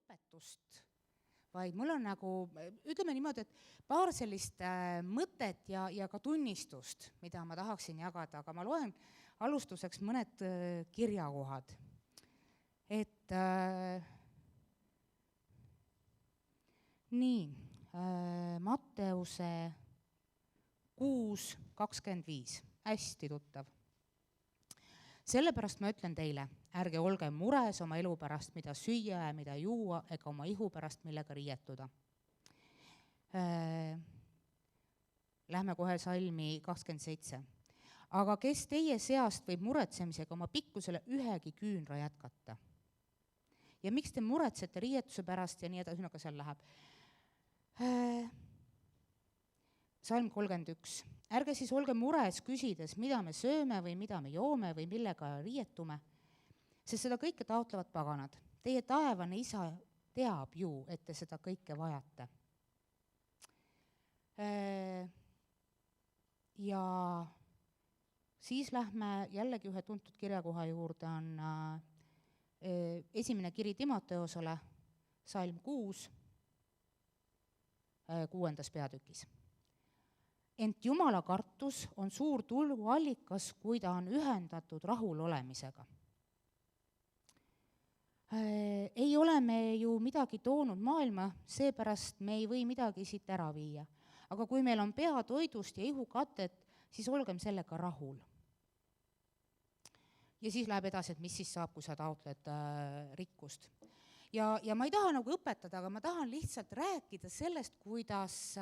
õpetust, vaid mul on nagu, ütleme niimoodi, et paar sellist mõtet ja ka tunnistust, mida ma tahaksin jagada, aga ma loen alustuseks mõned kirjakohad. Et nii, Matteuse 6:25, hästi tuttav. Sellepärast ma ütlen teile, ärge olge mures oma elu pärast, mida süüa ja mida juua, ega oma ihu pärast, millega riietuda. Lähme kohe salmi 27. Aga kes teie seast võib muretsemisega oma pikkusele ühegi küünra jätkata? Ja miks te muretsete riietuse pärast ja nii edasi, nagu seal läheb? Salm 31. Ärge siis olge mures küsides, mida me sööme või mida me joome või millega riietume, sest seda kõike taotlevad paganad. Teie taevane isa teab ju, et te seda kõike vajate. Ja siis lähme jällegi ühe tuntud kirjakoha juurde, on esimene kiri Timoteosele, salm 6, 6. peatükis. Ent Jumala kartus on suur tuluallikas, kui ta on ühendatud rahul olemisega. Ei ole me ju midagi toonud maailma, seepärast me ei või midagi siit ära viia. Aga kui meil on peatoidust ja ihukatet, siis olgem sellega rahul. Ja siis läheb edasi, et mis siis saab, kui sa taotled rikkust. Ja ma ei taha nagu õpetada, aga ma tahan lihtsalt rääkida sellest, kuidas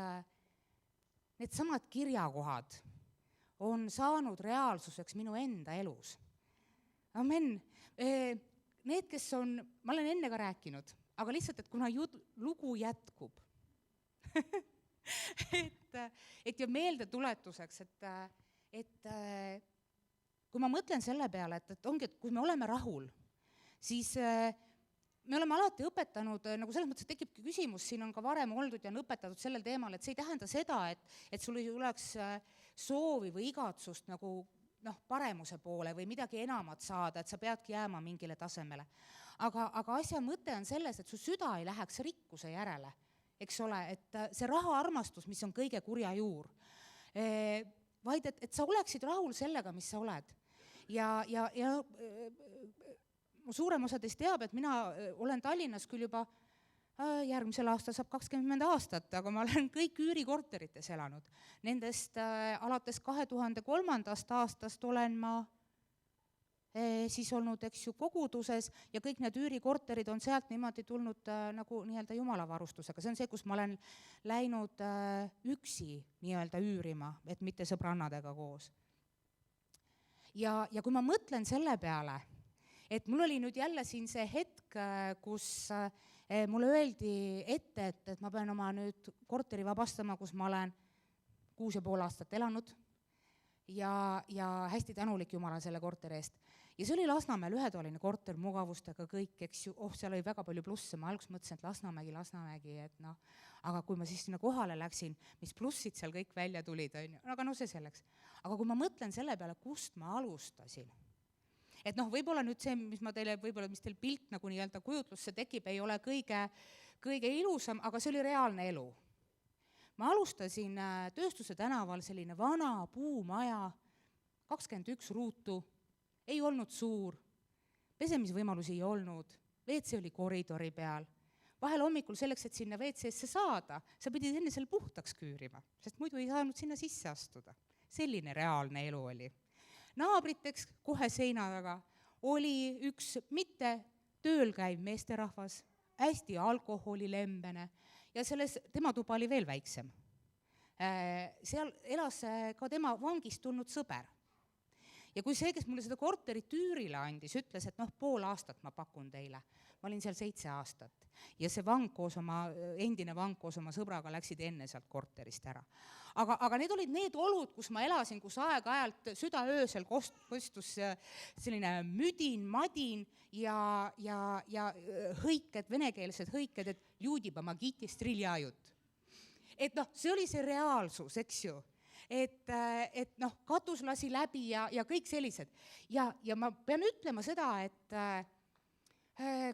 need samad kirjakohad on saanud reaalsuseks minu enda elus. Amen. Need, kes on, ma olen enne ka rääkinud, aga lihtsalt, et kuna lugu jätkub, et ja meeldetuletuseks, et kui ma mõtlen selle peale, et ongi, et kui me oleme rahul, siis me oleme alati õpetanud, nagu selles mõttes, et tekibki küsimus, siin on ka varem oldud ja on õpetatud sellel teemal, et see ei tähenda seda, et sul ei oleks soovi või igatsust nagu paremuse poole või midagi enamat saada, et sa peadki jääma mingile tasemele. Aga asja mõte on selles, et su süda ei läheks rikkuse järele, eks ole, et see rahaarmastus, mis on kõige kurja juur, vaid et sa oleksid rahul sellega, mis sa oled. Ja suurem osa teist teab, et mina olen Tallinnas küll juba järgmisel aastal saab 20 aastat, aga ma olen kõik üürikorterites elanud. Nendest alates 2003. aastast olen ma siis olnud, eks ju, koguduses ja kõik need üürikorterid on sealt niimoodi tulnud nagu nii-öelda jumalavarustusega. See on see, kus ma olen läinud üksi nii-öelda üürima, et mitte sõbrannadega koos. Ja kui ma mõtlen selle peale, et mul oli nüüd jälle siin see hetk, kus mulle öeldi ette, et ma pean oma nüüd korteri vabastama, kus ma olen 6,5 aastat elanud ja hästi tänulik Jumala selle korteri eest. Ja see oli Lasnamäel ühetoaline korter, mugavustega kõik, eks ju, seal oli väga palju plusse, ma alguses mõtlesin, et Lasnamägi, et noh, aga kui ma siis sinna kohale läksin, mis plussid seal kõik välja tulid, aga no see selleks. Aga kui ma mõtlen selle peale, kust ma alustasin, et võib-olla nüüd see, mis teil pilt nagu nii-öelda kujutlusse tekib, ei ole kõige ilusam, aga see oli reaalne elu. Ma alustasin Tööstuse tänaval selline vana puumaja, 21 ruutu, ei olnud suur, pesemisvõimalusi ei olnud, WC oli koridori peal. Vahel hommikul selleks, et sinna WC-sse saada, sa pidid enne selle puhtaks küürima, sest muidu ei saanud sinna sisse astuda. Selline reaalne elu oli. Naabriteks kohe seina taga oli üks mitte tööl käiv meesterahvas, hästi alkoholilembene ja tema tuba oli veel väiksem. Seal elas ka tema vangist tulnud sõber. Ja kui see, kes mulle seda korterit üürile andis, ütles, et pool aastat ma pakun teile, ma olin seal 7 aastat ja see endine vang koos oma sõbraga läksid enne sealt korterist ära. Aga need olid need olud, kus ma elasin, kus aeg-ajalt südaöösel kostus selline müdin, madin ja hõiked, venekeelsed hõiked, et ljudi pomogite striljajut. Et see oli see reaalsus, eks ju. Et katus lasi läbi ja kõik sellised. Ja ma pean ütlema seda, et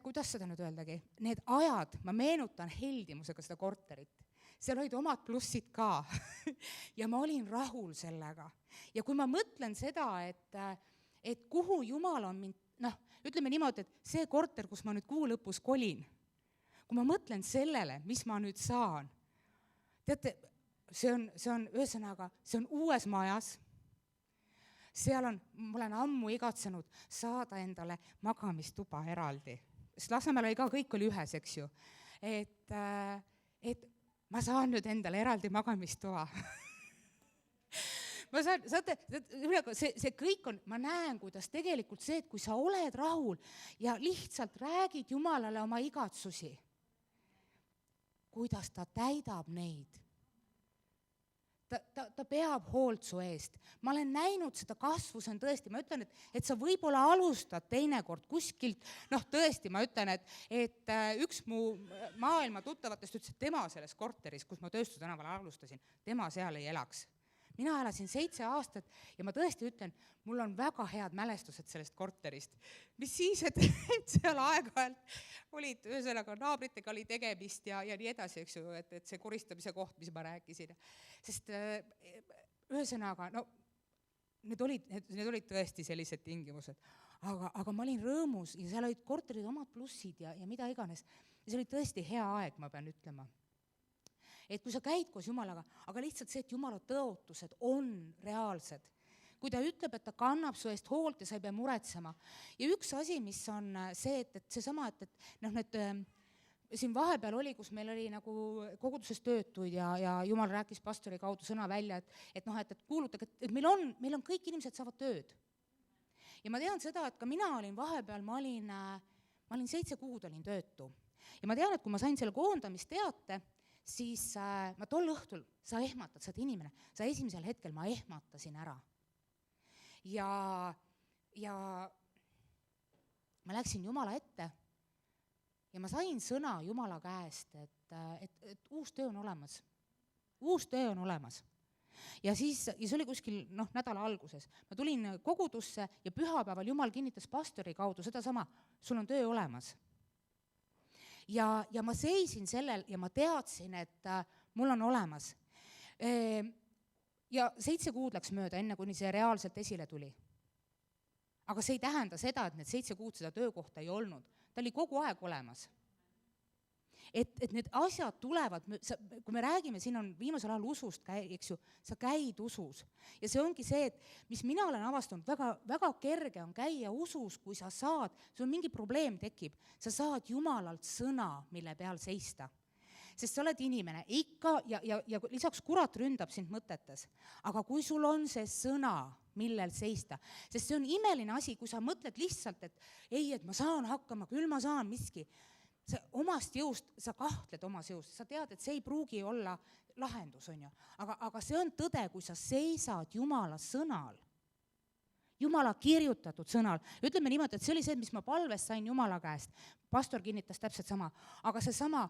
kuidas seda nüüd öeldagi, need ajad, ma meenutan heldimusega seda korterit, seal olid omad plussid ka ja ma olin rahul sellega. Ja kui ma mõtlen seda, et kuhu Jumal on mind, ütleme niimoodi, et see korter, kus ma nüüd kuu lõpus kolin, kui ma mõtlen sellele, mis ma nüüd saan, teate, see on ühesõnaga, see on uues majas, seal ma olen ammu igatsenud saada endale magamistuba eraldi. Sest Lasnamäel oli ka, kõik oli ühes, eks ju. Et ma saan nüüd endale eraldi magamistuba. Ma saan, saate, see kõik on, ma näen, kuidas tegelikult see, et kui sa oled rahul ja lihtsalt räägid Jumalale oma igatsusi, kuidas ta täidab neid. Ta peab hoolt su eest. Ma olen näinud seda kasvu, see on tõesti, ma ütlen, et sa võib-olla alustad teinekord kuskilt, tõesti, ma ütlen, et üks mu maailma tuttavatest ütles, et tema selles korteris, kus ma Tööstustänaval alustasin, tema seal ei elaks. Mina elasin 7 aastat ja ma tõesti ütlen, mul on väga head mälestused sellest korterist. Mis siis, et seal aeg-ajalt olid ühesõnaga naabritega oli tegemist ja nii edasi, eks ju, et see koristamise koht, mis ma rääkisin. Sest ühesõnaga, need olid tõesti sellised tingimused. Aga ma olin rõõmus ja seal olid korterid omad plussid ja mida iganes. Ja see oli tõesti hea aeg, ma pean ütlema. Et kui sa käid koos Jumalaga, aga lihtsalt see, et Jumala tõotused on reaalsed. Kui ta ütleb, et ta kannab su eest hoolt ja sa ei pea muretsema. Ja üks asi, mis on see, et seesama, et siin vahepeal oli, kus meil oli nagu koguduses töötuid ja Jumal rääkis pastori kaudu sõna välja, et kuulutage, et meil on kõik inimesed saavad tööd. Ja ma tean seda, et ka mina olin vahepeal, ma olin 7 kuud olin töötu. Ja ma tean, et kui ma sain selle koondamisteate, siis ma tol õhtul, sa ehmatad, sa oled inimene, sa esimesel hetkel ma ehmatasin ära. Ja ma läksin Jumala ette ja ma sain sõna Jumala käest, et uus töö on olemas. Uus töö on olemas. Ja see oli kuskil nädala alguses. Ma tulin kogudusse ja pühapäeval Jumal kinnitas pastori kaudu sedasama, sul on töö olemas. Ja ma seisin sellel ja ma teadsin, et mul on olemas. Ja 7 kuud läks mööda, enne kuni see reaalselt esile tuli. Aga see ei tähenda seda, et need 7 kuud seda töökohta ei olnud. Ta oli kogu aeg olemas. Et need asjad tulevad, kui me räägime, siin on viimasel ajal usust, eks ju, sa käid usus. Ja see ongi see, et mis mina olen avastanud, väga, väga kerge on käia usus, kui sa saad, sul mingi probleem tekib, sa saad Jumalalt sõna, mille peal seista. Sest sa oled inimene ikka ja lisaks kurat ründab sind mõtetes. Aga kui sul on see sõna, millel seista, sest see on imeline asi, kui sa mõtled lihtsalt, et ma saan hakkama, küll ma saan miski. Sa omast jõust, sa kahtled omas jõust, sa tead, et see ei pruugi olla lahendus, on ju. Aga see on tõde, kui sa seisad Jumala sõnal, Jumala kirjutatud sõnal. Ütleme niimoodi, et see oli see, mis ma palves sain Jumala käest. Pastor kinnitas täpselt sama, aga see sama,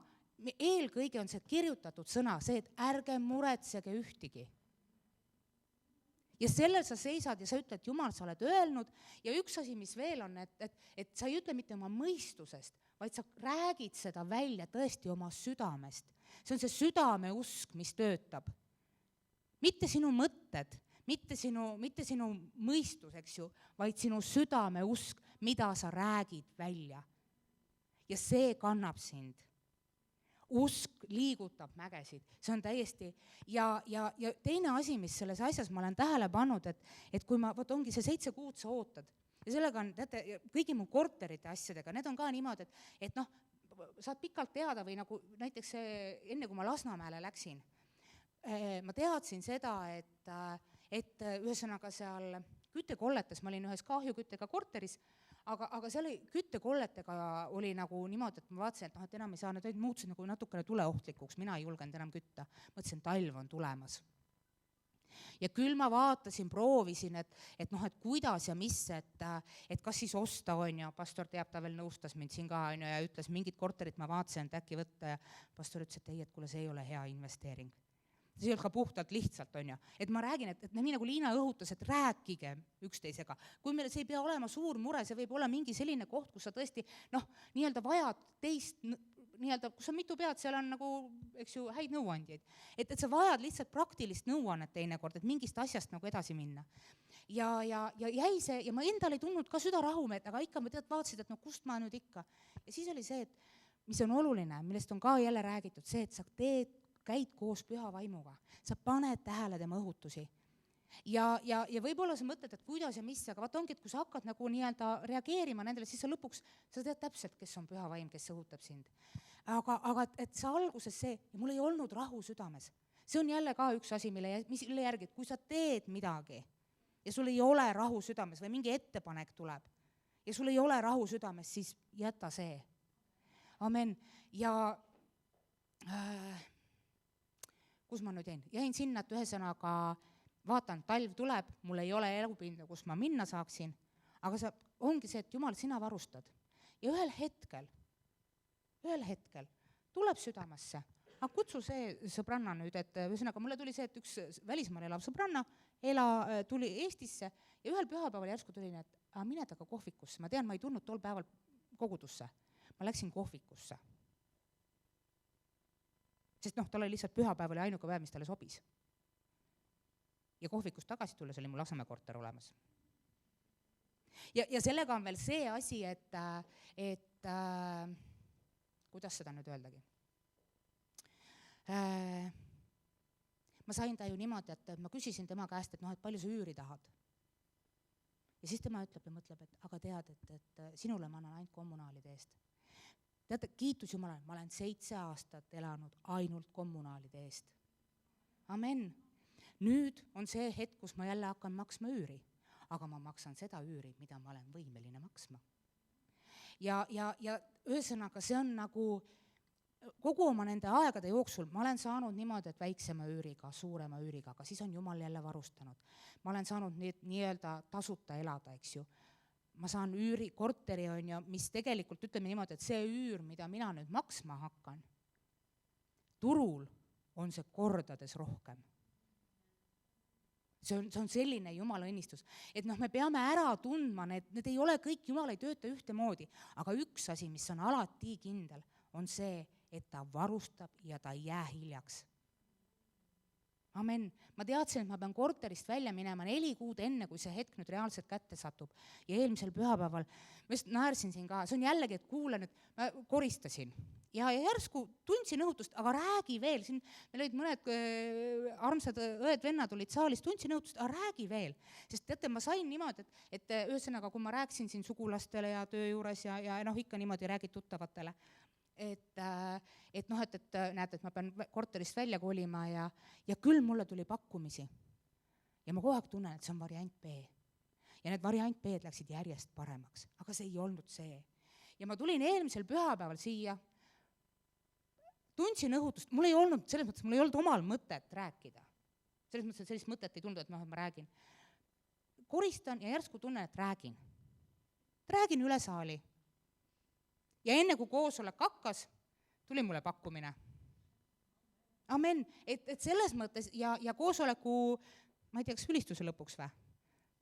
eelkõige on see kirjutatud sõna, see, et ärge muretsege ühtigi. Ja sellel sa seisad ja sa ütled, Jumal, sa oled öelnud ja üks asi, mis veel on, et sa ei ütle mitte oma mõistusest, vaid sa räägid seda välja tõesti oma südamest. See on see südame usk, mis töötab. Mitte sinu mõtted, mitte sinu mõistus, eks ju, vaid sinu südame usk, mida sa räägid välja. Ja see kannab sind. Usk liigutab mägesid, see on täiesti, ja teine asi, mis selles asjas ma olen tähele pannud, et kui ongi see 7 kuud sa ootad, ja sellega on, teate, kõigi mu korterite asjadega, need on ka niimoodi, et saad pikalt teada või nagu näiteks enne kui ma Lasnamäele läksin, ma teadsin seda, et ühesõnaga seal küttekolletes, ma olin ühes kahjuküttega korteris, aga seal küttekolletega oli nagu niimoodi, et ma vaatasin, et enam ei saa, need muutusid nagu natukene tuleohtlikuks, mina ei julgenud enam kütta. Mõtlesin, talv on tulemas. Ja küll ma vaatasin, proovisin, et kuidas ja mis, et kas siis osta on ja pastor teab, ta veel nõustas mind siin ka on ja ütles, mingid korterit ma vaatasin, et äkki võtta ja pastor ütles, et ei, et kuule, see ei ole hea investeering. see ei olnud ka puhtalt lihtsalt, on ju. Et ma räägin, et nii nagu Liina õhutas, et rääkige üksteisega. Kui meil see ei pea olema suur mure, see võib olla mingi selline koht, kus sa tõesti, nii-öelda vajad teist, nii-öelda, kus on mitu pead, seal on nagu, eks ju, häid nõuandjaid. Et sa vajad lihtsalt praktilist nõuannet teinekord, et mingist asjast nagu edasi minna. Ja jäi see, ja ma endal ei tundnud ka südarahumeet, aga ikka ma vaatasid, et kust ma nüüd ikka. Ja siis oli see, et mis on oluline, millest on ka jälle räägitud, see, et sa käid koos püha vaimuga, sa paned tähele tema õhutusi. Ja võib-olla sa mõtled, et kuidas ja mis, aga vaata ongi, et kui sa hakkad nagu nii-öelda reageerima nendele, siis sa lõpuks, sa tead täpselt, kes on püha vaim, kes õhutab sind. Aga et sa alguses see, ja mul ei olnud rahu südames. See on jälle ka üks asi, mille järgi, et kui sa teed midagi ja sul ei ole rahu südames või mingi ettepanek tuleb ja sul ei ole rahu südames, siis jäta see. Amen. Ja kus ma nüüd jäin sinna, et ühesõnaga vaatan, talv tuleb, mul ei ole elupinda, kus ma minna saaksin, aga ongi see, et Jumal, sina varustad. Ja ühel hetkel tuleb südamesse, aga kutsu see sõbranna nüüd, et ühesõnaga mulle tuli see, et üks välismaal elav sõbranna tuli Eestisse ja ühel pühapäeval järsku tuli, et mine taga kohvikusse, ma tean, ma ei tulnud tol päeval kogudusse, ma läksin kohvikusse. Sest tal oli lihtsalt pühapäev oli ainuke päev, mis talle sobis. Ja kohvikust tagasi tulles oli mul asemekorter olemas. Ja sellega on veel see asi, et kuidas seda nüüd öeldagi? Ma sain ta ju niimoodi, et ma küsisin tema käest, et palju sa üüri tahad. Ja siis tema ütleb ja mõtleb, et aga tead, et sinule ma annan ainult kommunaalide eest. Teate, kiitus Jumalale, ma olen 7 aastat elanud ainult kommunaalide eest. Amen. Nüüd on see hetk, kus ma jälle hakkan maksma üüri, aga ma maksan seda üüri, mida ma olen võimeline maksma. Ja ühesõnaga, see on nagu kogu oma nende aegade jooksul, ma olen saanud niimoodi, et väiksema üüriga, suurema üüriga, aga siis on Jumal jälle varustanud. Ma olen saanud nii-öelda tasuta elada, eks ju. Ma saan korteri, mis tegelikult ütleme niimoodi, et see üür, mida mina nüüd maksma hakkan, turul on see kordades rohkem. See on selline Jumala õnnistus, et me peame ära tundma, need ei ole kõik, Jumal ei tööta ühtemoodi, aga üks asi, mis on alati kindel, on see, et ta varustab ja ta ei jää hiljaks. Amen. Ma teadsin, et ma pean korterist välja minema 4 kuud enne, kui see hetk nüüd reaalselt kätte satub. Ja eelmisel pühapäeval, ma just naersin siin ka, see on jällegi, et kuule nüüd, ma koristasin. Ja järsku tundsin õhutust, aga räägi veel, siin meil olid mõned armsad õed-vennad olid saalis, tundsin õhutust, aga räägi veel. Sest teate, ma sain niimoodi, et ühesõnaga, kui ma rääksin siin sugulastele ja töö juures ja ikka niimoodi räägid tuttavatele, et näed, et ma pean korterist välja kolima ja küll mulle tuli pakkumisi. Ja ma kogu aeg tunnen, et see on variant B. Ja need variant B-d läksid järjest paremaks, aga see ei olnud see. Ja ma tulin eelmisel pühapäeval siia, tundsin õhutust, mul ei olnud omal mõtet rääkida. Selles mõttes, et sellist mõtet ei tulnud, et ma räägin. Koristan ja järsku tunnen, et räägin. Räägin üle saali. Ja enne kui koosolek hakkas, tuli mulle pakkumine. Amen. Et selles mõttes ja koosoleku, ma ei tea, kas ülistuse lõpuks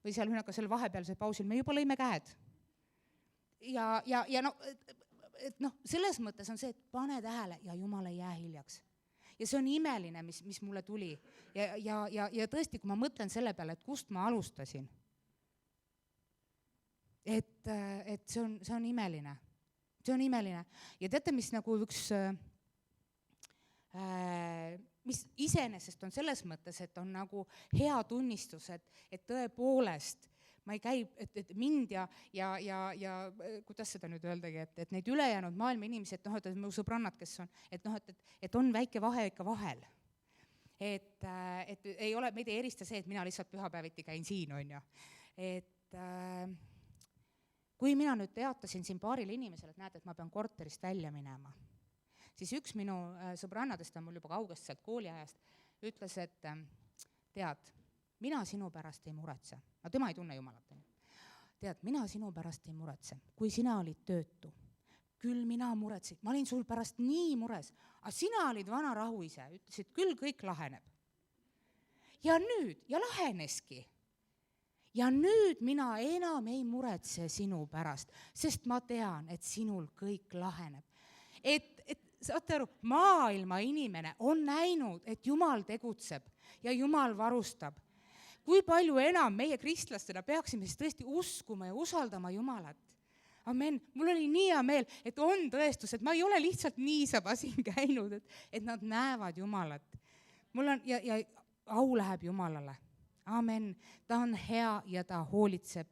või seal selle vahepealse pausil me juba lõime käed. Ja selles mõttes on see, et pane tähele ja Jumal ei jää hiljaks. Ja see on imeline, mis mulle tuli. Ja tõesti, kui ma mõtlen selle peale, et kust ma alustasin, et see on imeline. See on imeline. Ja teate, mis nagu üks, mis iseenesest on selles mõttes, et on nagu hea tunnistus, et tõepoolest ma ei käi, et mind ja kuidas seda nüüd öeldagi, et neid ülejäänud maailma inimesi, et mu sõbrannad, kes on, et on väike vahe ikka vahel. Et ei ole, meid ei erista see, et mina lihtsalt pühapäeviti käin siin, on ju. Et kui mina nüüd teatasin siin paarile inimesele, et näed, et ma pean korterist välja minema, siis üks minu sõbrannadest, on mul juba kaugest sealt kooliajast, ütles, et tead, mina sinu pärast ei muretse. No tema ei tunne Jumalat. Tead, mina sinu pärast ei muretse. Kui sina olid töötu, küll mina muretsin. Ma olin sul pärast nii mures, aga sina olid vana rahu ise, ütlesid, küll kõik laheneb. ja nüüd, ja laheneski. Ja nüüd mina enam ei muretse sinu pärast, sest ma tean, et sinul kõik laheneb. Et saate aru, maailma inimene on näinud, et Jumal tegutseb ja Jumal varustab. Kui palju enam meie kristlastena peaksime siis tõesti uskuma ja usaldama Jumalat? Amen. Mul oli nii hea meel, et on tõestus, et ma ei ole lihtsalt niisama siin käinud, et nad näevad Jumalat. Mul on, ja au läheb Jumalale. Amen. Ta on hea ja ta hoolitseb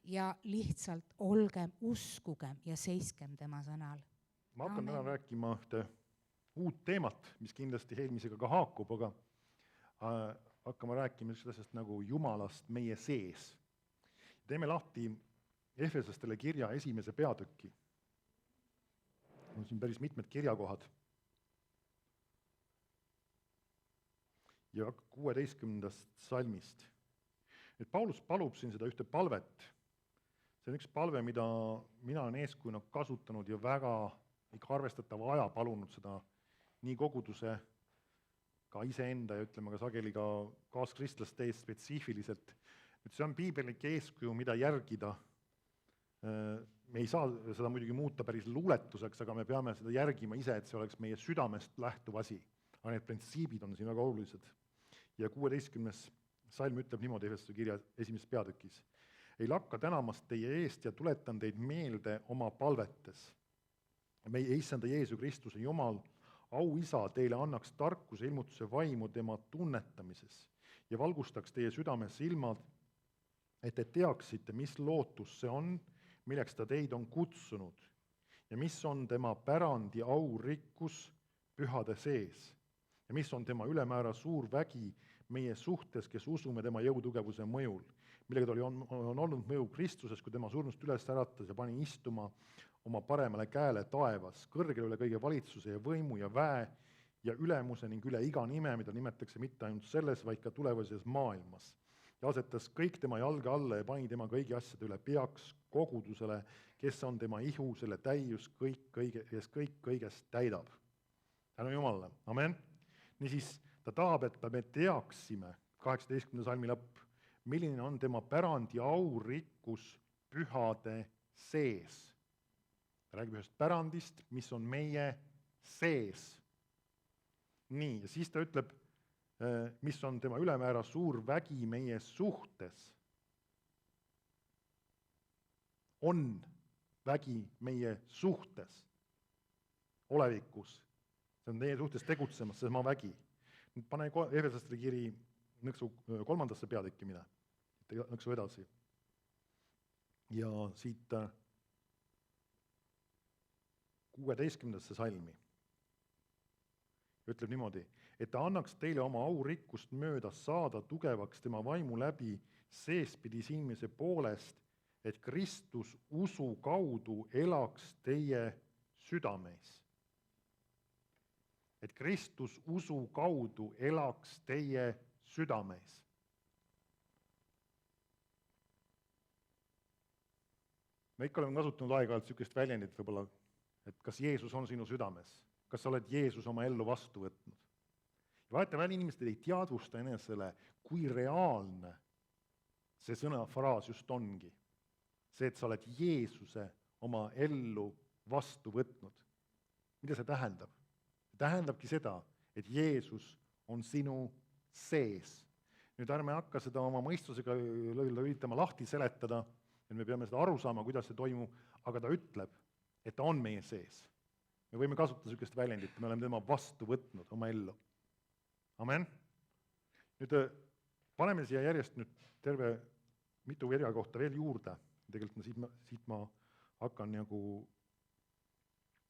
ja lihtsalt olgem, uskugem ja seiskem tema sõnal. Ma hakkan täna rääkima ühte uut teemat, mis kindlasti eelmisega ka haakub, aga hakkame rääkima sellest nagu Jumalast meie sees. Teeme lahti Efesastele kirja 1. peatüki. On siin päris mitmed kirjakohad. Ja 16. salmist. Et Paulus palub siin seda ühte palvet. See on üks palve, mida mina olen eeskujuna kasutanud ja väga ikka arvestatava aja palunud seda nii koguduse, ka iseenda ja ütleme ka sageli ka kaaskristlaste ees spetsiifiliselt. Et see on piibellik eeskuju, mida järgida. Me ei saa seda muidugi muuta päris luuletuseks, aga me peame seda järgima ise, et see oleks meie südamest lähtuv asi. Aga need printsiibid on siin väga olulised. Ja 16. salm ütleb niimoodi Efesuse kirja 1. peatükis. Ei lakka tänamast teie eest ja tuletan teid meelde oma palvetes. Meie Issanda Jeesu Kristuse Jumal, au Isa, teile annaks tarkuse ilmutuse vaimu tema tunnetamises ja valgustaks teie südames silmad, et te teaksite, mis lootus see on, milleks ta teid on kutsunud ja mis on tema pärand ja au rikkus pühade sees ja mis on tema ülemäära suur vägi meie suhtes, kes usume tema jõutugevuse mõjul, millega ta on olnud mõju Kristuses, kui tema surnust üles äratas ja pani istuma oma paremale käele taevas, kõrgel üle kõige valitsuse ja võimu ja väe ja ülemuse ning üle iga nime, mida nimetatakse mitte ainult selles, vaid ka tulevases maailmas. Ja asetas kõik tema jalge alla ja pani tema kõigi asjade üle peaks kogudusele, kes on tema ihu, selle täius, kes kõik kõigest täidab. Tänu Jumalale, amen. Niisiis, ta tahab, et me teaksime, 18. salmi lõpp, milline on tema pärand ja au rikkus pühade sees. Ta räägib ühest pärandist, mis on meie sees. Nii, ja siis ta ütleb, mis on tema ülemäära suur vägi meie suhtes. On vägi meie suhtes, olevikus. See on teie suhtes tegutsemas, see on vägi. Nüüd pane Efesastele kiri nõksu 3. peatükki mine, nõksu edasi. Ja siit 16. salmi ütleb niimoodi, et ta annaks teile oma aurikkust mööda saada tugevaks tema vaimu läbi seespidi inimese poolest, et Kristus usu kaudu elaks teie südameis. Et Kristus usu kaudu elaks teie südameis. Me ikka oleme kasutanud aeg-ajalt niisugust väljendit võib-olla, et kas Jeesus on sinu südames, kas sa oled Jeesus oma ellu vastu võtnud. Ja vahetevahel inimesed ei teadvusta enesele, kui reaalne see sõnafraas just ongi. See, et sa oled Jeesuse oma ellu vastu võtnud. Mida see tähendab? See tähendabki seda, et Jeesus on sinu sees. Nüüd ärme hakka seda oma mõistusega üritama lahti seletada, et me peame seda aru saama, kuidas see toimub, aga ta ütleb, et ta on meie sees. Me võime kasutada niisugust väljendit, me oleme tema vastu võtnud oma ellu. Amen. Nüüd paneme siia järjest nüüd terve mitu erja kohta veel juurde. Tegelikult siit ma hakkan nagu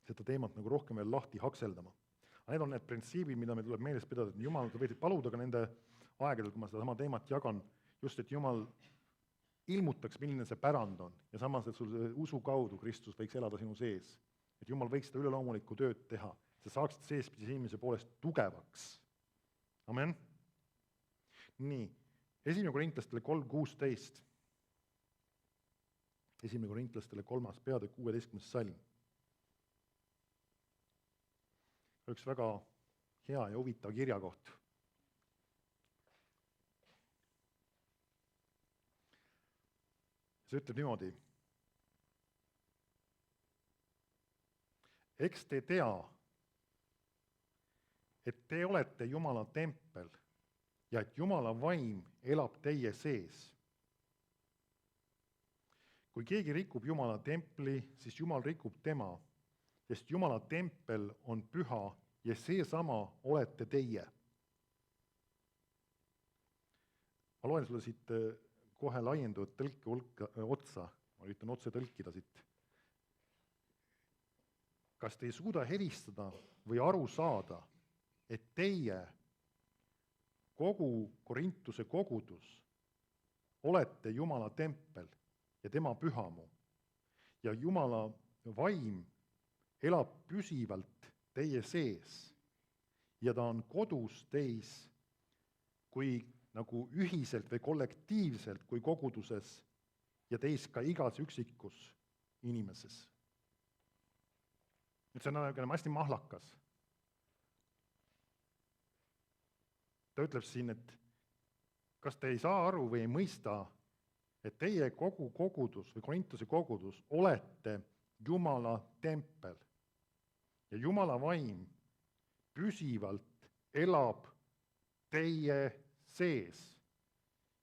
seda teemat nagu rohkem veel lahti hakseldama. Aga need on need printsiibid, mida me tuleb meeles pidada, et Jumal võid paluda ka nende aegadel, kui ma seda sama teemat jagan, just et Jumal ilmutaks, milline see pärand on ja samas, et sul usu kaudu Kristus võiks elada sinu sees. Et Jumal võiks seda üleloomulikku tööd teha, et sa saaksid seespidi inimese poolest tugevaks. Amen. Nii, 1. Korintlastele 3.16. 1. Korintlastele 3. peatükk 16. salm. Üks väga hea ja huvitav kirjakoht. see ütleb niimoodi. Eks te tea, et te olete Jumala tempel ja et Jumala vaim elab teie sees. Kui keegi rikub Jumala templi, siis Jumal rikub tema, sest Jumala tempel on püha ja seesama olete teie. Ma loen sulle siit kohe laienduvat tõlke hulka otsa, ma üritan otse tõlkida siit. Kas te ei suuda helistada või aru saada, et teie, kogu Korintuse kogudus, olete Jumala tempel ja tema pühamu ja Jumala vaim elab püsivalt teie sees ja ta on kodus teis kui nagu ühiselt või kollektiivselt kui koguduses ja teis ka igas üksikus inimeses. Nüüd see on hästi mahlakas. Ta ütleb siin, et kas te ei saa aru või ei mõista, et teie kogu kogudus või Korintuse kogudus olete Jumala tempel ja Jumala vaim püsivalt elab teie sees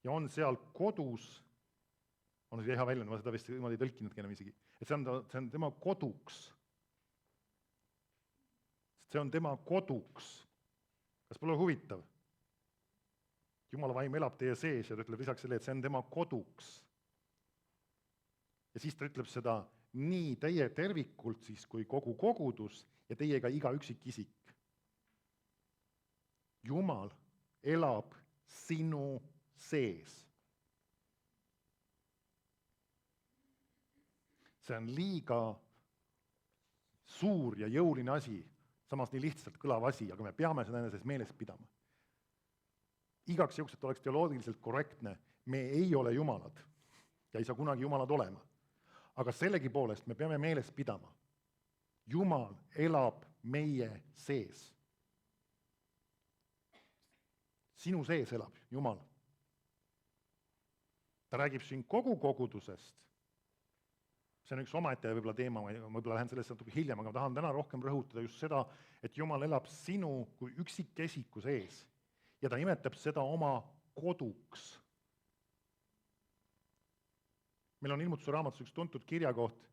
ja on seal kodus, on see hea välja, ma seda vist niimoodi tõlkinudki enam isegi, et see on tema koduks. See on tema koduks. Kas pole huvitav? Jumala vaim elab teie sees ja ta ütleb lisaks selle, et see on tema koduks. Ja siis ta ütleb seda nii teie tervikult siis kui kogu kogudus ja teiega iga üksikisik. Jumal elab sinu sees. See on liiga suur ja jõuline asi, samas nii lihtsalt kõlav asi, aga me peame seda eneses meeles pidama. Igaks juhuks, et oleks teoloogiliselt korrektne, me ei ole jumalad ja ei saa kunagi jumalad olema. Aga sellegipoolest me peame meeles pidama. Jumal elab meie sees. Sinu sees elab Jumal. Ta räägib siin kogu kogudusest. See on üks omaette võib-olla teema, ma võib-olla lähen sellest natuke hiljem, aga ma tahan täna rohkem rõhutada just seda, et Jumal elab sinu kui üksikesiku sees ja ta nimetab seda oma koduks. Meil on Ilmutuse raamatus üks tuntud kirjakoht.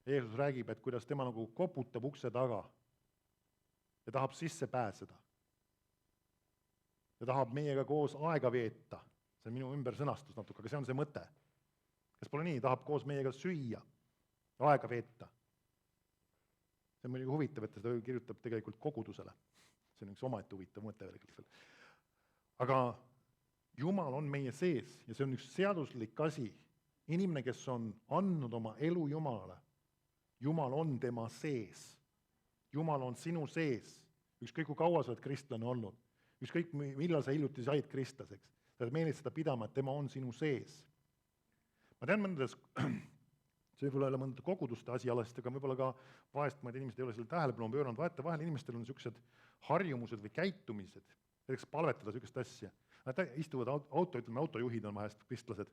Jeesus räägib, et kuidas tema nagu koputab ukse taga ja tahab sisse pääseda. Ja tahab meiega koos aega veeta. See on minu ümber sõnastus natuke, aga see on see mõte. Kes pole nii, tahab koos meiega süüa, aega veeta. See on muidugi huvitav, et ta seda kirjutab tegelikult kogudusele. See on üks omaette huvitav mõte veel. Aga Jumal on meie sees ja see on üks seaduslik asi. Inimene, kes on andnud oma elu Jumalale, Jumal on tema sees. Jumal on sinu sees. Ükskõik kui kaua sa oled kristlane olnud. Ükskõik millal sa hiljuti said kristlaseks. Sa oled meeles seda pidama, et tema on sinu sees. Ma tean mõndades, see võib-olla ei ole mõnda koguduste asialast, aga võib-olla ka vahest mõned inimesed ei ole selle tähelepanu pööranud. Vaata, vahel inimestel on niisugused harjumused või käitumised, näiteks palvetada niisugust asja. Nad istuvad autojuhid on vahest kristlased,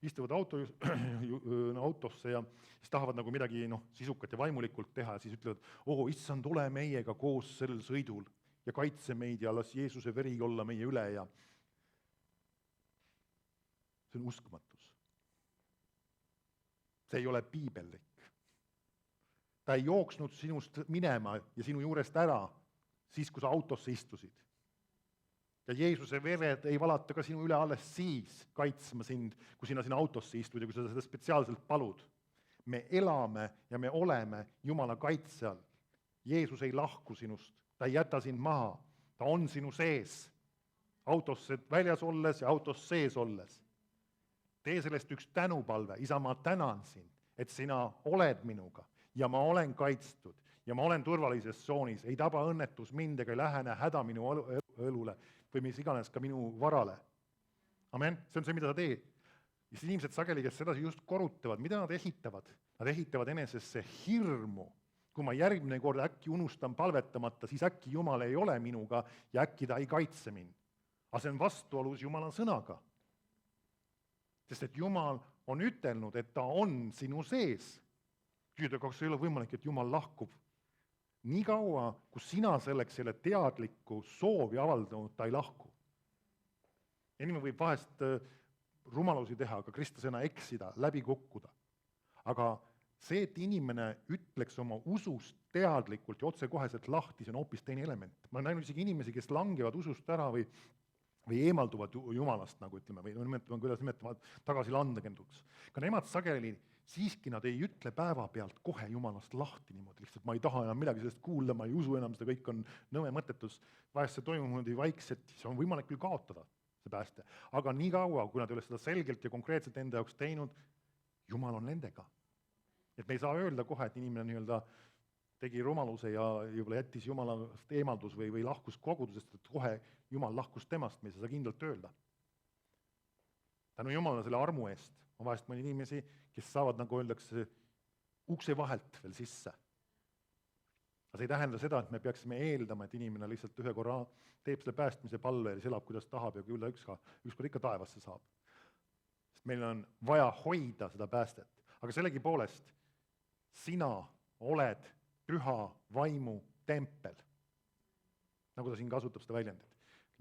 istuvad autosse ja siis tahavad nagu midagi sisukat ja vaimulikult teha ja siis ütlevad, issand, ole meiega koos sellel sõidul ja kaitse meid ja las Jeesuse veri olla meie üle ja see on uskmatus. See ei ole piibellik. Ta ei jooksnud sinust minema ja sinu juurest ära siis, kui sa autosse istusid. Ja Jeesuse vered ei valata ka sinu üle alles siis kaitsma sind, kui sina autosse istud ja kui sa seda spetsiaalselt palud. Me elame ja me oleme Jumala kaitse all. Jeesus ei lahku sinust, ta ei jäta sind maha, ta on sinu sees. Autosse väljas olles ja autos sees olles. Tee sellest üks tänupalve, isa, ma tänan sind, et sina oled minuga ja ma olen kaitstud ja ma olen turvalises tsoonis, ei taba õnnetus mind ega ei lähene häda minu õlule või mis iganes ka minu varale. Amen, see on see, mida ta teeb. Ja siis inimesed sageli, kes sedasi just korutavad, mida nad ehitavad? Nad ehitavad enesesse hirmu. Kui ma järgmine kord äkki unustan palvetamata, siis äkki Jumal ei ole minuga ja äkki ta ei kaitse mind. Aga see on vastuolus Jumala sõnaga. sest et Jumal on ütelnud, et ta on sinu sees. Küsida, kas ei ole võimalik, et Jumal lahkub. Nii kaua, kui sina selleks selle teadlikku soovi avaldanud, ta ei lahku. Inimene võib vahest rumalusi teha, aga kristusena eksida, läbi kukkuda. Aga see, et inimene ütleks oma usust teadlikult ja otsekoheselt lahti, see on hoopis teine element. Ma olen näinud isegi inimesi, kes langevad usust ära või eemalduvad Jumalast, nagu ütleme, või kuidas nimetavad tagasi langenuks. Ka nemad sageli siiski nad ei ütle päevapealt kohe Jumalast lahti niimoodi, lihtsalt ma ei taha enam midagi sellest kuulda, ma ei usu enam, seda kõik on nõme mõttetus. Vahest see toimub niimoodi vaikselt, see on võimalik küll kaotada, see pääste. Aga nii kaua, kui nad ei ole seda selgelt ja konkreetselt enda jaoks teinud, Jumal on nendega. Et me ei saa öelda kohe, et inimene nii-öelda tegi rumaluse ja võib-olla jättis Jumalast eemaldus või lahkus kogudusest, et kohe Jumal lahkus temast, me ei saa kindlalt öelda. Tänu Jumalale selle armu eest on vahest mõni inimesi, kes saavad, nagu öeldakse, ukse vahelt veel sisse. Aga see ei tähenda seda, et me peaksime eeldama, et inimene lihtsalt ühe korra teeb selle päästmise palve ja siis elab, kuidas tahab ja küll ta ükskord ikka taevasse saab. Sest meil on vaja hoida seda päästet. Aga sellegipoolest sina oled püha vaimu tempel, nagu ta siin kasutab seda väljendit.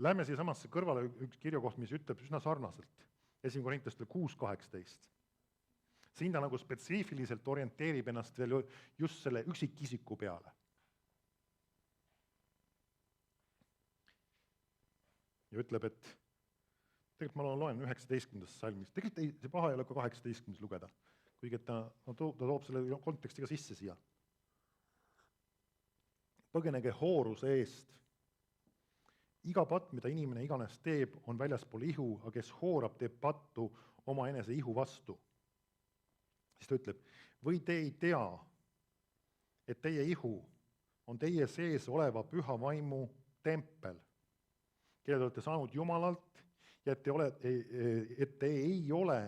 Lähme siia samasse kõrvale üks kirjakoht, mis ütleb üsna sarnaselt. 1. Korintlastel 6:18. Siin ta nagu spetsiifiliselt orienteerib ennast veel just selle üksikisiku peale. Ja ütleb, et tegelikult ma loen 19. salmis. Tegelikult see paha ei ole ka 18. lugeda, kuigi ta toob selle konteksti ka sisse siia. Põgenege hooruse eest. Iga patt, mida inimene iganes teeb, on väljaspool ihu, aga kes hoorab, teeb pattu oma enese ihu vastu. Siis ta ütleb, või te ei tea, et teie ihu on teie sees oleva püha vaimu tempel, kelle te olete saanud Jumalalt ja et te ei ole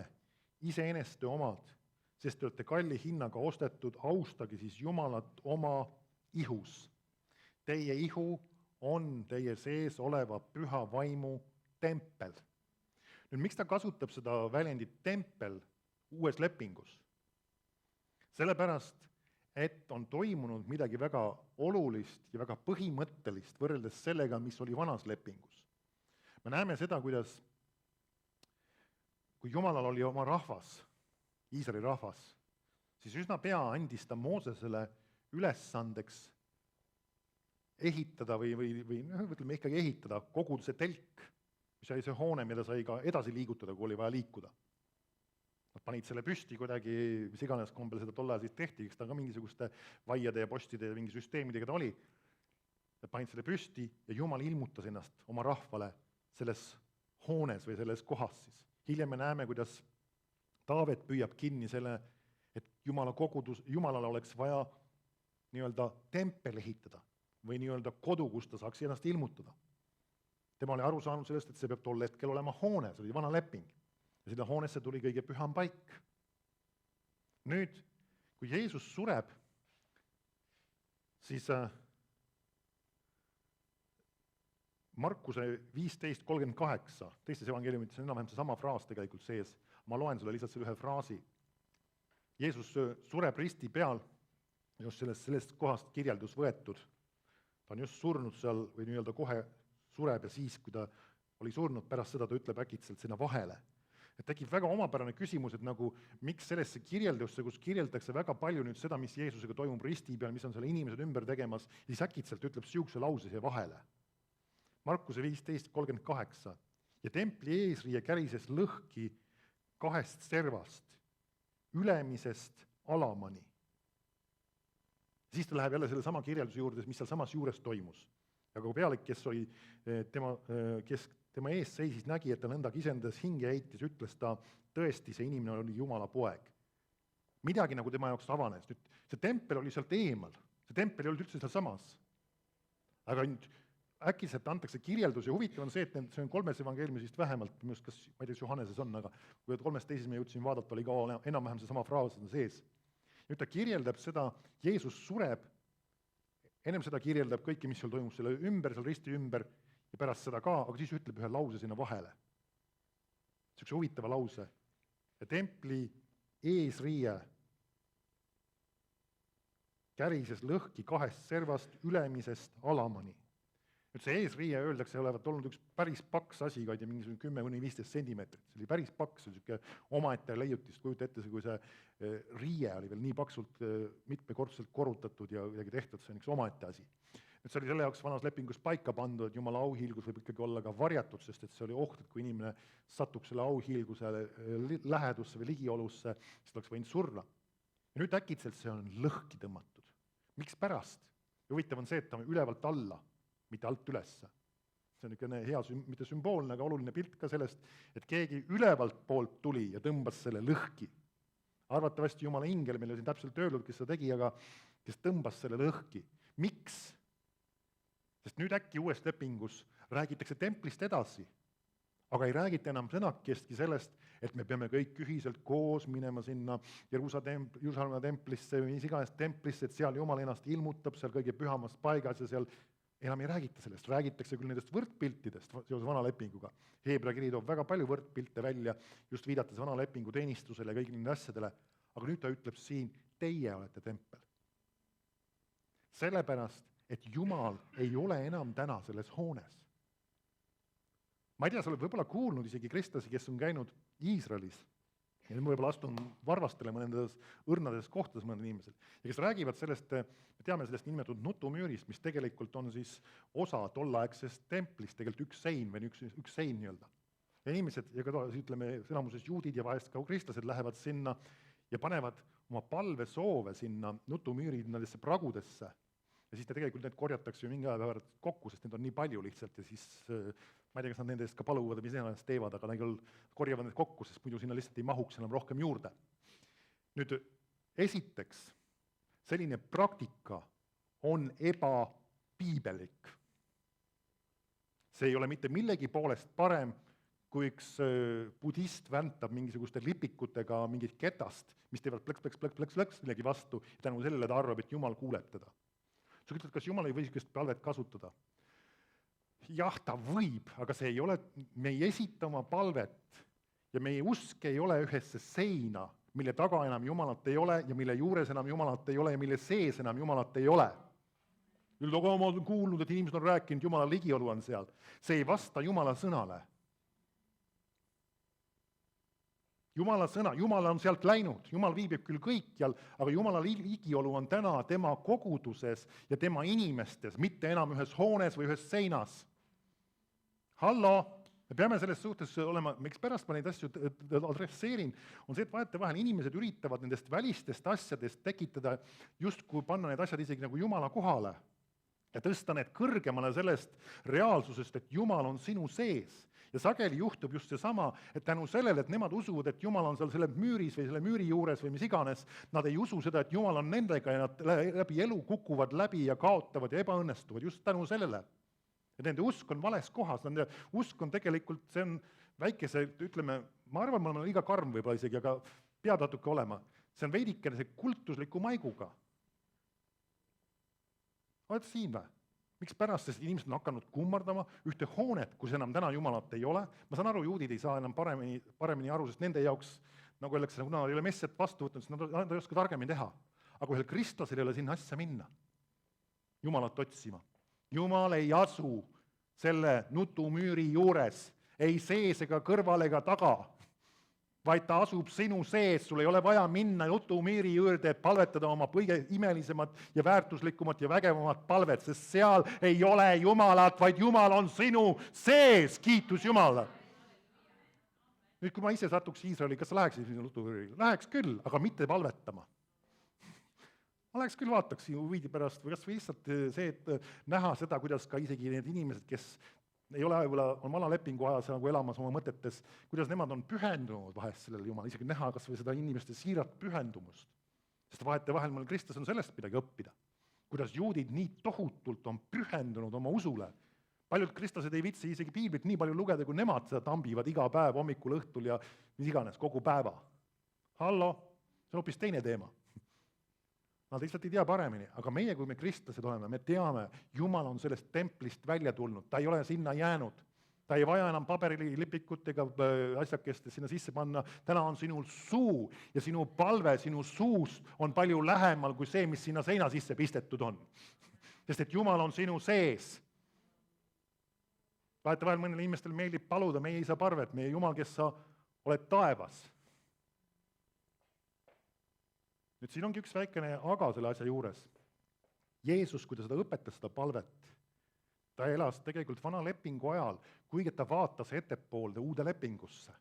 iseeneste omad, sest te olete kalli hinnaga ostetud, austage siis Jumalat oma ihus. Teie ihu on teie sees oleva püha vaimu tempel. Nüüd, miks ta kasutab seda väljendit tempel uues lepingus? Sellepärast, et on toimunud midagi väga olulist ja väga põhimõttelist võrreldes sellega, mis oli vanas lepingus. Me näeme seda, kuidas kui Jumalal oli oma rahvas, Iisraeli rahvas, siis üsna pea andis ta Moosesele ülesandeks ehitada või ütleme ikkagi ehitada kogu see telk, mis oli see hoone, mida sai ka edasi liigutada, kui oli vaja liikuda. Nad panid selle püsti kuidagi, mis iganes kombel seda tol ajal siis tehti, eks ta ka mingisuguste vaiade ja postide ja mingi süsteemidega ta oli. Nad panid selle püsti ja Jumal ilmutas ennast oma rahvale selles hoones või selles kohas siis. Hiljem me näeme, kuidas Taavet püüab kinni selle, et Jumalale oleks vaja nii-öelda tempel ehitada või nii-öelda kodu, kus ta saaks ennast ilmutada. Tema oli aru saanud sellest, et see peab tol hetkel olema hoone, see oli vana leping. Ja sinna hoonesse tuli kõige püham paik. Nüüd, kui Jeesus sureb, siis Markuse 15:38, teistes evangeeliumites on enam-vähem seesama fraas tegelikult sees. Ma loen sulle lihtsalt selle ühe fraasi. Jeesus sureb risti peal, just sellest kohast kirjeldus võetud. Ta on just surnud seal või nii-öelda kohe sureb ja siis, kui ta oli surnud, pärast seda ta ütleb äkitselt sinna vahele. Et tekib väga omapärane küsimus, et nagu miks sellesse kirjeldusse, kus kirjeldatakse väga palju nüüd seda, mis Jeesusega toimub risti peal, mis on selle inimesed ümber tegemas, siis äkitselt ütleb siukse lause siia vahele. Markuse 15:38. Ja templi eesriie kärises lõhki 2 servast, ülemisest alamani. Siis ta läheb jälle selle sama kirjelduse juurde, mis seal samas juures toimus. Ja kui pealik, kes tema ees seisis, nägi, et ta nõnda kisendas hinge heitis, ütles ta, tõesti, see inimene oli Jumala poeg. Midagi nagu tema jaoks avanes. Nüüd, see tempel oli sealt eemal, see tempel ei olnud üldse seal samas. Aga nüüd äkkiselt antakse kirjeldus ja huvitav on see, et see on 3 evangeeliumisest vähemalt, kas, ma ei tea, Johanneses on, aga kui 3 teises me jõudsime vaadata, oli ka enam-vähem see sama fraas sees. Nüüd ta kirjeldab seda, Jeesus sureb, ennem seda kirjeldab kõike, mis seal toimub selle ümber, seal risti ümber ja pärast seda ka, aga siis ütleb ühe lause sinna vahele. Siukse huvitava lause. ja templi eesriie kärises lõhki 2 servast ülemisest alamani. Nüüd see eesriie öeldakse olevat olnud üks päris paks asi, kaid ja mingisugune 10–15 sentimeetrit. See oli päris paks, see omaette leiutist, kujuta ette, kui see riie oli veel nii paksult mitmekordselt korrutatud ja kuidagi tehtud, see on üks omaette asi. Nüüd see oli selle jaoks vanas lepingus paika pandud, et jumala auhiilgus võib ikkagi olla ka varjatud, sest et see oli oht, et kui inimene satuks selle auhiilguse lähedusse või ligiolusse, siis ta oleks võinud surra. Ja nüüd äkitselt see on lõhki tõmmatud. Miks pärast? Ja huvitav on see, et ta on ülevalt alla, mitte alt ülesse. See on niisugune hea, mitte sümboolne, aga oluline pilt ka sellest, et keegi ülevalt poolt tuli ja tõmbas selle lõhki. Arvatavasti jumala ingel, meil on siin täpselt öeldud, kes seda tegi, aga kes tõmbas selle lõhki. Miks? Sest nüüd äkki uues lepingus räägitakse templist edasi, aga ei räägita enam sõnakestki sellest, et me peame kõik ühiselt koos minema sinna Jeruusalemma templisse või mis iganes templisse, et seal Jumal ennast ilmutab, seal kõige pühamas paigas ja seal enam ei räägita sellest, räägitakse küll nendest võrdpiltidest seoses vana lepinguga. Heebra kiri toob väga palju võrdpilte välja, just viidates vana lepingu teenistusele ja kõigile nende asjadele, aga nüüd ta ütleb siin, teie olete tempel. Sellepärast, et Jumal ei ole enam täna selles hoones. Ma ei tea, sa oled võib-olla kuulnud isegi kristlasi, kes on käinud Iisraelis ja nüüd võib-olla astun varvastele mõnendas õrnades kohtades mõned inimesed ja kes räägivad sellest, me teame sellest nimetatud nutumüürist, mis tegelikult on siis osa tollaegsest templist, tegelikult üks sein või üks sein nii-öelda. Ja inimesed, ja ka ütleme, enamuses juudid ja vahest ka kristlased lähevad sinna ja panevad oma palvesoove sinna nutumüüri nendesse pragudesse ja siis tegelikult need korjatakse ju mingi aja päevad kokku, sest need on nii palju lihtsalt ja siis ma ei tea, kas nad nende eest ka paluvad või mis ennast teevad, aga nad korjavad need kokku, sest muidu sinna lihtsalt ei mahuks enam rohkem juurde. Nüüd, esiteks, selline praktika on ebapiibelik. See ei ole mitte millegi poolest parem, kui üks budist väntab mingisuguste lipikutega mingit ketast, mis teevad plõks millegi vastu ja tänu sellele ta arvab, et Jumal kuuleb teda. Sa ütled, kas Jumal ei või sellist palvet kasutada? Jah, ta võib, aga see ei ole, me ei esita oma palvet ja meie usk ei ole ühesse seina, mille taga enam Jumalat ei ole ja mille juures enam Jumalat ei ole ja mille sees enam Jumalat ei ole. Aga ma olen kuulnud, et inimesed on rääkinud, Jumala ligiolu on seal. See ei vasta Jumala sõnale. Jumala sõna, Jumal on sealt läinud, Jumal viibib küll kõikjal, aga Jumala ligiolu on täna tema koguduses ja tema inimestes, mitte enam ühes hoones või ühes seinas. Hallo, me peame selles suhtes olema, miks pärast ma neid asju adresseerin, on see, et vahetevahel inimesed üritavad nendest välistest asjadest tekitada, justkui panna need asjad isegi nagu Jumala kohale ja tõsta need kõrgemale sellest reaalsusest, et Jumal on sinu sees. Ja sageli juhtub just seesama, et tänu sellele, et nemad usuvad, et Jumal on seal selle müüris või selle müüri juures või mis iganes, nad ei usu seda, et Jumal on nendega ja nad läbi elu kukuvad läbi ja kaotavad ja ebaõnnestuvad just tänu sellele. Ja nende usk on vales kohas, nende usk on tegelikult, see on väikese, ütleme, ma arvan, ma olen liiga karm võib-olla isegi, aga peab natuke olema. See on veidikene see kultusliku maiguga. Oled siin või? Miks pärast, sest inimesed on hakanud kummardama ühte hoonet, kus enam täna Jumalat ei ole. Ma saan aru, juudid ei saa enam paremini aru, sest nende jaoks, nagu öeldakse, kuna nad ei ole messiat vastu võtnud, siis nad ei oska targemini teha. Aga ühel kristlasel ei ole sinna asja minna. Jumalat otsima. Jumal ei asu selle nutumüüri juures, ei sees ega kõrval ega taga, vaid ta asub sinu sees, sul ei ole vaja minna nutumüüri juurde, et palvetada oma kõige imelisemat ja väärtuslikumat ja vägevamat palvet, sest seal ei ole Jumalat, vaid Jumal on sinu sees, kiitus Jumala. Nüüd, kui ma ise satuks Iisraeli, kas sa läheksid nutumüüri? Läheks küll, aga mitte palvetama. Ma läheks küll, vaataks huvide pärast või kas või lihtsalt see, et näha seda, kuidas ka isegi need inimesed, kes ei ole võib-olla on vana lepingu ajas nagu elamas oma mõtetes, kuidas nemad on pühendunud vahest sellele Jumal, isegi näha kas või seda inimeste siirat pühendumust. Sest vahetevahel meil Kristus on sellest midagi õppida. Kuidas juudid nii tohutult on pühendunud oma usule. Paljud kristlased ei vitsi isegi piiblit nii palju lugeda, kui nemad seda tambivad iga päev hommikul, õhtul ja mis iganes, kogu päeva. Hallo, see on hoopis teine teema. Nad lihtsalt ei tea paremini, aga meie, kui me kristlased oleme, me teame, Jumal on sellest templist välja tulnud, ta ei ole sinna jäänud. ta ei vaja enam paberilipikut ega asjakest sinna sisse panna, täna on sinul suu ja sinu palve sinu suust on palju lähemal kui see, mis sinna seina sisse pistetud on. Sest et Jumal on sinu sees. Vahetevahel mõnele inimestele meeldib paluda meie isa parvet, meie Jumal, kes sa oled taevas. Nüüd siin ongi üks väikene aga selle asja juures. Jeesus, kui ta seda õpetas, seda palvet, ta elas tegelikult vana lepingu ajal, kuigi ta vaatas ettepoolde uude lepingusse.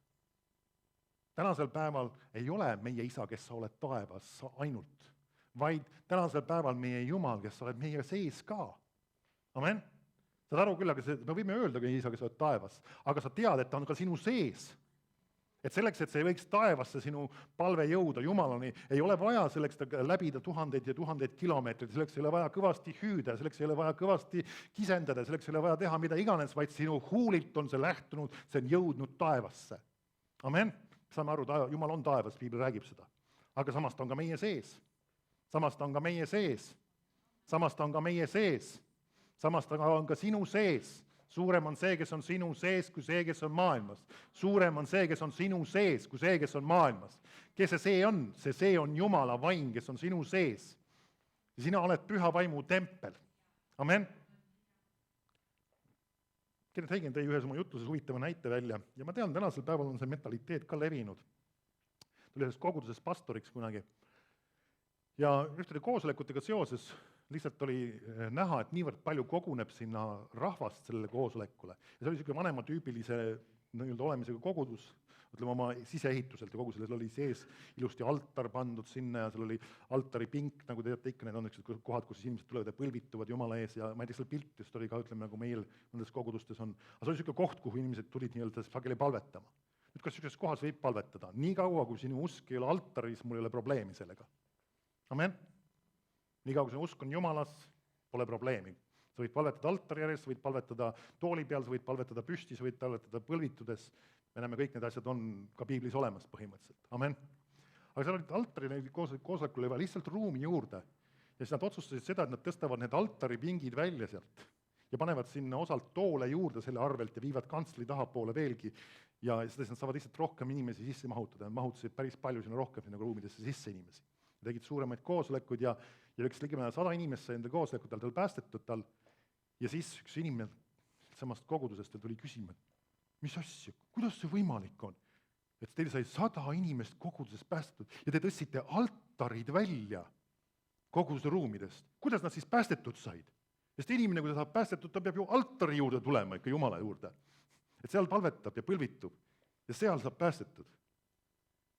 Tänasel päeval ei ole meie isa, kes sa oled taevas ainult, vaid tänasel päeval meie Jumal, kes sa oled meie sees ka. Amen? Saad aru küll, aga me võime öelda, kui isa, kes sa oled taevas, aga sa tead, et ta on ka sinu sees. Et selleks, et see võiks taevasse sinu palve jõuda Jumalani, ei ole vaja selleks läbida tuhandeid ja tuhandeid kilomeetreid, selleks ei ole vaja kõvasti hüüda, selleks ei ole vaja kõvasti kisendada, selleks ei ole vaja teha mida iganes, vaid sinu huulilt on see lähtunud, see on jõudnud taevasse. Amen? Saame aru, Jumal on taevas, Piibel räägib seda. Aga samas ta on ka meie sees. Samas ta on ka meie sees. Samas ta on ka meie sees. Samas ta on ka sinu sees. Suurem on see, kes on sinu sees, kui see, kes on maailmas. Suurem on see, kes on sinu sees, kui see, kes on maailmas. Kes see on? See on Jumala vaim, kes on sinu sees. Ja sina oled püha vaimu tempel. Amen? Kenneth Hagin tõi ühes oma jutluses huvitava näite välja. Ja ma tean, tänasel päeval on see mentaliteet ka levinud. Ta oli ühes koguduses pastoriks kunagi. Ja ühtede koosolekutega seoses lihtsalt oli näha, et niivõrd palju koguneb sinna rahvast sellele koosolekule. Ja see oli selline vanematüübilise olemisega kogudus, ütleme oma siseehituselt ja kogu selles oli sees ilusti altar pandud sinna ja seal oli altari pink, nagu te teate ikka, need on üks kohad, kus inimesed tulevad ja põlvituvad Jumala ees ja ma ei tea, seal piltidest oli ka, ütleme, nagu meil nendes kogudustes on. Aga see oli selline koht, kuhu inimesed tulid nii-öelda sageli palvetama. Nüüd, kas sellises kohas võib palvetada? Nii kaua, kui sinu usk ei ole altaris, mul ei ole probleemi sellega. Amen? Nii kaua, kui sinu usk on Jumalas, pole probleemi. Sa võid palvetada altari järjest, sa võid palvetada tooli peal, sa võid palvetada püsti, sa võid palvetada põlvitudes. Me näeme, kõik need asjad on ka Piiblis olemas põhimõtteliselt. Amen. Aga seal olid altari koosolekul juba lihtsalt ruumi juurde. Ja siis nad otsustasid seda, et nad tõstavad need altaripingid välja sealt ja panevad sinna osalt toole juurde selle arvelt ja viivad kantsli tahapoole veelgi. Ja seda nad saavad lihtsalt rohkem inimesi sisse mahutada. Nad mahutasid päris palju sinna rohkem sinna ruumidesse sisse inimesi. Ja tegid suuremaid koosolekuid ja üks ligemale 100 inimest sai enda koosolekutel tal päästetud tal. Ja siis üks inimene samast kogudusest tuli küsima, mis asja, kuidas see võimalik on, et teil sai 100 inimest kogudusest päästetud ja te tõstsite altarid välja koguduse ruumidest. Kuidas nad siis päästetud said? Sest inimene, kui ta saab päästetud, ta peab ju altari juurde tulema, ikka Jumala juurde. Et seal palvetab ja põlvitub ja seal saab päästetud.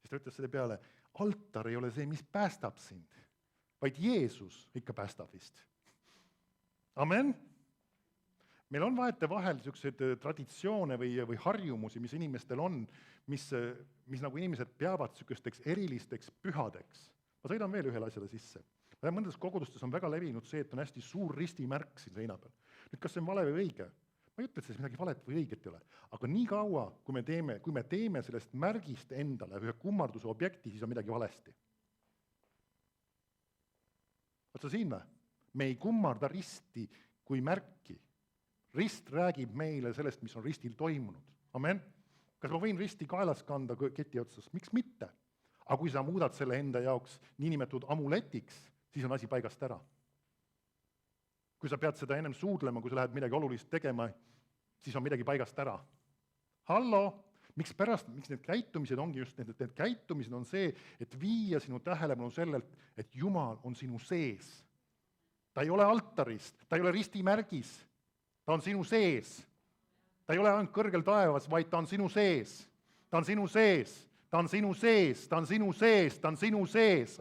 Siis ta ütles selle peale, altar ei ole see, mis päästab sind, vaid Jeesus ikka päästab vist. Amen? Meil on vahetevahel niisuguseid traditsioone või harjumusi, mis inimestel on, mis nagu inimesed peavad niisugusteks erilisteks pühadeks. Ma sõidan veel ühele asjale sisse. Mõndes kogudustes on väga levinud see, et on hästi suur ristimärk siin seina peal. Nüüd, kas see on vale või õige? Ma ei ütle, et selles midagi valet või õiget ei ole. Aga nii kaua, kui me teeme sellest märgist endale ühe kummarduse objekti, siis on midagi valesti. Vaat sa siin või? Me ei kummarda risti kui märki. Rist räägib meile sellest, mis on ristil toimunud. Amen? Kas ma võin risti kaelas kanda keti otsas? Miks mitte? Aga kui sa muudad selle enda jaoks niinimetatud amuletiks, siis on asi paigast ära. Kui sa pead seda ennem suudlema, kui sa lähed midagi olulist tegema, siis on midagi paigast ära. Hallo! Miks need käitumised ongi just need käitumised on see, et viia sinu tähelepanu sellelt, et Jumal on sinu sees. Ta ei ole altarist, ta ei ole ristimärgis, ta on sinu sees. Ta ei ole ainult kõrgel taevas, vaid ta on sinu sees. Ta on sinu sees, ta on sinu sees, ta on sinu sees, ta on sinu sees.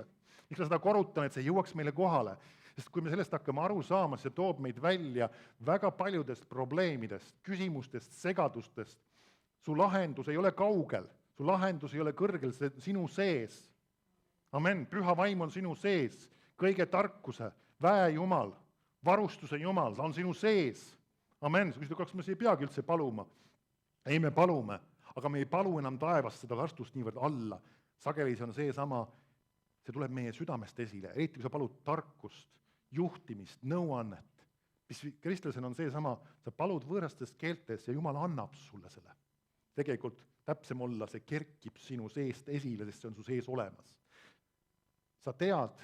Miks ma seda korutan, et see jõuaks meile kohale? Sest kui me sellest hakkame aru saama, see toob meid välja väga paljudest probleemidest, küsimustest, segadustest. Su lahendus ei ole kaugel, su lahendus ei ole kõrgel, see sinu sees. Amen, püha vaim on sinu sees, kõige tarkuse, väe Jumal, varustuse Jumal, ta on sinu sees. Amen, kas me ei peagi üldse paluma? Ei, me palume, aga me ei palu enam taevast seda varstust niivõrd alla. Sageli see on seesama, see tuleb meie südamest esile, eriti kui sa palud tarkust, juhtimist, nõuannet. mis kristlasena on seesama, sa palud võõrastes keeltes ja Jumal annab sulle selle. Tegelikult täpsem olla, see kerkib sinu seest esile, sest see on su sees olemas. Sa tead,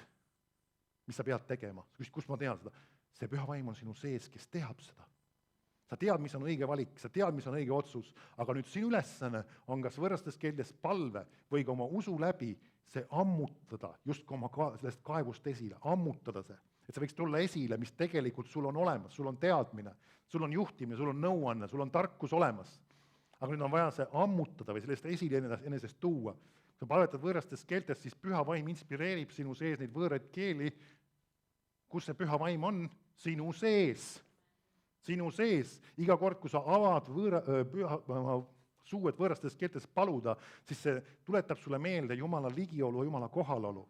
mis sa pead tegema. Kus ma tean seda? See püha vaim on sinu sees, kes teab seda. Sa tead, mis on õige valik, sa tead, mis on õige otsus, aga nüüd sinu ülesanne on kas võõrastes keeltes palve või ka oma usu läbi see ammutada, justkui oma sellest kaevust esile, ammutada see. Et see võiks tulla esile, mis tegelikult sul on olemas, sul on teadmine, sul on juhtimine, sul on nõuanne, sul on tarkus olemas. Aga nüüd on vaja see ammutada või sellest esile enesest tuua. Kui sa palvetad võõrastes keeltes, siis püha vaim inspireerib sinu sees neid võõraid keeli. Kus see püha vaim on? Sinu sees. Sinu sees. Iga kord, kui sa avad suu, et võõrastes keeltes paluda, siis see tuletab sulle meelde Jumala ligiolu, Jumala kohalolu.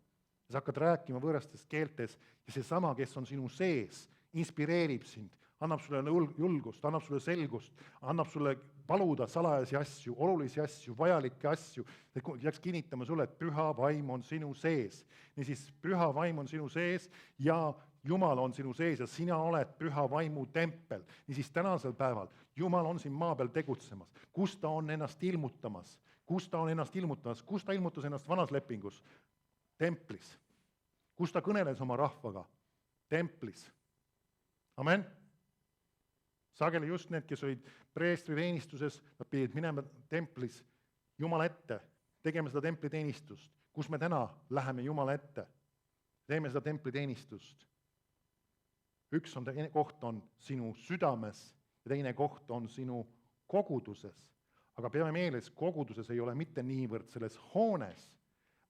Sa hakkad rääkima võõrastes keeltes ja seesama, kes on sinu sees, inspireerib sind, annab sulle julgust, annab sulle selgust, annab sulle paluda salajasi asju, olulisi asju, vajalikke asju, et jääks kinnitama sulle, et püha vaim on sinu sees. Niisiis, püha vaim on sinu sees ja Jumal on sinu sees ja sina oled püha vaimu tempel. Niisiis, tänasel päeval Jumal on siin maa peal tegutsemas. Kus ta on ennast ilmutamas? Kus ta ilmutas ennast vanas lepingus? Templis. Kus ta kõneles oma rahvaga? Templis. Amen. Sageli just need, kes olid preestri teenistuses, nad pidid minema templis Jumala ette, tegema seda templiteenistust. Kus me täna läheme Jumala ette? Teeme seda templiteenistust. Üks koht on sinu südames ja teine koht on sinu koguduses. Aga peame meeles, koguduses ei ole mitte niivõrd selles hoones,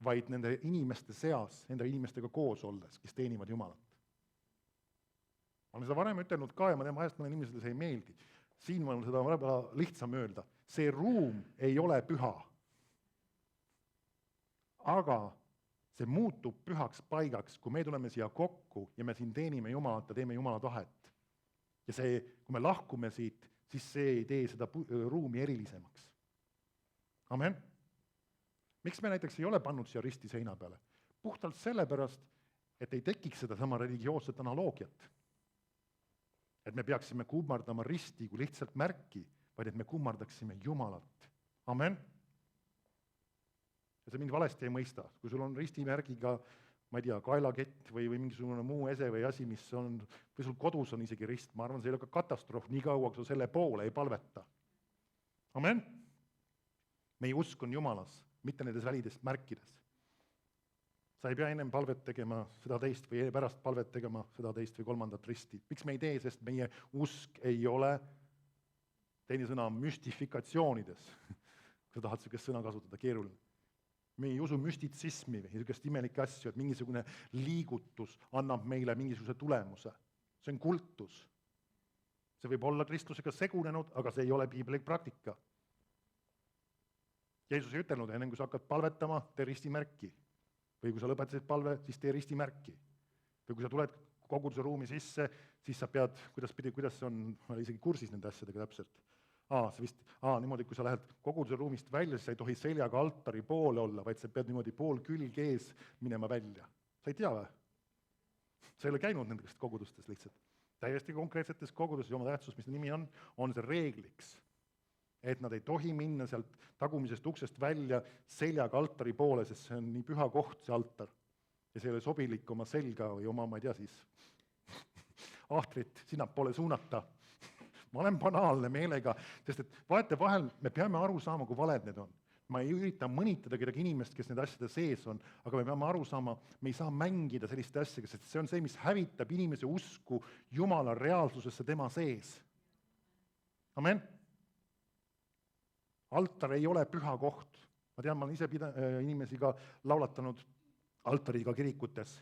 vaid nende inimeste seas, nende inimestega koos olles, kes teenivad Jumalat. Ma olen seda varem ütelnud ka ja ma tean, vahest mõnele inimesele see ei meeldi. Siin ma olen seda võib-olla lihtsam öelda. See ruum ei ole püha. Aga see muutub pühaks paigaks, kui me tuleme siia kokku ja me siin teenime Jumalat ja teeme Jumala tahet. Ja see, kui me lahkume siit, siis see ei tee seda ruumi erilisemaks. Amen. Miks me näiteks ei ole pannud siia risti seina peale? Puhtalt sellepärast, et ei tekiks seda sama religioosset analoogiat. Et me peaksime kummardama risti kui lihtsalt märki, vaid et me kummardaksime Jumalat. Amen. Ja see mind valesti ei mõista. Kui sul on ristimärgiga, ma ei tea, kaelakett või mingisugune muu ese või asi, mis on, või sul kodus on isegi rist, ma arvan, see ei ole ka katastroof, nii kaua, kui sa selle poole ei palveta. Amen. Meie usk on Jumalas, mitte nendes välidest märkides. Sa ei pea ennem palvet tegema seda teist või pärast palvet tegema seda teist või kolmandat risti. Miks me ei tee, sest meie usk ei ole, teine sõna, müstifikatsioonides. Kui sa tahad sellist sõna kasutada, keeruline. Me ei usu müstitsismi või sellist imelikke asju, et mingisugune liigutus annab meile mingisuguse tulemuse. See on kultus. See võib olla kristlusega segunenud, aga see ei ole piiblik praktika. Jeesus ei ütelnud, enne kui sa hakkad palvetama, tee ristimärki. Või kui sa lõpetasid palve, siis tee ristimärki. Või kui sa tuled koguduse ruumi sisse, siis sa pead, kuidas see on, ma olen isegi kursis nende asjadega täpselt. Niimoodi, kui sa lähed koguduse ruumist välja, siis sa ei tohi seljaga altari poole olla, vaid sa pead niimoodi pool külg ees minema välja. Sa ei tea või? Sa ei ole käinud nendest kogudustes lihtsalt. Täiesti konkreetsetes kogudustes, oma tähtsus, mis nimi on see reegliks. Et nad ei tohi minna sealt tagumisest uksest välja seljaga altari poole, sest see on nii püha koht, see altar. Ja see ei ole sobilik oma selga või oma, ma ei tea siis, ahtrit sinnapoole suunata. Ma olen banaalne meelega, sest et vahel me peame aru saama, kui valed need on. Ma ei ürita mõnitada kedagi inimest, kes need asjade sees on, aga me peame aru saama, me ei saa mängida selliste asjadega, sest see on see, mis hävitab inimese usku Jumala reaalsusesse tema sees. Amen. Altar ei ole püha koht. Ma tean, ma olen ise inimesi ka laulatanud altariga kirikutes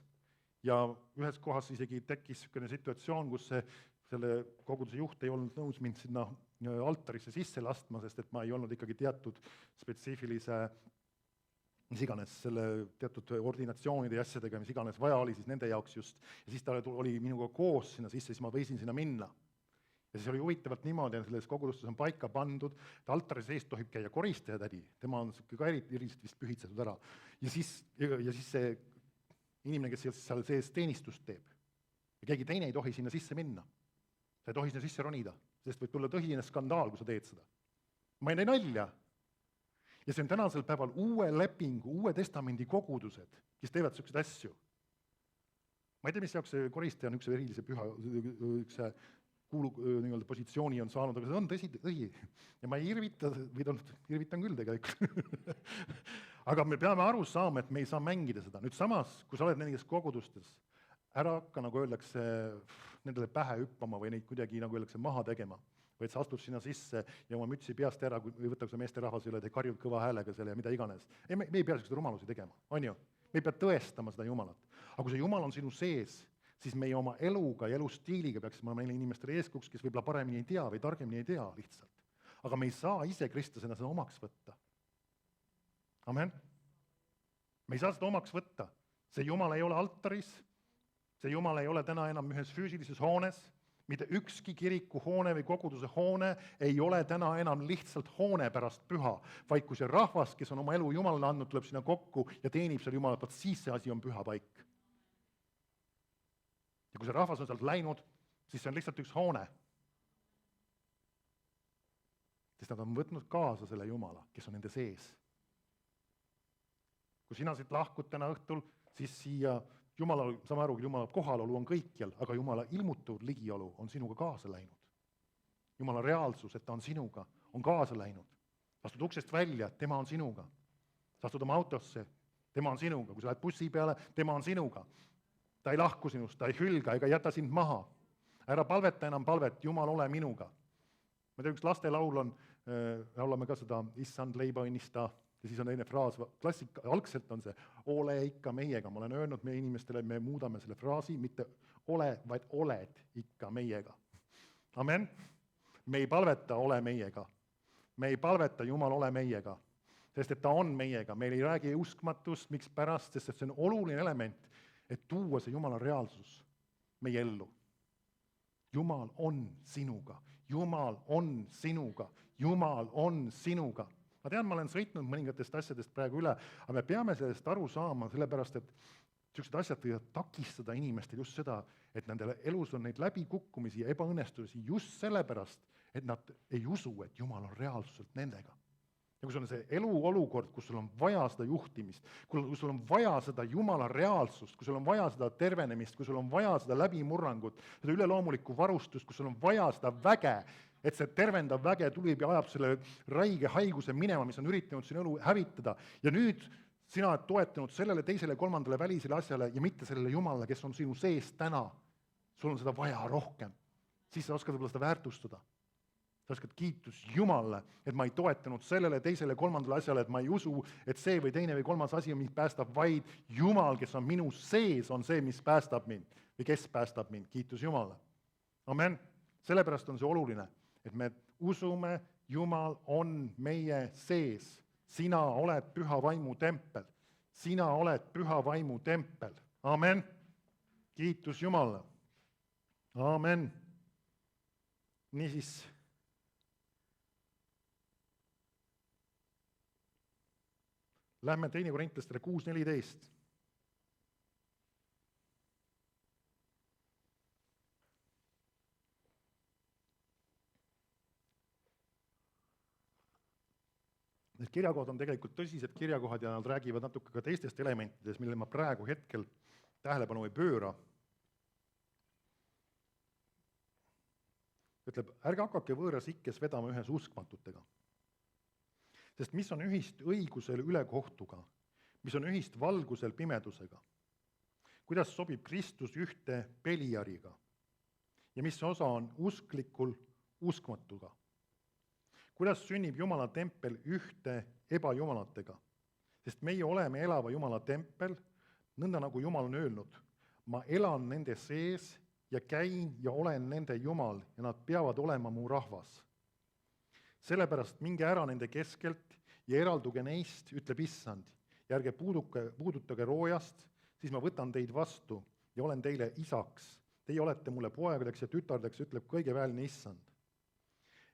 ja ühes kohas isegi tekkis selline situatsioon, kus selle koguduse juht ei olnud nõus mind sinna altarisse sisse lastma, sest et ma ei olnud ikkagi teatud spetsiifilise, mis iganes, selle teatud ordinatsioonide ja asjadega, mis iganes vaja oli siis nende jaoks just. Ja siis ta oli minuga koos sinna sisse, siis ma võisin sinna minna. Ja siis oli huvitavalt niimoodi, et selles kogudustes on paika pandud, et altari sees tohib käia koristaja tädi, tema on ka eriliselt vist pühitsetud ära. Ja siis see inimene, kes seal sees teenistust teeb. Ja keegi teine ei tohi sinna sisse minna. sa ei tohi sinna sisse ronida, sest võib tulla tõsine skandaal, kui sa teed seda. Ma ei tee nalja. Ja see on tänasel päeval uue lepingu, Uue Testamendi kogudused, kes teevad selliseid asju. Ma ei tea, mis jaoks see koristaja on üks erilise püha, üks positsiooni on saanud, aga see on tõsi. Ja ma ei irvitan küll tegelikult. Aga me peame aru saama, et me ei saa mängida seda. Nüüd samas, kui sa oled nendes kogudustes, ära hakka, nagu öeldakse, nendele pähe hüppama või neid kuidagi, nagu öeldakse, maha tegema. Vaid sa astud sinna sisse ja oma mütsi peast ära, või võtab see meesterahvas üle, te karjud kõva häälega selle ja mida iganes. Ei, me ei pea seda rumalusi tegema, on ju? Me ei pea tõestama seda Jumalat. Aga kui see Jumal on sinu sees, siis meie oma eluga ja elustiiliga peaksime olema inimestele eeskuks, kes võib-olla paremini ei tea või targemini ei tea lihtsalt. Aga me ei saa ise kristlasena seda omaks võtta. Amen? Me ei saa seda omaks võtta. See Jumal ei ole altaris, see Jumal ei ole täna enam ühes füüsilises hoones, mitte ükski kiriku hoone või koguduse hoone ei ole täna enam lihtsalt hoone pärast püha, vaid kui see rahvas, kes on oma elu Jumalale andnud, tuleb sinna kokku ja teenib seal Jumalat, siis see asi on püha paik. Ja kui see rahvas on sealt läinud, siis see on lihtsalt üks hoone. Sest nad on võtnud kaasa selle Jumala, kes on nende sees. Kui sina siit lahkud täna õhtul, siis siia Jumala, saame aru, Jumala kohalolu on kõikjal, aga Jumala ilmutud ligiolu on sinuga kaasa läinud. Jumala reaalsus, et ta on sinuga, on kaasa läinud. Sa astud uksest välja, tema on sinuga. Sa astud oma autosse, tema on sinuga. Kui sa lähed bussi peale, tema on sinuga. Ta ei lahku sinust, ta ei hülga ega jäta sind maha. Ära palveta enam palvet, Jumal, ole minuga. Ma tean, üks lastelaul on, laulame ka seda, issand leiba õnnista, ja siis on teine fraas, klassika, algselt on see, ole ikka meiega. Ma olen öelnud meie inimestele, me muudame selle fraasi, mitte ole, vaid oled ikka meiega. Amen? Me ei palveta, ole meiega. Me ei palveta, Jumal, ole meiega. Sest et ta on meiega. Meil ei räägi uskmatust, miks pärast, sest see on oluline element, et tuua see Jumala reaalsus meie ellu. Jumal on sinuga. Jumal on sinuga. Jumal on sinuga. Ma tean, ma olen sõitnud mõningatest asjadest praegu üle, aga me peame sellest aru saama, sellepärast, et sellised asjad võivad takistada inimestel just seda, et nendele elus on neid läbikukkumisi ja ebaõnnestusi just sellepärast, et nad ei usu, et Jumal on reaalsuselt nendega. Ja kui sul on see eluolukord, kus sul on vaja seda juhtimist, kui sul on vaja seda Jumala reaalsust, kui sul on vaja seda tervenemist, kui sul on vaja seda läbimurrangut, seda üleloomulikku varustust, kui sul on vaja seda väge, et see tervendav väge tuleb ja ajab selle räige haiguse minema, mis on üritanud sinu elu hävitada. Ja nüüd sina oled toetanud sellele, teisele, kolmandale välisele asjale ja mitte sellele Jumalale, kes on sinu sees täna. Sul on seda vaja rohkem. Siis sa oskad võib-olla seda väärtustada. Sa oskad kiitus Jumalale, et ma ei toetanud sellele, teisele, kolmandale asjale, et ma ei usu, et see või teine või kolmas asi, mis päästab, vaid Jumal, kes on minu sees, on see, mis päästab mind või kes päästab mind. Kiitus Jumalale. Amen. Sellepärast on see oluline, et me usume, Jumal on meie sees. Sina oled püha vaimu tempel. Sina oled püha vaimu tempel. Amen. Kiitus Jumalale. Amen. Niisiis, lähme 2 Korintlastele 6:14. Need kirjakohad on tegelikult tõsised kirjakohad ja nad räägivad natuke ka teistest elementidest, mille ma praegu hetkel tähelepanu ei pööra. Ütleb, ärge hakake võõras ikkes vedama ühes uskmatutega. Sest mis on ühist õigusel ülekohtuga, mis on ühist valgusel pimedusega? Kuidas sobib Kristus ühte Beliariga? Ja mis osa on usklikul uskmatuga? Kuidas sünnib Jumala tempel ühte ebajumalatega? Sest meie oleme elava Jumala tempel, nõnda nagu Jumal on öelnud, ma elan nende sees ja käin ja olen nende Jumal ja nad peavad olema mu rahvas. Sellepärast minge ära nende keskelt ja eralduge neist, ütleb Issand, ja ärge puudutage roojast, siis ma võtan teid vastu ja olen teile isaks. Teie olete mulle poegadeks ja tütardeks, ütleb kõigeväeline Issand.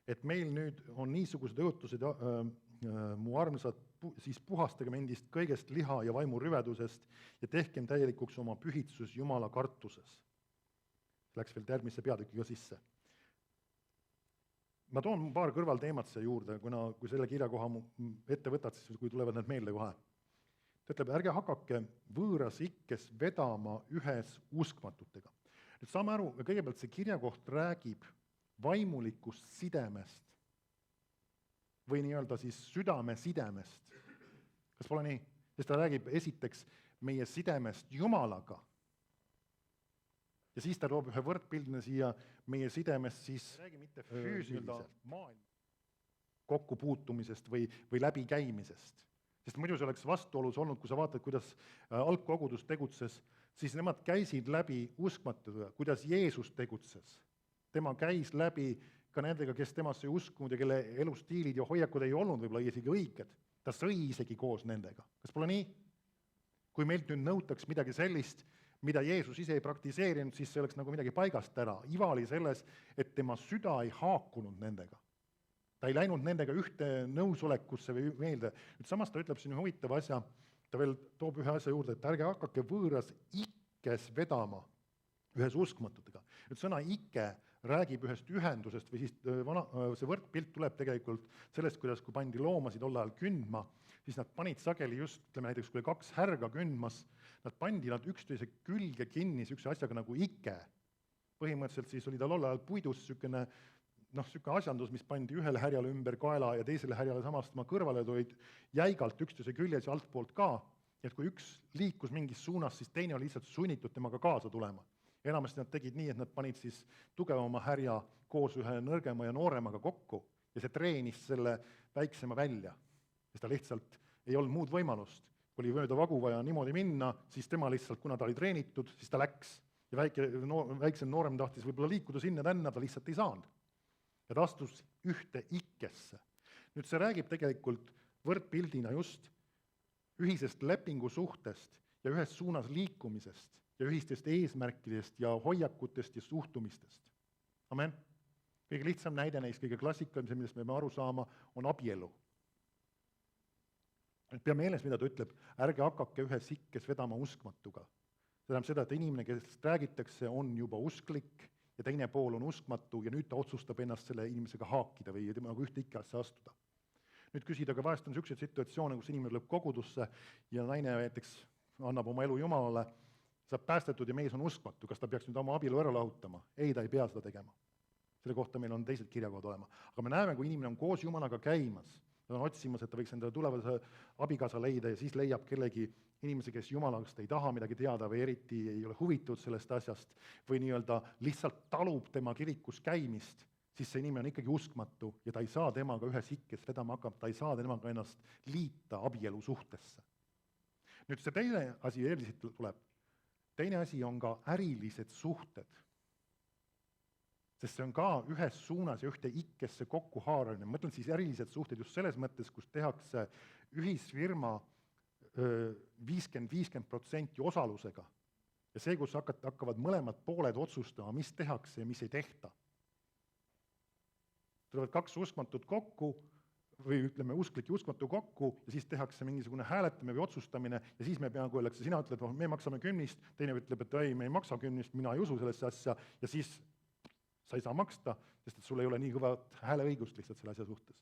Et meil nüüd on niisugused õhutused, mu armsad, siis puhastagem endist kõigest liha ja vaimu rüvedusest ja tehkem täielikuks oma pühitsus Jumala kartuses. Läks veel järgmisse peatükiga sisse. ma toon paar kõrvalteemat siia juurde, kui selle kirjakoha ette võtad, siis kui tulevad need meelde kohe. Ta ütleb, ärge hakake võõras ikkes vedama ühes uskmatutega. Nüüd saame aru, kõigepealt see kirjakoht räägib vaimulikust sidemest või nii-öelda siis südamesidemest. Kas pole nii? Sest ta räägib esiteks meie sidemest Jumalaga. Ja siis ta toob ühe võrdpildina siia meie sidemest siis räägi mitte füüsiliselt kokkupuutumisest või läbikäimisest. Sest muidu see oleks vastuolus olnud, kui sa vaatad, kuidas algkogudus tegutses, siis nemad käisid läbi uskmatutega, kuidas Jeesus tegutses. Tema käis läbi ka nendega, kes temasse ei uskunud ja kelle elustiilid ja hoiakud ei olnud võib-olla isegi õiged. Ta sõi isegi koos nendega. Kas pole nii? Kui meilt nüüd nõutaks midagi sellist, mida Jeesus ise ei praktiseerinud, siis see oleks nagu midagi paigast ära. Iva oli selles, et tema süda ei haakunud nendega. Ta ei läinud nendega ühte nõusolekusse või meelde. Nüüd samas ta ütleb siin huvitava asja, ta veel toob ühe asja juurde, et ärge hakake võõras ikkes vedama ühes uskmatutega. Nüüd sõna ikke räägib ühest ühendusest või siis see võrdpilt tuleb tegelikult sellest, kuidas kui pandi loomasid tol ajal kündma, siis nad panid sageli just, ütleme näiteks, kui oli 2 härga kündmas, nad pandi nad üksteise külge kinni sükse asjaga nagu ikke. Põhimõtteliselt siis oli ta tol ajal puidust sükene asjandus, mis pandi ühele härjale ümber kaela ja teisele härjale samast kõrvale toid jäigalt üksteise küljes ja altpoolt ka, et kui üks liikus mingis suunas, siis teine oli lihtsalt sunnitud temaga kaasa tulema. Enamasti nad tegid nii, et nad panid siis tugevama härja koos ühe nõrgema ja nooremaga kokku ja see treenis selle väiksema välja, sest ta lihtsalt ei olnud muud võimalust. Kui oli mööda vagu vaja niimoodi minna, siis tema lihtsalt, kuna ta oli treenitud, siis ta läks. Ja väiksem noorem tahtis võib-olla liikuda sinna-tänna, ta lihtsalt ei saanud. Ja ta astus ühte ikkesse. Nüüd see räägib tegelikult võrdpildina just ühisest lepingusuhtest ja ühes suunas liikumisest ja ühistest eesmärkidest ja hoiakutest ja suhtumistest. Amen. Kõige lihtsam näide neist, kõige klassikalisem, millest me peame aru saama, on abielu. Pea meeles, mida ta ütleb, ärge hakake ühes ikkes vedama uskmatuga. See tähendab seda, et inimene, kes räägitakse, on juba usklik ja teine pool on uskmatu ja nüüd ta otsustab ennast selle inimesega haakida või nagu ühte ikkasse astuda. Nüüd küsida, aga vahest on selliseid situatsioone, kus inimene tuleb kogudusse ja naine näiteks annab oma elu Jumalale, saab päästetud ja mees on uskmatu, kas ta peaks nüüd oma abielu ära lahutama? Ei, ta ei pea seda tegema. Selle kohta meil on teised kirjakohad olema. Aga me näeme, kui inimene on koos Jumalaga käimas, ta on otsimas, et ta võiks endale tulevase abikaasa leida ja siis leiab kellegi inimese, kes Jumalast ei taha midagi teada või eriti ei ole huvitud sellest asjast või nii-öelda lihtsalt talub tema kirikus käimist, siis see inimene on ikkagi uskmatu ja ta ei saa temaga ühes ikkes vedama hakkama, ta ei saa temaga ennast liita abielu suhtesse. Nüüd see teine asi eeldiselt tuleb. Teine asi on ka ärilised suhted, sest see on ka ühes suunas ja ühte ikkesse kokku haaramine. Mõtlen siis ärilised suhted just selles mõttes, kus tehakse ühisfirma 50% osalusega ja see, kus hakkavad mõlemad pooled otsustama, mis tehakse ja mis ei tehta. Tulevad 2 uskmatut kokku või ütleme usklik ja uskmatu kokku ja siis tehakse mingisugune hääletamine või otsustamine ja siis me peame, kui öeldakse, sina ütled, me maksame 10, teine ütleb, et ei, me ei maksa 10, mina ei usu sellesse asja ja siis sa ei saa maksta, sest et sul ei ole nii kõvat hääleõigust lihtsalt selle asja suhtes.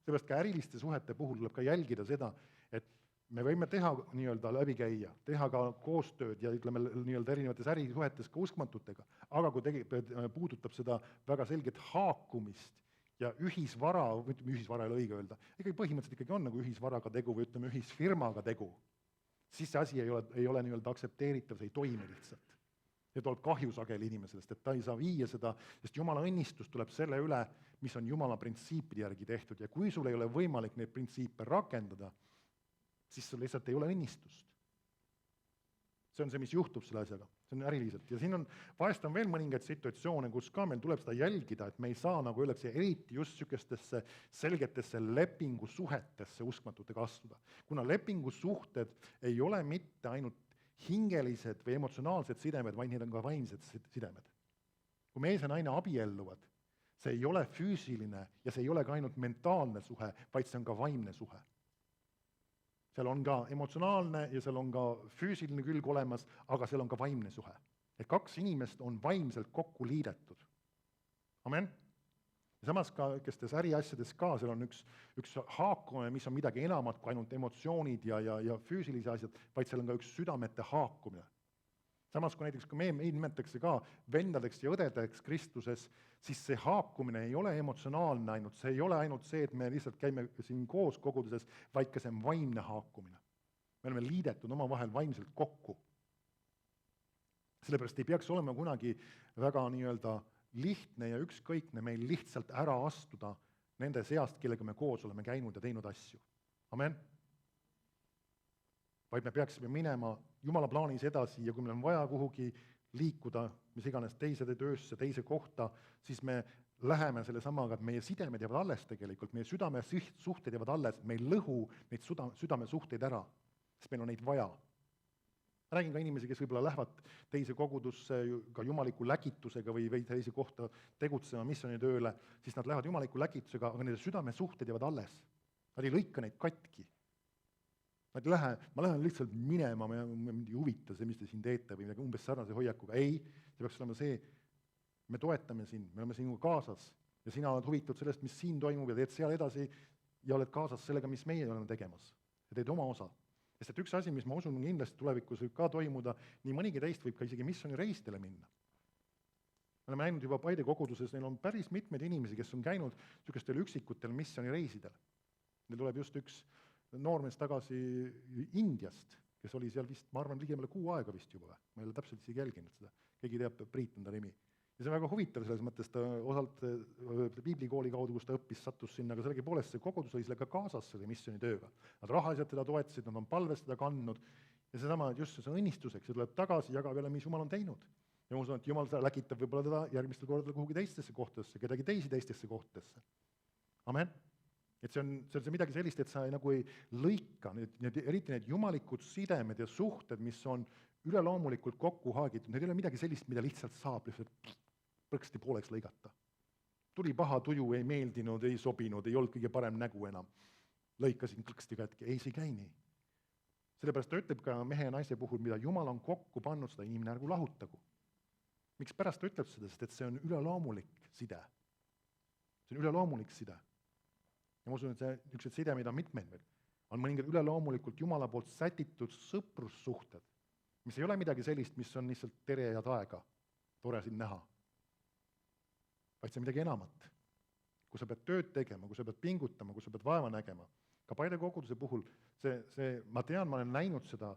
Seepärast ka äriliste suhete puhul tuleb ka jälgida seda, et me võime teha nii-öelda läbikäia, teha ka koostööd ja ütleme nii-öelda erinevates ärisuhetes ka uskmatutega, aga kui puudutab seda väga selget haakumist ja ühisvara ei ole õige öelda, põhimõtteliselt ikkagi on nagu ühisvaraga tegu või ütleme ühisfirmaga tegu, siis see asi ei ole nii-öelda aktsepteeritav, see ei toimi lihtsalt. Ja tuleb kahju sageli inimesest, et ta ei saa viia seda, sest Jumala õnnistus tuleb selle üle, mis on Jumala printsiipide järgi tehtud ja kui sul ei ole võimalik neid printsiipe rakendada, siis sul lihtsalt ei ole õnnistust. See on see, mis juhtub selle asjaga, see on äriliselt. Ja siin vahest on veel mõningaid situatsioone, kus ka meil tuleb seda jälgida, et me ei saa, nagu öeldakse, eriti just sükestesse selgetesse lepingusuhetesse uskmatutega astuda. Kuna lepingusuhted ei ole mitte ainult hingelised või emotsionaalsed sidemed, vaid need on ka vaimsed sidemed. Kui mees ja naine abielluvad, see ei ole füüsiline ja see ei ole ka ainult mentaalne suhe, vaid see on ka vaimne suhe. Seal on ka emotsionaalne ja seal on ka füüsiline külg olemas, aga seal on ka vaimne suhe. Et 2 inimest on vaimselt kokku liidetud. Amen. Ja samas ka kestes äriasjades ka, seal on üks haakumine, mis on midagi enamat kui ainult emotsioonid ja füüsilise asjad, vaid seal on ka üks südamete haakumine. Samas kui näiteks, kui meid nimetatakse ka vendadeks ja õdedeks Kristuses, siis see haakumine ei ole emotsionaalne ainult, see ei ole ainult see, et me lihtsalt käime siin koos koguduses, vaid ka see on vaimne haakumine. Me oleme liidetud omavahel vaimselt kokku. Sellepärast ei peaks olema kunagi väga nii-öelda lihtne ja ükskõikne meil lihtsalt ära astuda nende seast, kellega me koos oleme käinud ja teinud asju. Amen. Vaid me peaksime minema Jumala plaanis edasi ja kui meil on vaja kuhugi liikuda, mis iganes teise töösse, teise kohta, siis me läheme selle samaga, et meie sidemed jäävad alles tegelikult, meie südamesuhted jäävad alles, me ei lõhu neid südamesuhteid ära, sest meil on neid vaja. Ma räägin ka inimesi, kes võib-olla lähevad teise kogudusse ka jumaliku läkitusega või teise kohta tegutsema missionitööle, siis nad lähevad jumaliku läkitusega, aga nende südamesuhted jäävad alles. Nad ei lõika neid katki. Ma lähen lihtsalt minema, mind ei huvita see, mis te siin teete või midagi umbes sarnase hoiakuga. Ei, see peaks olema see, me toetame sind, me oleme sinuga kaasas ja sina oled huvitatud sellest, mis siin toimub ja teed seal edasi ja oled kaasas sellega, mis meie oleme tegemas. Ja teed oma osa. Sest et üks asi, mis ma usun kindlasti tulevikus võib ka toimuda, nii mõnigi teist võib ka isegi missionireisidele minna. Me oleme näinud juba Paide koguduses, neil on päris mitmeid inimesi, kes on käinud niisugustel üksikutel missionireisidel. Neil tuleb just üks noormees tagasi Indiast, kes oli seal vist, ma arvan, ligemale 6 aega vist juba. Ma ei ole täpselt isegi jälginud seda. Keegi teab, Priit on ta nimi. Ja see on väga huvitav selles mõttes, ta osalt piiblikooli kaudu, kus ta õppis, sattus sinna, aga sellegipoolest see kogudus oli sellega kaasas selle missionitööga. Nad rahaliselt teda toetasid, nad on palves teda kandnud ja seesama just see õnnistuseks, see tuleb tagasi, jagab jälle, mis Jumal on teinud. Ja ma usun, et Jumal läkitab võib-olla teda järgmistel kordadel kuhugi teistesse kohtadesse, kedagi teistesse kohtadesse. Amen. Et see on midagi sellist, et sa nagu ei lõika, eriti need jumalikud sidemed ja suhted, mis on üleloomulikult kokku haagitud, need ei ole midagi sellist, mida lihtsalt saab lihtsalt põksti pooleks lõigata. Tuli paha tuju, ei meeldinud, ei sobinud, ei olnud kõige parem nägu enam. Lõikasin klõksti kätki, ei, see ei käi nii. Sellepärast ta ütleb ka mehe ja naise puhul, mida Jumal on kokku pannud, seda inimene ärgu lahutagu. Miks pärast ta ütleb seda, sest et see on üleloomulik side. See on üleloomulik side. Ja ma usun, et see niisugused sidemeid on mitmeid meil. On mõningad üleloomulikult Jumala poolt sätitud sõprussuhted, mis ei ole midagi sellist, mis on lihtsalt tere ja taega, tore siin näha. Vaid see on midagi enamat. Kui sa pead tööd tegema, kui sa pead pingutama, kui sa pead vaeva nägema. Ka Paide koguduse puhul, ma tean, ma olen näinud seda,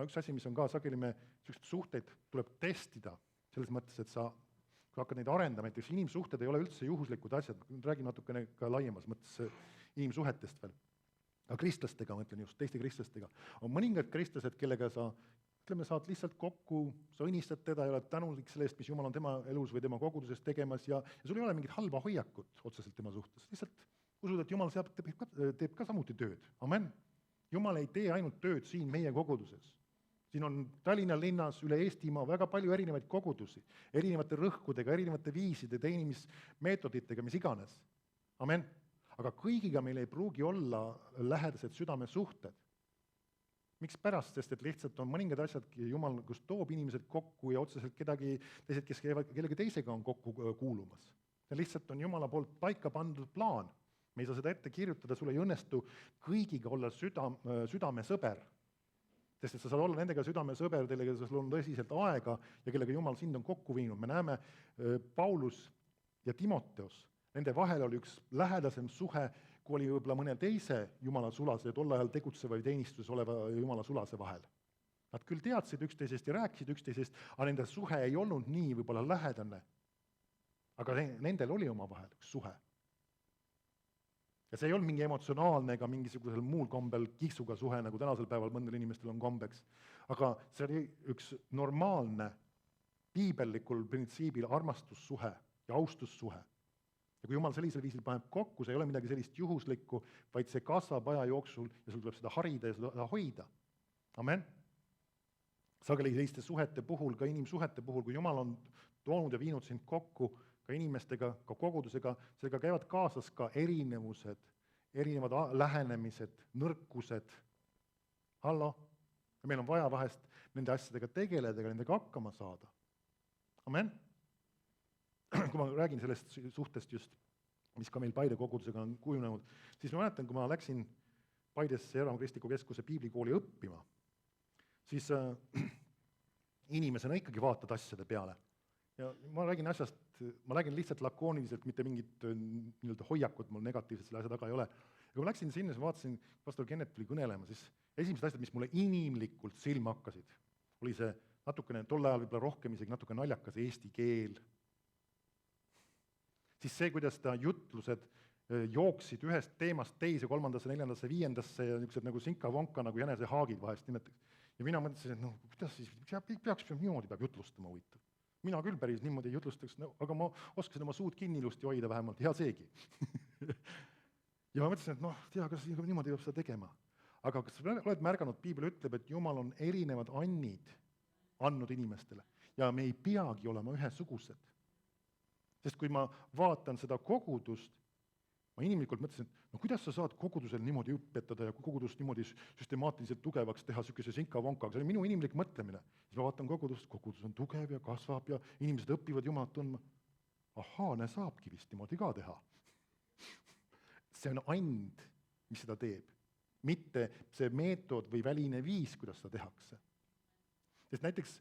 üks asi, mis on ka sageli me suhteid tuleb testida, selles mõttes, et sa kui hakkad neid arendama, näiteks inimsuhted ei ole üldse juhuslikud asjad, räägin natukene ka laiemas mõttes inimsuhetest veel. Aga kristlastega, ma ütlen just, teiste kristlastega. On mõningad kristlased, kellega sa, saad lihtsalt kokku, sa õnnistad teda ja oled tänulik sellest, mis Jumal on tema elus või tema koguduses tegemas ja sul ei ole mingit halba hoiakut otseselt tema suhtes. Lihtsalt usud, et Jumal teeb ka samuti tööd. Amen. Jumal ei tee ainult tööd siin meie koguduses. Siin on Tallinna linnas üle Eestimaa väga palju erinevaid kogudusi, erinevate rõhkudega, erinevate viiside, teenimismeetoditega, mis iganes. Amen. Aga kõigiga meil ei pruugi olla lähedased südamesuhted. Miks pärast? Sest et lihtsalt on mõningad asjad, Jumal kus toob inimesed kokku ja otseselt kedagi teised, kes käivad kellegi teisega on kokku kuulumas. See lihtsalt on Jumala poolt paika pandud plaan. Me ei saa seda ette kirjutada, sul ei õnnestu kõigiga olla südamesõber. Sest et sa saad olla nendega südamesõber, kellega sul on tõsiselt aega ja kellega Jumal sind on kokku viinud. Me näeme Paulus ja Timoteos, nende vahel oli üks lähedasem suhe, kui oli võib-olla mõne teise Jumala sulase, tol ajal tegutseva või teenistuses oleva Jumala sulase vahel. Nad küll teadsid üksteisest ja rääkisid üksteisest, aga nende suhe ei olnud nii võib-olla lähedane. Aga nendel oli oma vahel üks suhe. Ja see ei olnud mingi emotsionaalne ega mingisugusel muul kombel kihsuga suhe, nagu tänasel päeval mõndel inimestel on kombeks. Aga see oli üks normaalne, piibellikul printsiibil armastussuhe ja austussuhe. Ja kui Jumal sellisel viisil paneb kokku, see ei ole midagi sellist juhuslikku, vaid see kasvab aja jooksul ja sul tuleb seda harida ja seda hoida. Amen. Sageli selliste suhete puhul, ka inimsuhete puhul, kui Jumal on toonud ja viinud sind kokku, ka inimestega, ka kogudusega, sellega käivad kaasas ka erinevused, erinevad lähenemised, nõrkused. Hallo? Ja meil on vaja vahest nende asjadega tegeleda, nendega hakkama saada. Amen? Kui kui ma räägin sellest suhtest just, mis ka meil Paide kogudusega on kujunenud, siis ma mäletan, kui ma läksin Paidesse Eramaa Kristliku Keskuse piiblikooli õppima, siis inimesena ikkagi vaatad asjade peale. Ja ma räägin asjast, ma räägin lihtsalt lakooniliselt, mitte mingit nii-öelda hoiakut mul negatiivselt selle asja taga ei ole. Ja kui ma läksin sinna, siis ma vaatasin, pastor Kennet tuli kõnelema, siis esimesed asjad, mis mulle inimlikult silma hakkasid, oli see natukene, tol ajal võib-olla rohkem isegi natuke naljakas eesti keel. Siis see, kuidas ta jutlused jooksid ühest teemast teise, 3., 4., 5. ja niisugused nagu sinka-vonka, nagu jänesehaagid vahest nimetaks. Ja mina mõtlesin, et kuidas siis peaks niimoodi peab jutlustama huvitav. Mina küll päris niimoodi jutlustaks, aga ma oskasin oma suud kinni ilusti hoida vähemalt, hea seegi. Ja ma mõtlesin, et kas niimoodi peab seda tegema. Aga kas oled märganud, Piibel ütleb, et Jumal on erinevad annid andnud inimestele ja me ei peagi olema ühesugused. Sest kui ma vaatan seda kogudust, ma inimlikult mõtlesin, et kuidas sa saad kogudusel niimoodi õpetada ja kogudust niimoodi süstemaatiliselt tugevaks teha sükese sinka-vonkaga, see oli minu inimlik mõtlemine. Siis ma vaatan kogudust, kogudus on tugev ja kasvab ja inimesed õpivad Jumalat tundma. Ahaa, saabki vist niimoodi ka teha. See on and, mis seda teeb, mitte see meetod või väline viis, kuidas seda tehakse. Sest näiteks,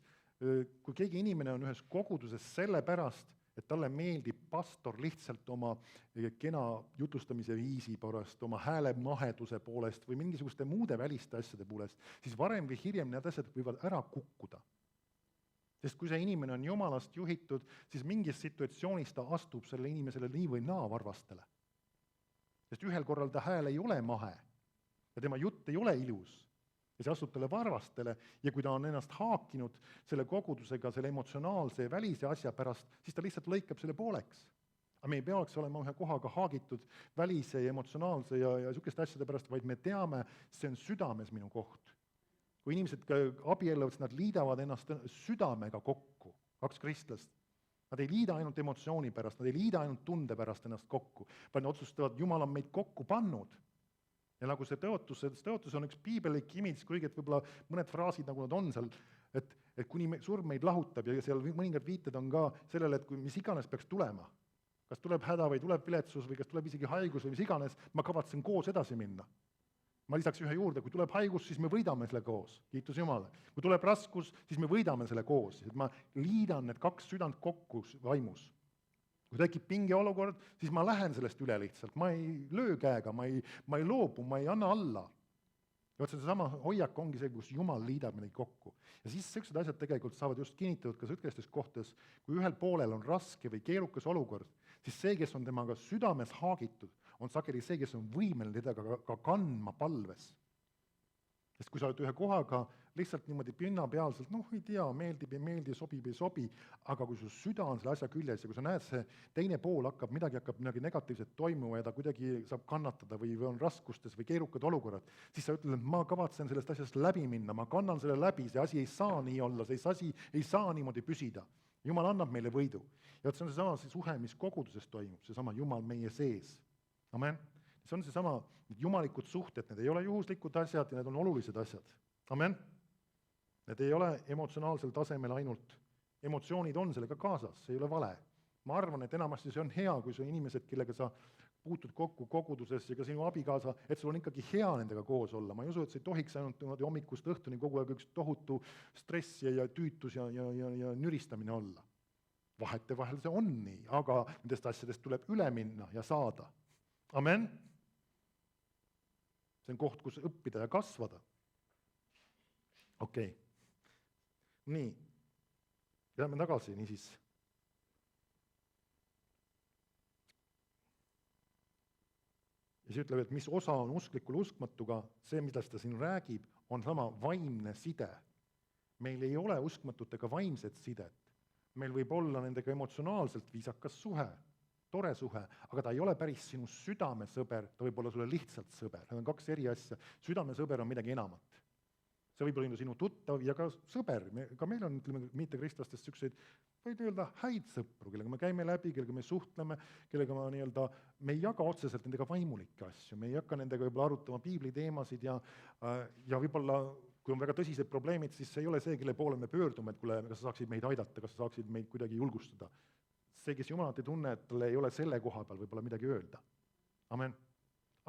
kui keegi inimene on ühes koguduses sellepärast, et talle meeldib pastor lihtsalt oma kena jutustamise viisi poolest, oma hääle maheduse poolest või mingisuguste muude väliste asjade poolest, siis varem või hiljem need asjad võivad ära kukkuda. Sest kui see inimene on Jumalast juhitud, siis mingis situatsioonis ta astub selle inimesele nii või naa varvastele. Sest ühel korral ta hääl ei ole mahe ja tema jutt ei ole ilus. Ja see astub talle varvastele ja kui ta on ennast haakinud selle kogudusega, selle emotsionaalse ja välise asja pärast, siis ta lihtsalt lõikab selle pooleks. Aga me ei peaks olema ühe kohaga haagitud välise ja emotsionaalse ja niisuguste asjade pärast, vaid me teame, see on südames minu koht. Kui inimesed abielluvad, siis nad liidavad ennast südamega kokku, 2 kristlast. Nad ei liida ainult emotsiooni pärast, nad ei liida ainult tunde pärast ennast kokku, vaid nad otsustavad, Jumal on meid kokku pannud. Ja nagu see tõotus on üks piibelik imidž, kuigi et võib-olla mõned fraasid, nagu nad on seal, et kuni surm meid lahutab ja seal mõningad viited on ka sellele, et kui mis iganes peaks tulema, kas tuleb häda või tuleb viletsus või kas tuleb isegi haigus või mis iganes, ma kavatsen koos edasi minna. Ma lisaks ühe juurde, kui tuleb haigus, siis me võidame selle koos, kiitus Jumala. Kui tuleb raskus, siis me võidame selle koos, et ma liidan need 2 südant kokku vaimus. Kui tekib pingeolukord, siis ma lähen sellest üle lihtsalt, ma ei löö käega, ma ei loobu, ma ei anna alla. Ja võt seesama hoiak ongi see, kus Jumal liidab meid kokku. Ja siis sellised asjad tegelikult saavad just kinnitatud ka sõtkestes kohtades, kui ühel poolel on raske või keerukas olukord, siis see, kes on temaga südames haagitud, on sageli see, kes on võimeline teda ka kandma palves. Sest kui sa oled ühe kohaga lihtsalt niimoodi pinnapealselt, ei tea, meeldib, ei meeldi, sobib, ei sobi, aga kui su süda on selle asja küljes ja kui sa näed, see teine pool hakkab midagi negatiivset toimuma ja ta kuidagi saab kannatada või on raskustes või keerukad olukorrad, siis sa ütled, et ma kavatsen sellest asjast läbi minna, ma kannan selle läbi, see asi ei saa nii olla, see asi ei saa niimoodi püsida. Jumal annab meile võidu. Ja see on seesama suhe, mis koguduses toimub, seesama Jumal meie sees. Amen. See on seesama jumalikud suhted, need ei ole juhuslikud asjad ja need on olulised asjad. Amen. Need ei ole emotsionaalsel tasemel ainult. Emotsioonid on sellega kaasas, see ei ole vale. Ma arvan, et enamasti see on hea, kui su inimesed, kellega sa puutud kokku koguduses ja ka sinu abikaasa, et sul on ikkagi hea nendega koos olla. Ma ei usu, et see ei tohiks ainult hommikust õhtuni kogu aeg üks tohutu stress ja tüütus ja nüristamine olla. Vahetevahel see on nii, aga nendest asjadest tuleb üle minna ja saada. Amen. See on koht, kus õppida ja kasvada. Okei. Nii. Läheme tagasi, niisiis. Ja siis ütleb, et mis osa on usklikul uskmatuga, see, mida ta siin räägib, on sama vaimne side. Meil ei ole uskmatutega vaimset sidet. Meil võib olla nendega emotsionaalselt viisakas suhe, tore suhe, aga ta ei ole päris sinu südamesõber, ta võib olla sulle lihtsalt sõber. Need on 2 eri asja. Südamesõber on midagi enamat. See võib olla sinu tuttav ja ka sõber. Ka meil on, ütleme, mittekristlastest selliseid, võid öelda, häid sõpru, kellega me käime läbi, kellega me suhtleme, kellega me ei jaga otseselt nendega vaimulikke asju, me ei hakka nendega võib-olla arutama piibliteemasid ja võib-olla, kui on väga tõsised probleemid, siis see ei ole see, kelle poole me pöördume, et kuule, kas sa saaksid meid aidata, kas sa saaksid meid kuidagi julgustada. see, kes Jumalat ei tunne, et tal ei ole selle koha peal võib-olla midagi öelda. Amen.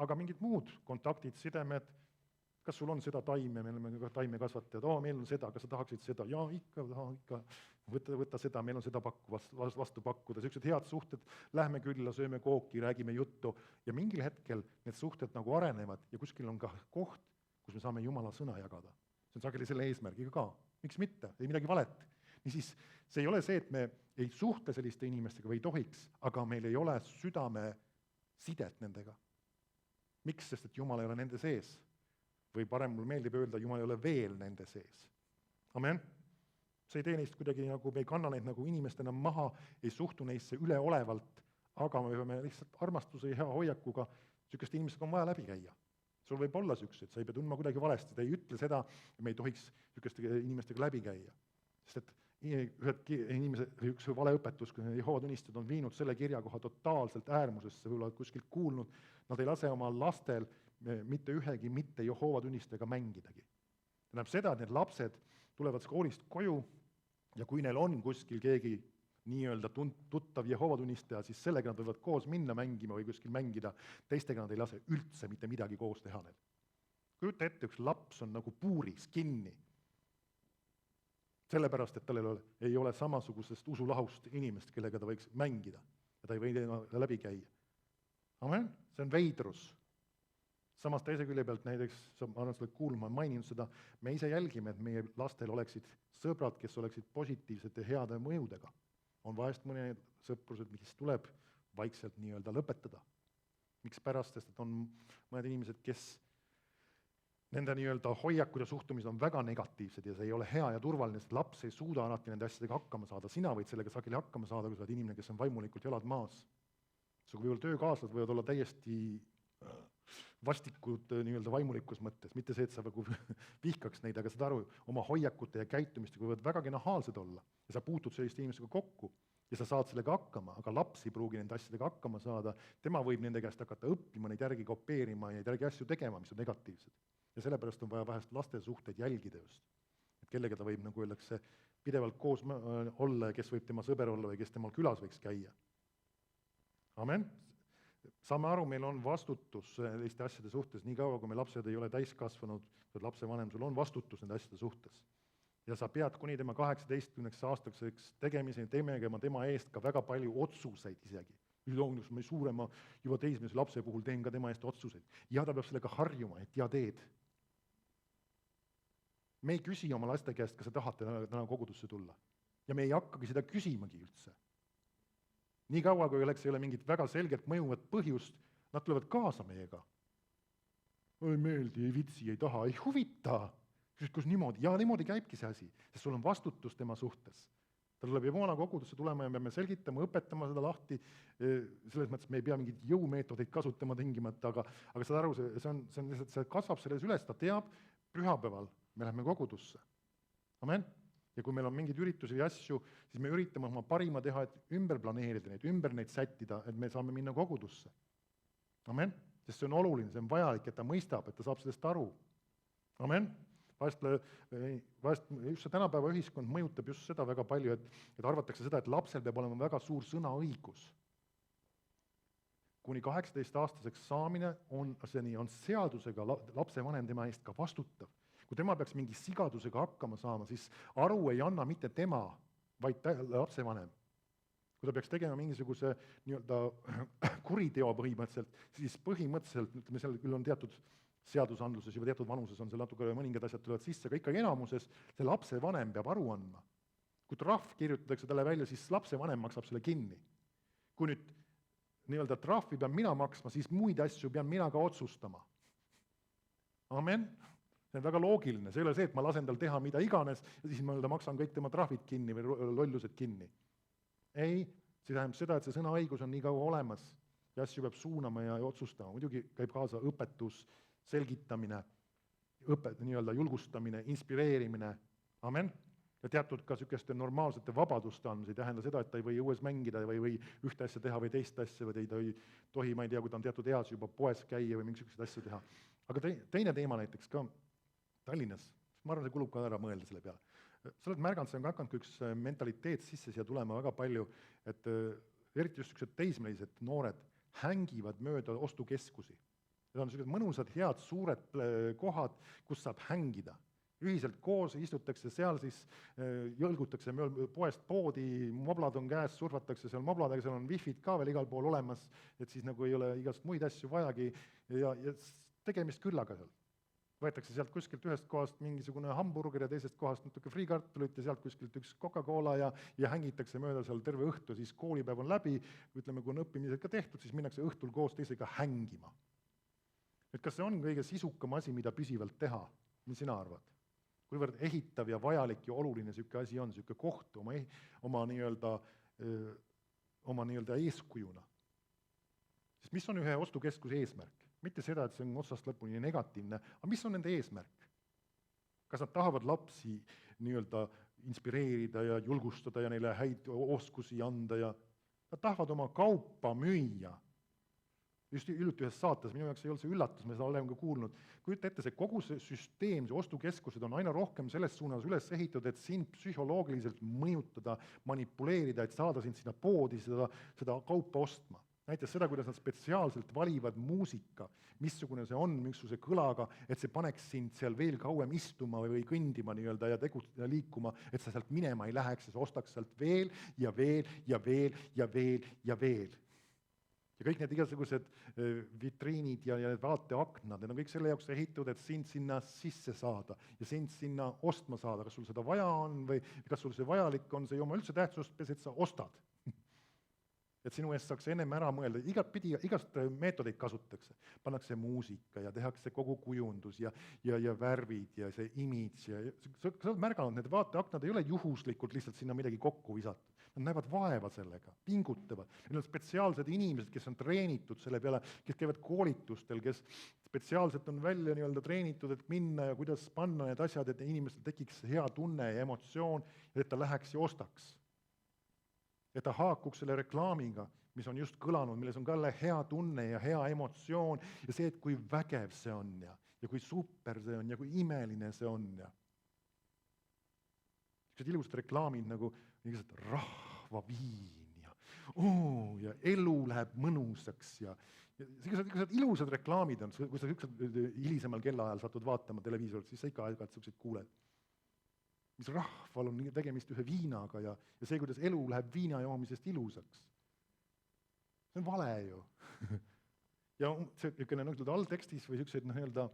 Aga mingid muud kontaktid, sidemed, kas sul on seda taime, me oleme ka taimekasvatajad, meil on seda, kas sa tahaksid seda, jaa, ikka, võta seda, meil on seda vastu pakkuda, sellised head suhted, lähme külla, sööme kooki, räägime juttu ja mingil hetkel need suhted nagu arenevad ja kuskil on ka koht, kus me saame Jumala sõna jagada. See on sageli selle eesmärgiga ka. Miks mitte? Ei midagi valet. Niisiis, see ei ole see, et me ei suhtle selliste inimestega või ei tohiks, aga meil ei ole südame sidet nendega. Miks? Sest et Jumal ei ole nende sees. Või parem mul meeldib öelda, Jumal ei ole veel nende sees. Amen. See ei tee neist kuidagi nagu, me ei kanna neid nagu inimestena maha, ei suhtu neisse üleolevalt, aga me peame lihtsalt armastuse ja hea hoiakuga, niisugust inimestega on vaja läbi käia. Sul võib olla niisugused, sa ei pea tundma kuidagi valesti, ta ei ütle seda, et me ei tohiks niisuguste inimestega läbi käia. Sest et üks valeõpetus, kui Jehoova tunnistajad on viinud selle kirjakoha totaalselt äärmusesse, võib-olla kuskilt kuulnud, nad ei lase oma lastel mitte ühegi mitte Jehoova tunnistajaga mängidagi. Tähendab seda, et need lapsed tulevad koolist koju ja kui neil on kuskil keegi nii-öelda tuttav Jehoova tunnistaja, siis sellega nad võivad koos minna mängima või kuskil mängida, teistega nad ei lase üldse mitte midagi koos teha neil. Kujuta ette, üks laps on nagu puuris kinni, sellepärast, et tal ei ole samasugusest usulahust inimest, kellega ta võiks mängida ja ta ei või läbi käia. Amen? See on veidrus. Samas teise külje pealt näiteks, ma arvan selle kuulma, mainin seda, me ise jälgime, et meie lastel oleksid sõbrad, kes oleksid positiivsete heade mõjudega. On vahest mõne sõprused, mis tuleb vaikselt nii-öelda lõpetada. Miks pärast, sest et on mõned inimesed, kes nende nii-öelda hoiakud ja suhtumised on väga negatiivsed ja see ei ole hea ja turvaline, sest laps ei suuda alati nende asjadega hakkama saada. Sina võid sellega sageli hakkama saada, kui sa oled inimene, kes on vaimulikult jalad maas. Su võib-olla töökaaslased võivad olla täiesti vastikud nii-öelda vaimulikus mõttes, mitte see, et sa nagu vihkaks neid, aga saad aru, oma hoiakute ja käitumistega võivad vägagi nahaalsed olla ja sa puutud selliste inimestega kokku ja sa saad sellega hakkama, aga laps ei pruugi nende asjadega hakkama saada, tema võib nende käest hakata õppima, neid järgi kopeerima ja neid järgi asju tegema, mis on negatiivsed. Ja sellepärast on vaja vahest laste suhteid jälgida just. Et kellega ta võib, nagu öeldakse, pidevalt koos olla ja kes võib tema sõber olla või kes temal külas võiks käia. Amen. Saame aru, meil on vastutus selliste asjade suhtes, nii kaua, kui me lapsed ei ole täiskasvanud, või lapsevanem, sul on vastutus nende asjade suhtes. Ja sa pead kuni tema 18 aastaks tegemiseni tegema tema eest ka väga palju otsuseid isegi. Loomulikult ma suurema juba teismelise lapse puhul teen ka tema eest otsuseid. Ja ta peab sellega harjuma, et ja teed. Me ei küsi oma laste käest, kas sa tahate täna kogudusse tulla. Ja me ei hakkagi seda küsimagi üldse. Nii kaua, kui ei ole mingit väga selgelt mõjuvat põhjust, nad tulevad kaasa meiega. Ei meeldi, ei vitsi, ei taha, ei huvita. Kus niimoodi? Ja niimoodi käibki see asi, sest sul on vastutus tema suhtes. Ta tuleb Jumala kogudusse tulema ja me peame selgitama, õpetama seda lahti, selles mõttes me ei pea mingit jõumeetodeid kasutama tingimata, aga saad aru, see kasvab selles üles, ta teab, pühapäeval me läheme kogudusse. Amen? Ja kui meil on mingid üritusi või asju, siis me üritame oma parima teha, et ümber planeerida neid, ümber neid sättida, et me saame minna kogudusse. Amen? Sest see on oluline, see on vajalik, et ta mõistab, et ta saab sellest aru. Amen? Vahest just see tänapäeva ühiskond mõjutab just seda väga palju, et arvatakse seda, et lapsel peab olema väga suur sõnaõigus. Kuni 18-aastaseks saamine on seadusega lapsevanem tema eest ka vastutav. Kui tema peaks mingi sigadusega hakkama saama, siis aru ei anna mitte tema, vaid lapsevanem. Kui ta peaks tegema mingisuguse nii-öelda kuriteo põhimõtteliselt, siis põhimõtteliselt, ütleme, seal küll on teatud seadusandluses juba teatud vanuses on seal natuke mõningad asjad tulevad sisse, aga ikkagi enamuses see lapsevanem peab aru andma. Kui trahv kirjutatakse talle välja, siis lapsevanem maksab selle kinni. Kui nüüd nii-öelda trahvi pean mina maksma, siis muid asju pean mina ka otsustama. Amen? See on väga loogiline, see ei ole see, et ma lasen tal teha mida iganes ja siis ma maksan kõik tema trahvid kinni või lollused kinni. Ei, see tähendab seda, et see sõnaõigus on nii kaua olemas ja asju peab suunama ja otsustama. Muidugi käib kaasa õpetus, selgitamine, nii-öelda julgustamine, inspireerimine, amen, ja teatud ka niisuguste normaalsete vabaduste andmise, ei tähenda seda, et ta ei või õues mängida või ühte asja teha või teist asja või ta ei tohi, ma ei tea, kui ta on teatud eas juba poes käia või mingisugused asju teha. Aga teine teema näiteks ka Tallinnas, ma arvan, see kulub ka ära mõelda selle peale. sa oled märganud, see on hakanud ka üks mentaliteet sisse siia tulema väga palju, et eriti just niisugused teismelised noored hängivad mööda ostukeskusi. Need on niisugused mõnusad, head, suured kohad, kus saab hängida. Ühiselt koos istutakse seal, siis jõlgutakse poest poodi, moblad on käes, survatakse seal mobladega, seal on wifi'd ka veel igal pool olemas, et siis nagu ei ole igast muid asju vajagi ja tegemist küllaga seal. Võetakse sealt kuskilt ühest kohast mingisugune hamburger ja teisest kohast natuke friikartulit ja sealt kuskilt üks Coca-Cola ja hängitakse mööda seal terve õhtu, siis koolipäev on läbi, ütleme, kui on õppimised ka tehtud, siis minnakse õhtul koos teisega hängima. Et kas see on kõige sisukam asi, mida püsivalt teha? Mis sina arvad? Kuivõrd ehitav ja vajalik ja oluline niisugune asi on, niisugune koht oma nii-öelda eeskujuna? Sest mis on ühe ostukeskuse eesmärk? Mitte seda, et see on otsast lõpuni negatiivne, aga mis on nende eesmärk? Kas nad tahavad lapsi nii-öelda inspireerida ja julgustada ja neile häid oskusi anda ja nad tahavad oma kaupa müüa? Just hiljuti ühes saates, minu jaoks ei olnud see üllatus, me seda oleme ka kuulnud. Kujuta ette, see kogu see süsteem, see ostukeskused on aina rohkem selles suunas üles ehitatud, et sind psühholoogiliselt mõjutada, manipuleerida, et saada sind sinna poodi seda kaupa ostma. Näiteks seda, kuidas nad spetsiaalselt valivad muusika, missugune see on, missuguse kõlaga, et see paneks sind seal veel kauem istuma või kõndima nii-öelda ja liikuma, et sa sealt minema ei läheks ja sa ostaks sealt veel ja veel ja veel ja veel ja veel. Ja kõik need igasugused vitriinid ja need vaateaknad, need on kõik selle jaoks ehitatud, et sind sinna sisse saada ja sind sinna ostma saada, kas sul seda vaja on või kas sul see vajalik on, see ei oma üldse tähtsust, et sa ostad. Et sinu eest saaks ennem ära mõelda, igast meetodeid kasutatakse, pannakse muusika ja tehakse kogu kujundus ja värvid ja see imidž ja sa oled märganud, need vaateaknad ei ole juhuslikult lihtsalt sinna midagi kokku visatud. Nad näevad vaeva sellega, pingutavad. Neil on spetsiaalsed inimesed, kes on treenitud selle peale, kes käivad koolitustel, kes spetsiaalselt on välja nii-öelda treenitud, et minna ja kuidas panna need asjad, et inimestel tekiks hea tunne ja emotsioon, et ta läheks ja ostaks. Et ta haakuks selle reklaamiga, mis on just kõlanud, milles on ka hea tunne ja hea emotsioon ja see, et kui vägev see on ja kui super see on ja kui imeline see on. Sellised ilusad reklaamid nagu rahvaviin ja elu läheb mõnusaks ja sellised ilusad reklaamid on, kui sa hilisemal kellaajal satud vaatama televiisorit, siis sa ikka aeg-ajalt selliseid kuuled. Mis rahval on tegemist ühe viinaga ja see, kuidas elu läheb viina joomisest ilusaks. See on vale ju. Ja see alltekstis või sellised nii-öelda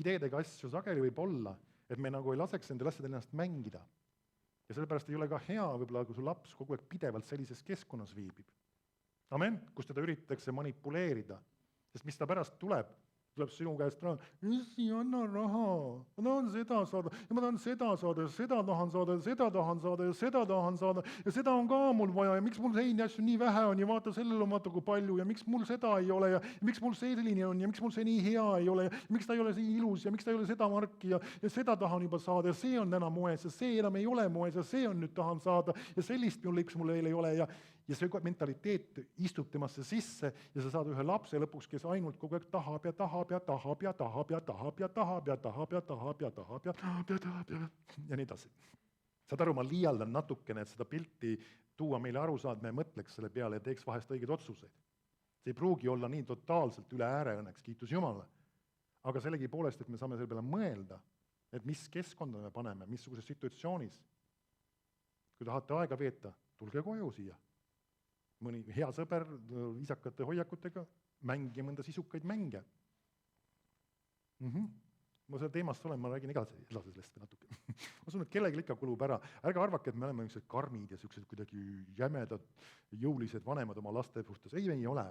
ideedega asju sageli võib olla, et me nagu ei laseks endale ennast mängida. Ja sellepärast ei ole ka hea, võib-olla kui su laps kogu aeg pidevalt sellises keskkonnas viibib. Amen, kus teda üritatakse manipuleerida, sest mis ta pärast tuleb sinu käest raha, issi, anna raha, ma tahan seda saada ja ma tahan seda saada ja seda tahan saada ja seda tahan saada ja seda tahan saada ja seda on ka mul vaja ja miks mul neid asju nii vähe on ja vaata sellel on vaata kui palju ja miks mul seda ei ole ja miks mul selline on ja miks mul see nii hea ei ole ja miks ta ei ole nii ilus ja miks ta ei ole seda marki ja seda tahan juba saada ja see on täna moes ja see enam ei ole moes ja see on nüüd tahan saada ja sellist mul ei ole ja see mentaliteet istub temasse sisse ja sa saad ühe lapse lõpuks, kes ainult kogu aeg tahab ja tahab ja tahab ja tahab ja tahab ja tahab ja tahab ja tahab ja tahab ja tahab ja tahab ja nii edasi. Saad aru, ma liialdan natukene, et seda pilti tuua meile aru saad, me mõtleks selle peale ja teeks vahest õigeid otsuseid. See ei pruugi olla nii totaalselt üle ääre õnneks, kiitus Jumala. Aga sellegi poolest, et me saame selle peale mõelda, et mis keskkonda me paneme, missuguses situatsioonis. Kui tahate aega veeta, tulge koju siia. Mõni hea sõber viisakate hoiakutega, mängige mõnda sisukaid mänge. Ma selle teemast olen, ma räägin edasi sellest natuke. Ma usun, et kellelgi ikka kulub ära. Ärge arvake, et me oleme niisugused karmid ja niisugused kuidagi jämedad, jõulised vanemad oma laste suhtes. Ei ole.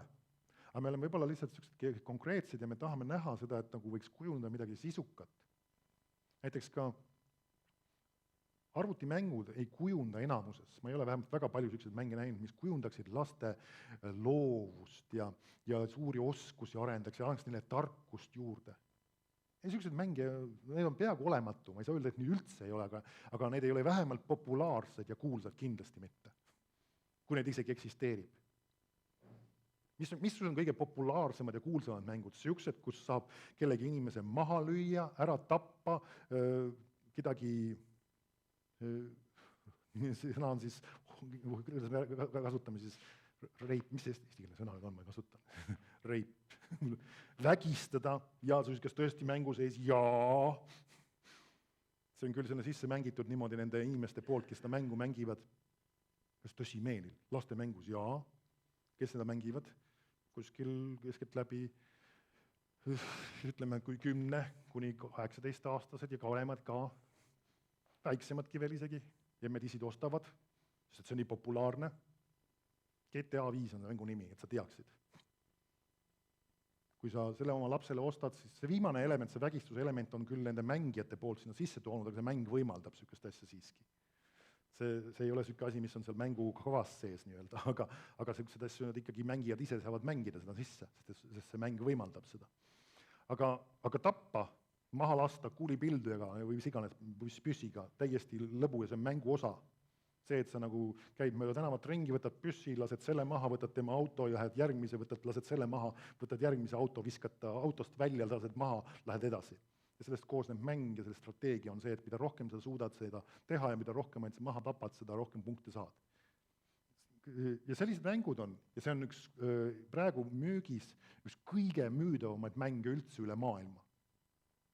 Aga me oleme võib-olla lihtsalt niisugused konkreetsed ja me tahame näha seda, et nagu võiks kujuneda midagi sisukat. Näiteks ka arvutimängud ei kujunda enamuses, ma ei ole vähemalt väga palju selliseid mänge näinud, mis kujundaksid laste loovust ja suuri oskusi arendaks ja annaks neile tarkust juurde. Selliseid mänge, need on peaaegu olematu, ma ei saa öelda, et nii üldse ei ole, aga need ei ole vähemalt populaarsed ja kuulsad kindlasti mitte, kui need isegi eksisteerib. Mis on kõige populaarsemad ja kuulsamad mängud? Sellised, kus saab kellegi inimese maha lüüa, ära tappa, kedagi sõna on siis, kuidas me kasutame siis, reip, mis eestikeelne sõna nüüd on, ma ei kasuta, reip, vägistada ja kas tõesti mängu sees, jaa, see on küll sinna sisse mängitud niimoodi nende inimeste poolt, kes seda mängu mängivad, kas tõsimeelil, laste mängus, jaa, kes seda mängivad, kuskil keskeltläbi, ütleme, kui 10 kuni 18-aastased ja kauemad ka, väiksemadki veel isegi, ja medisid ostavad, sest see on nii populaarne. GTA 5 on mängu nimi, et sa teaksid. Kui sa selle oma lapsele ostad, siis see viimane element, see vägistuse element on küll nende mängijate poolt sinna sisse toonud, aga see mäng võimaldab sükest asja siiski. See ei ole süke asi, mis on seal mängu kavas sees nii-öelda, aga sükesed asju nad ikkagi mängijad ise saavad mängida seda sisse, sest see mäng võimaldab seda. Aga tappa, maha lasta kuulipildujega või mis iganes püssiga, täiesti lõbu ja see on mängu osa. See, et sa nagu käid mööda tänavat ringi, võtad püssi, lased selle maha, võtad tema auto ja lähed järgmise, lased selle maha, võtad järgmise auto, viskad ta autost välja, lased maha, lähed edasi. Ja sellest koosneb mäng ja selle strateegia on see, et mida rohkem sa suudad seda teha ja mida rohkem sa maha tapad, seda rohkem punkte saad. Ja sellised mängud on, ja see on üks praegu müügis üks kõige müüdavamaid mänge üldse üle maailma,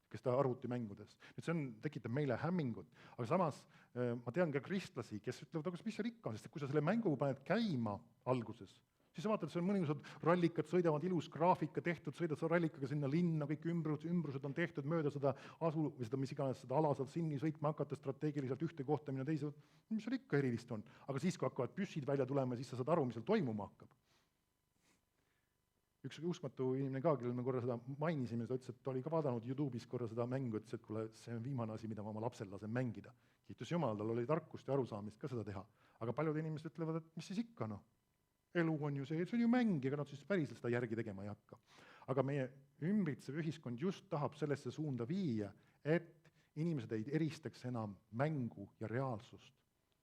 kes ta arvutimängudes. Nüüd see tekitab meile hämmingut, aga samas ma tean ka kristlasi, kes ütlevad, aga mis see rikka on, sest kui sa selle mängu paned käima alguses, siis sa vaatad, see on mõnusad rallikad, sõidavad ilus graafika tehtud, sõidad sa rallikaga sinna linna, kõik ümbrused on tehtud mööda seda asu, või seda mis iganes, seda ala saad sinni sõitma hakata strateegiliselt ühte kohta minna teise, mis seal ikka erilist on. Aga siis, kui hakkavad püssid välja tulema, siis sa saad aru, mis seal toimuma hakkab. Üks uskmatu inimene ka, kellel me korra seda mainisime, ta ütles, et ta oli ka vaadanud YouTube'is korra seda mängu, ütles, et kuule, see on viimane asi, mida ma oma lapsel lasen mängida. Kiitus Jumal, tal oli tarkust ja arusaamist ka seda teha. Aga paljud inimesed ütlevad, et mis siis ikka, noh. Elu on ju see on ju mäng, ega nad siis päriselt seda järgi tegema ei hakka. Aga meie ümbritsev ühiskond just tahab sellesse suunda viia, et inimesed ei eristaks enam mängu ja reaalsust.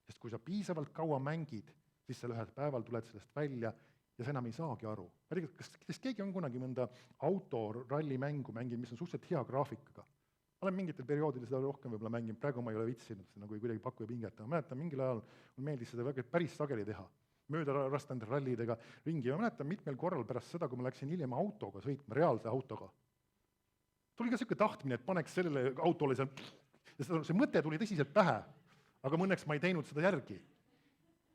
Sest kui sa piisavalt kaua mängid, siis sa ühel päeval tuled sellest välja ja sa enam ei saagi aru. Ma ei tea, kas keegi on kunagi mõnda autorallimängu mänginud, mis on suhteliselt hea graafikaga? Ma olen mingitel perioodil seda rohkem võib-olla mänginud, praegu ma ei ole vitsinud, see nagu ei kuidagi paku ja pinget, aga mäletan, mingil ajal mul meeldis seda päris sageli teha. Mööda rastanud rallidega ringi ja mäletan mitmel korral pärast seda, kui ma läksin hiljem autoga sõitma, reaalse autoga. Tuli ka selline tahtmine, et paneks sellele autole seal, ja see mõte tuli tõsiselt pähe, aga mõnneks ma ei teinud seda järgi.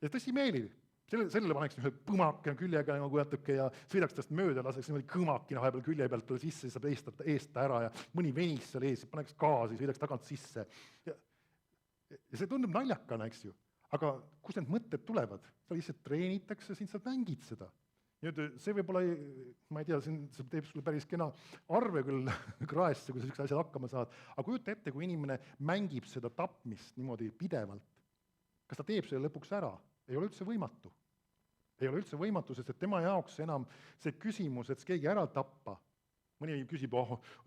Ja tõsimeeli, sellele paneks ühe põmake küljega nagu natuke ja sõidaks tast mööda, laseks niimoodi kõmakina vahepeal külje pealt tule sisse, saab eest ära ja mõni venis seal ees, paneks gaasi, sõidaks tagant sisse. Ja see tundub naljakana, eks ju. Aga kus need mõtted tulevad? Sa lihtsalt treenitakse, siin sa mängid seda. Nüüd see võib-olla, ma ei tea, see teeb sulle päris kena arve küll kraesse, kui sa üks asjad hakkama saad, aga kujuta ette, kui inimene mängib seda tapmist niimoodi pidevalt. Kas ta teeb selle lõpuks ära? Ei ole üldse võimatu. Ei ole üldse võimatu, sest et tema jaoks enam see küsimus, et keegi ära tappa. Mõni küsib,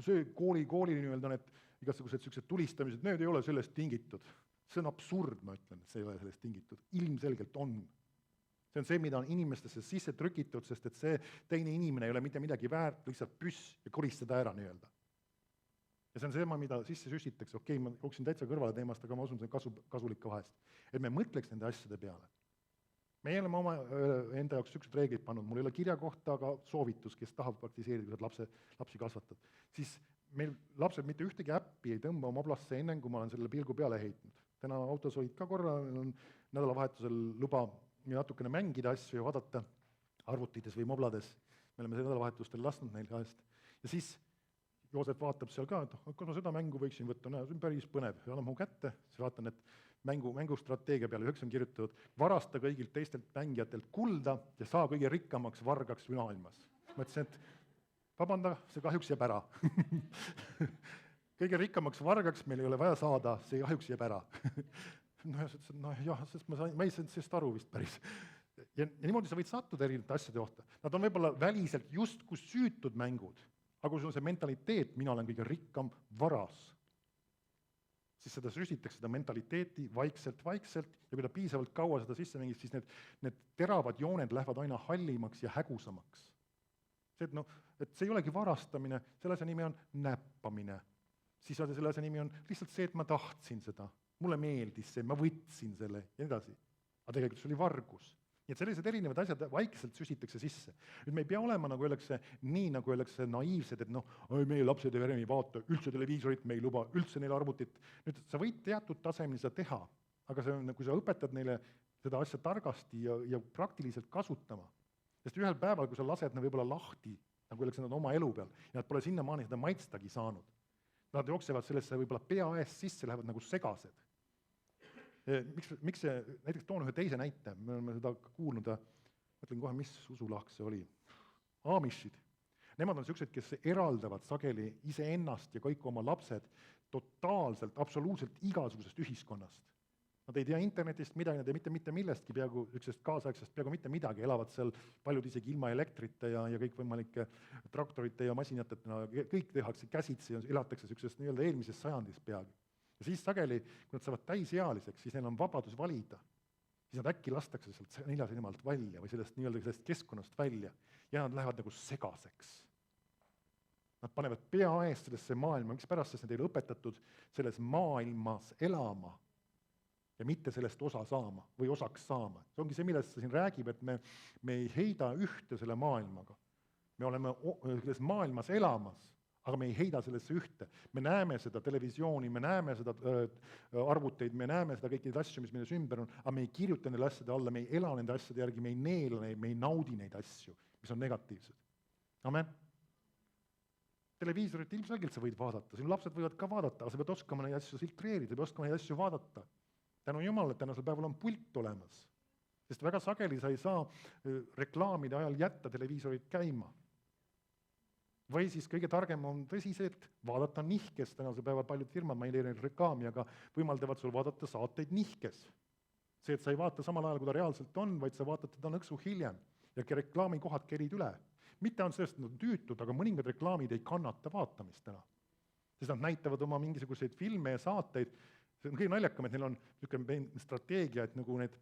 see kooli nii-öelda need igasugused sellised tulistamised, need ei ole sellest tingitud. See on absurd, ma ütlen, et see ei ole sellest tingitud. Ilmselgelt on. See on see, mida on inimestesse sisse trükitud, sest et see teine inimene ei ole mitte midagi väärt, lihtsalt püss ja koristada ära nii-öelda. Ja see on see, mida sisse süstitakse. Okei, ma jooksin täitsa kõrvale teemast, aga ma usun, see on kasulik ka vahest. Et me mõtleks nende asjade peale. Me oleme oma enda jaoks süksid reeglid pannud. Mul ei ole kirja kohta, aga soovitus, kes tahab praktiseerida, kui lapsi kasvatad. Siis meil lapsed mitte ühtegi äppi ei tõmba oma oblasse enne, kui ma olen selle pilgu peale heitnud. Täna autos olid ka korra, on nädalavahetusel luba natukene mängida asju ja vaadata arvutites või moblades. Me oleme nädalavahetustel lasknud neil kahest. Ja siis Joosep vaatab seal ka, et kas ma seda mängu võiksin võtta, see on päris põnev. Ja annan mu kätte, siis vaatan, et mängustrateegia peale üheks on kirjutatud, varasta kõigilt teistelt mängijatelt kulda ja saa kõige rikkamaks vargaks maailmas. Mõtlesin, et vabanda, see kahjuks jääb ära. Kõige rikkamaks vargaks meil ei ole vaja saada, see kahjuks jääb ära. Sest ma ei saanud sellest aru vist päris. Ja niimoodi sa võid sattuda erinevate asjade kohta. Nad on võib-olla väliselt justkui süütud mängud, aga kui sul on see mentaliteet, mina olen kõige rikkam varas, siis seda süstitakse seda mentaliteeti vaikselt ja kui ta piisavalt kaua seda sisse mängib, siis need teravad jooned lähevad aina hallimaks ja hägusamaks. Et see ei olegi varastamine, selle asja nimi on näppamine. Siis selle asja nimi on lihtsalt see, et ma tahtsin seda. mulle meeldis see, ma võtsin selle ja nii edasi. Aga tegelikult see oli vargus. Nii et sellised erinevad asjad vaikselt süsitakse sisse. Nüüd me ei pea olema, nagu öeldakse, nii nagu öeldakse naiivsed, et meie lapsed ei vaata üldse televiisorit, me ei luba üldse neile arvutit. Nüüd sa võid teatud tasemel seda teha, aga see on, kui sa õpetad neile seda asja targasti ja praktiliselt kasutama, sest ühel päeval, kui sa lased nad võib-olla lahti, nagu öeldakse nad oma elu peal, ja nad pole sinnamaani seda maitstagi saanud, nad jooksevad sellesse võib-olla pea eest sisse, lähevad nagu segased. Miks see, näiteks toon ühe teise näite, me oleme seda kuulnud, mõtlen kohe, mis usulahk see oli. Amishid. Nemad on sellised, kes eraldavad sageli iseennast ja kõik oma lapsed totaalselt, absoluutselt igasugusest ühiskonnast. Nad ei tea internetist midagi, nad ei mitte millestki peaaegu üksteist kaasaegsest peaaegu mitte midagi, elavad seal paljud isegi ilma elektrita ja kõikvõimalike traktorite ja masinatena, kõik tehakse käsitsi ja elatakse sellisest nii-öelda eelmises sajandis peagi. Ja siis sageli, kui nad saavad täisealiseks, siis neil on vabadus valida. Siis nad äkki lastakse sealt 4 silmalt välja või sellest keskkonnast välja ja nad lähevad nagu segaseks. Nad panevad pea eest sellesse maailma, miks pärast, sest nad ei ole õpetatud selles maailmas elama ja mitte sellest osa saama või osaks saama. See ongi see, millest siin räägib, et me ei heida ühte selle maailmaga. Me oleme selles maailmas elamas, aga me ei heida sellesse ühte. Me näeme seda televisiooni, me näeme seda arvuteid, me näeme seda kõiki neid asju, mis meile ümber on, aga me ei kirjuta neile asjade alla, me ei ela nende asjade järgi, me ei neela neid, me ei naudi neid asju, mis on negatiivsed. Amen. Televiisorit ilmselgelt sa võid vaadata, sinu lapsed võivad ka vaadata, aga sa pead oskama neid asju filtreerida, sa pead oskama neid asju vaadata. Tänu Jumalale, et tänasel päeval on pult olemas, sest väga sageli sa ei saa reklaamide ajal jätta televiisorit käima. Või siis kõige targem on tõsiselt vaadata nihkes, tänasel päeval paljud firmad, ma ei leia reklaami, aga võimaldavad sul vaadata saateid nihkes. See, et sa ei vaata samal ajal, kui ta reaalselt on, vaid sa vaatad teda nõksu hiljem ja reklaamikohad kerid üle. Mitte on sellest tüütud, aga mõningad reklaamid ei kannata vaatamist täna. Sest nad näitavad oma mingisuguseid filme ja saateid. See on kõige naljakam, et neil on strateegia, et nagu need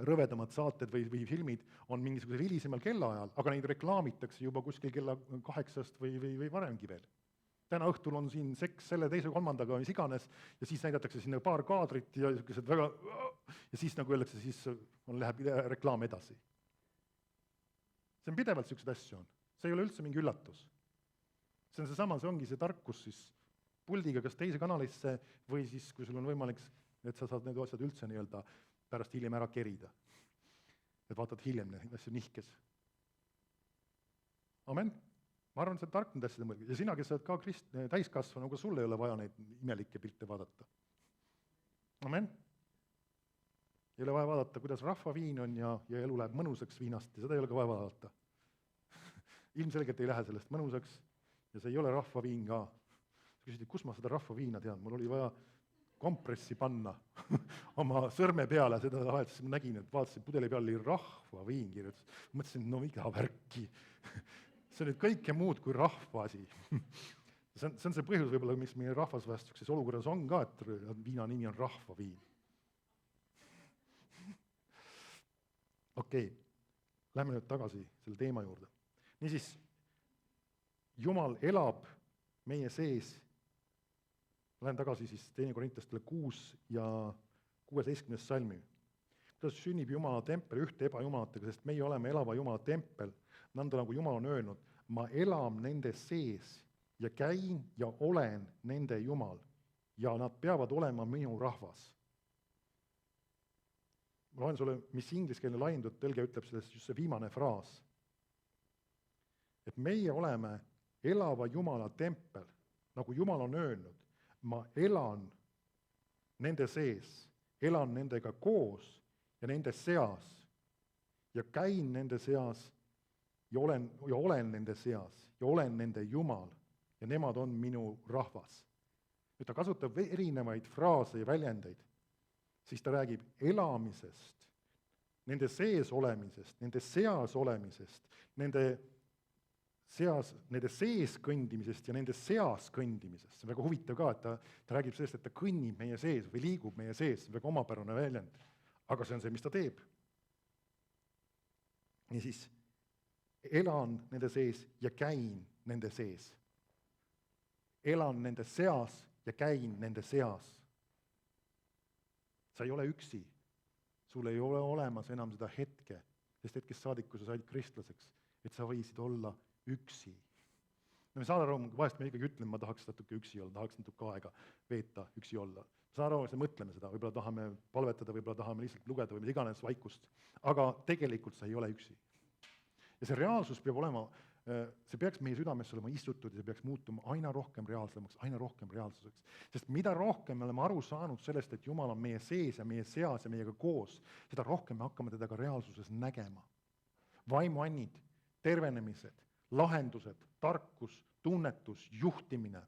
rõvedamad saated või filmid on mingisugusel hilisemal kellaajal, aga neid reklaamitakse juba kuskil kella 8 või varemgi veel. Täna õhtul on siin seks selle teise kolmandaga, mis iganes, ja siis näidatakse sinna paar kaadrit ja väga, ja siis nagu öeldakse, siis läheb reklaam edasi. See on pidevalt sellised asju on. See ei ole üldse mingi üllatus. See on seesama, see ongi see tarkus siis puldiga kas teise kanalisse või siis, kui sul on võimalik, et sa saad need asjad üldse nii-öelda pärast hiljem ära kerida. Et vaatad hiljem neid asju nihkes. Amen. Ma arvan, et see on tark need asjad mõelda. Ja sina, kes oled ka täiskasvanu, aga sul ei ole vaja neid imelikke pilte vaadata. Amen. Ei ole vaja vaadata, kuidas rahvaviin on ja elu läheb mõnusaks viinast ja seda ei ole ka vaja vaadata. Ilmselgelt ei lähe sellest mõnusaks ja see ei ole rahvaviin ka. Sa küsisid, kus ma seda rahvaviina tean? Mul oli vaja kompressi panna oma sõrme peale, seda vahetuses ma nägin, et vaatasin pudeli peal oli rahvaviin kirjutas. Mõtlesin, no iga värki. See on nüüd kõike muud kui rahva asi. See on see põhjus võib-olla, miks meie rahvas vahest sellises olukorras on ka, et viina nimi on rahvaviin. Okei, lähme nüüd tagasi selle teema juurde. Niisiis, Jumal elab meie sees. Lähen tagasi siis 2. Korintastele 6 ja 16. salmi. Kuidas sünnib Jumala tempel ühte ebajumalatega, sest meie oleme elava Jumala tempel, nõnda nagu Jumal on öelnud, ma elan nende sees ja käin ja olen nende Jumal ja nad peavad olema minu rahvas. Ma loen sulle, mis ingliskeelne laiendatud tõlge ütleb sellest just see viimane fraas. Et meie oleme elava Jumala tempel, nagu Jumal on öelnud, ma elan nende sees, elan nendega koos ja nende seas ja käin nende seas ja olen nende seas ja olen nende Jumal ja nemad on minu rahvas. Nüüd ta kasutab erinevaid fraase ja väljendeid. Siis ta räägib elamisest, nende sees olemisest, nende seas olemisest, nende sees kõndimisest ja nende seas kõndimisest. See on väga huvitav ka, et ta räägib sellest, et ta kõnnib meie sees või liigub meie sees, see on väga omapärane väljend. Aga see on see, mis ta teeb. Ja siis elan nende sees ja käin nende sees. Elan nende seas ja käin nende seas. sa ei ole üksi. Sul ei ole olemas enam seda hetke, sest hetkest saadik, kui sa said kristlaseks, et sa võisid olla üksi. No me saame aru, vahest me ikkagi ütleme, ma tahaks natuke üksi olla, tahaks natuke aega veeta, üksi olla. Saame aru, me mõtleme seda, võib-olla tahame palvetada, võib-olla tahame lihtsalt lugeda või mida iganes vaikust, aga tegelikult sa ei ole üksi. Ja see reaalsus peab olema, see peaks meie südamesse olema istutud ja see peaks muutuma aina rohkem reaalsemaks, aina rohkem reaalsuseks. Sest mida rohkem me oleme aru saanud sellest, et Jumal on meie sees ja meie seas ja meiega koos, seda rohkem me hakkame teda ka reaalsuses nägema. Vaimuannid, tervenemised, lahendused, tarkus, tunnetus, juhtimine,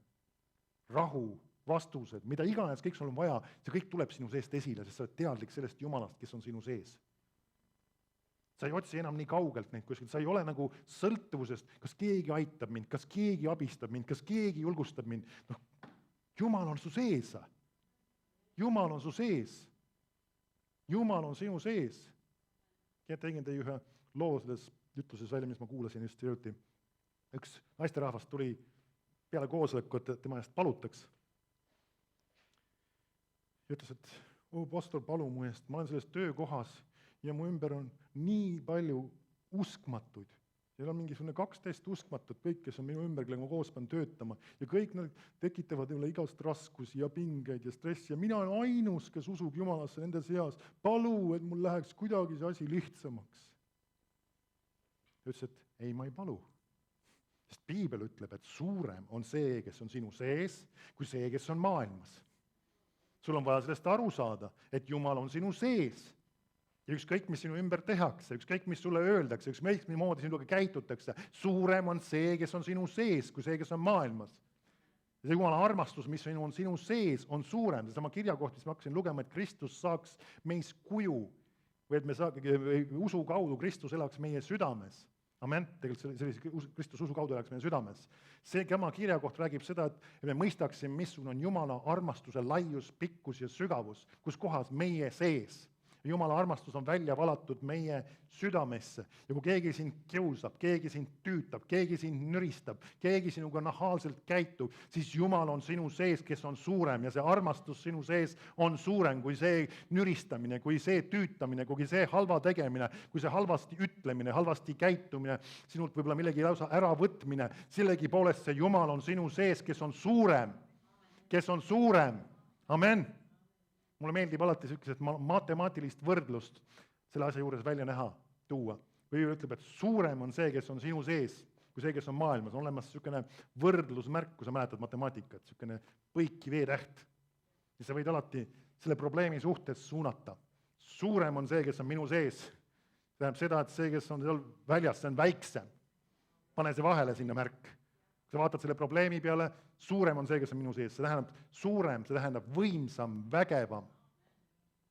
rahu, vastused, mida iganes kõik sul on vaja, see kõik tuleb sinu seest esile, sest sa oled teadlik sellest Jumalast, kes on sinu sees. Sa ei otsi enam nii kaugelt neid kuskilt, sa ei ole nagu sõltuvusest, kas keegi aitab mind, kas keegi abistab mind, kas keegi julgustab mind. No, Jumal on su sees. Jumal on su sees. Jumal on sinu sees. Tegin teie ühe loo selles ütluses välja, mis ma kuulasin just hiljuti. Üks naisterahvas tuli peale koosolekut, et tema eest palutaks. Ja ütles, et pastor, palu mu eest, ma olen selles töökohas ja mu ümber on nii palju uskmatuid. Seal on mingisugune 12 uskmatut, kõik, kes on minu ümber, kellega ma koos pean töötama. Ja kõik nad tekitavad üle igast raskusi ja pingeid ja stressi. Ja mina olen ainus, kes usub Jumalasse nende seas. Palu, et mul läheks kuidagi see asi lihtsamaks. Ta ütles, et ei, ma ei palu. Sest Piibel ütleb, et suurem on see, kes on sinu sees, kui see, kes on maailmas. Sul on vaja sellest aru saada, et Jumal on sinu sees. Ja ükskõik, mis sinu ümber tehakse, ükskõik, mis sulle öeldakse, ükskõik, mismoodi sinuga käitutakse, suurem on see, kes on sinu sees, kui see, kes on maailmas. Ja see Jumala armastus, mis on sinu sees, on suurem. See sama kirjakoht, mis ma hakkasin lugema, et Kristus saaks meis kuju, või et me usu kaudu Kristus elaks meie südames. Amen, tegelikult Kristus usu kaudu elaks meie südames. See tema kirjakoht räägib seda, et me mõistaksime, missugune on Jumala armastuse laius, pikkus ja sügavus, kus kohas meie sees. Jumala armastus on välja valatud meie südamesse. Ja kui keegi sind kiusab, keegi sind tüütab, keegi sind nüristab, keegi sinuga nahaalselt käitub, siis Jumal on sinu sees, kes on suurem ja see armastus sinu sees on suurem kui see nüristamine, kui see tüütamine, kui see halva tegemine, kui see halvasti ütlemine, halvasti käitumine, sinult võib-olla millegi lausa äravõtmine. Sellegipoolest see Jumal on sinu sees, kes on suurem. Kes on suurem. Amen. Mulle meeldib alati sellised matemaatilist võrdlust selle asja juures välja näha, tuua. Või ütleb, et suurem on see, kes on sinu sees, kui see, kes on maailmas. On olemas niisugune võrdlusmärk, kui sa mäletad matemaatikat, niisugune põiki V-täht. Ja sa võid alati selle probleemi suhtes suunata. Suurem on see, kes on minu sees. See tähendab seda, et see, kes on seal väljas, see on väiksem. Pane see vahele sinna märk. Kui sa vaatad selle probleemi peale, suurem on see, kes on minu sees. See tähendab suurem, see tähendab võimsam, vägevam,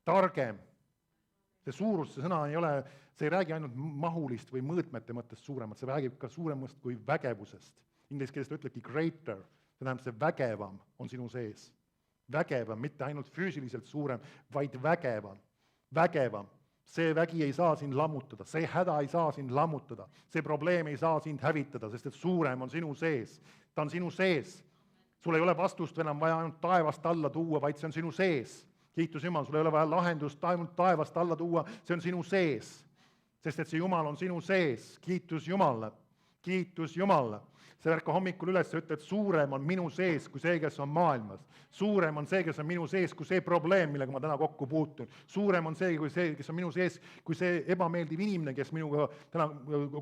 targem. See suurus, see sõna see ei räägi ainult mahulist või mõõtmete mõttest suuremat, see räägib ka suuremast kui vägevusest. Inglise keeles ta ütlebki greater, see tähendab see vägevam on sinu sees. Vägevam, mitte ainult füüsiliselt suurem, vaid vägevam. Vägevam. See vägi ei saa sind lammutada, see häda ei saa sind lammutada, see probleem ei saa sind hävitada, sest et suurem on sinu sees. Ta on sinu sees. Sul ei ole vastust enam vaja ainult taevast alla tuua, vaid see on sinu sees. Kiitus Jumal, sul ei ole vaja lahendust ainult taevast alla tuua, see on sinu sees. Sest et see Jumal on sinu sees. Kiitus Jumalle. Kiitus Jumalle. See ärka hommikul üles ja ütle, et suurem on minu sees kui see, kes on maailmas. Suurem on see, kes on minu sees, kui see probleem, millega ma täna kokku puutun. Suurem on see, kes on minu sees, kui see ebameeldiv inimene, kes minuga täna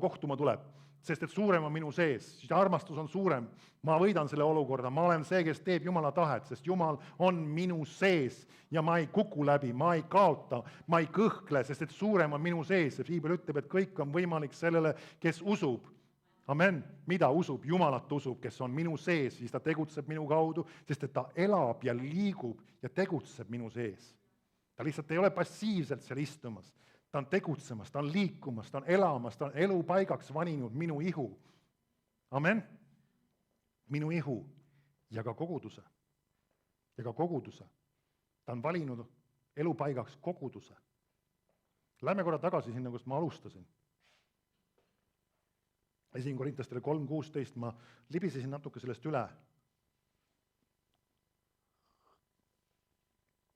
kohtuma tuleb. Sest et suurem on minu sees, siis armastus on suurem. Ma võidan selle olukorda, ma olen see, kes teeb Jumala tahet, sest Jumal on minu sees ja ma ei kuku läbi, ma ei kaota, ma ei kõhkle, sest et suurem on minu sees. Ja Piibel ütleb, et kõik on võimalik sellele, kes usub. Amen. Mida usub? Jumalat usub, kes on minu sees, siis ta tegutseb minu kaudu, sest et ta elab ja liigub ja tegutseb minu sees. Ta lihtsalt ei ole passiivselt seal istumas. Ta on tegutsemas, ta on liikumas, ta on elamas, ta on elupaigaks vaninud minu ihu. Amen. Minu ihu ja ka koguduse. Ja ka koguduse. Ta on valinud elupaigaks koguduse. Lähme korra tagasi sinna, kust ma alustasin. 1 Korintastele 3:16, ma libisesin natuke sellest üle.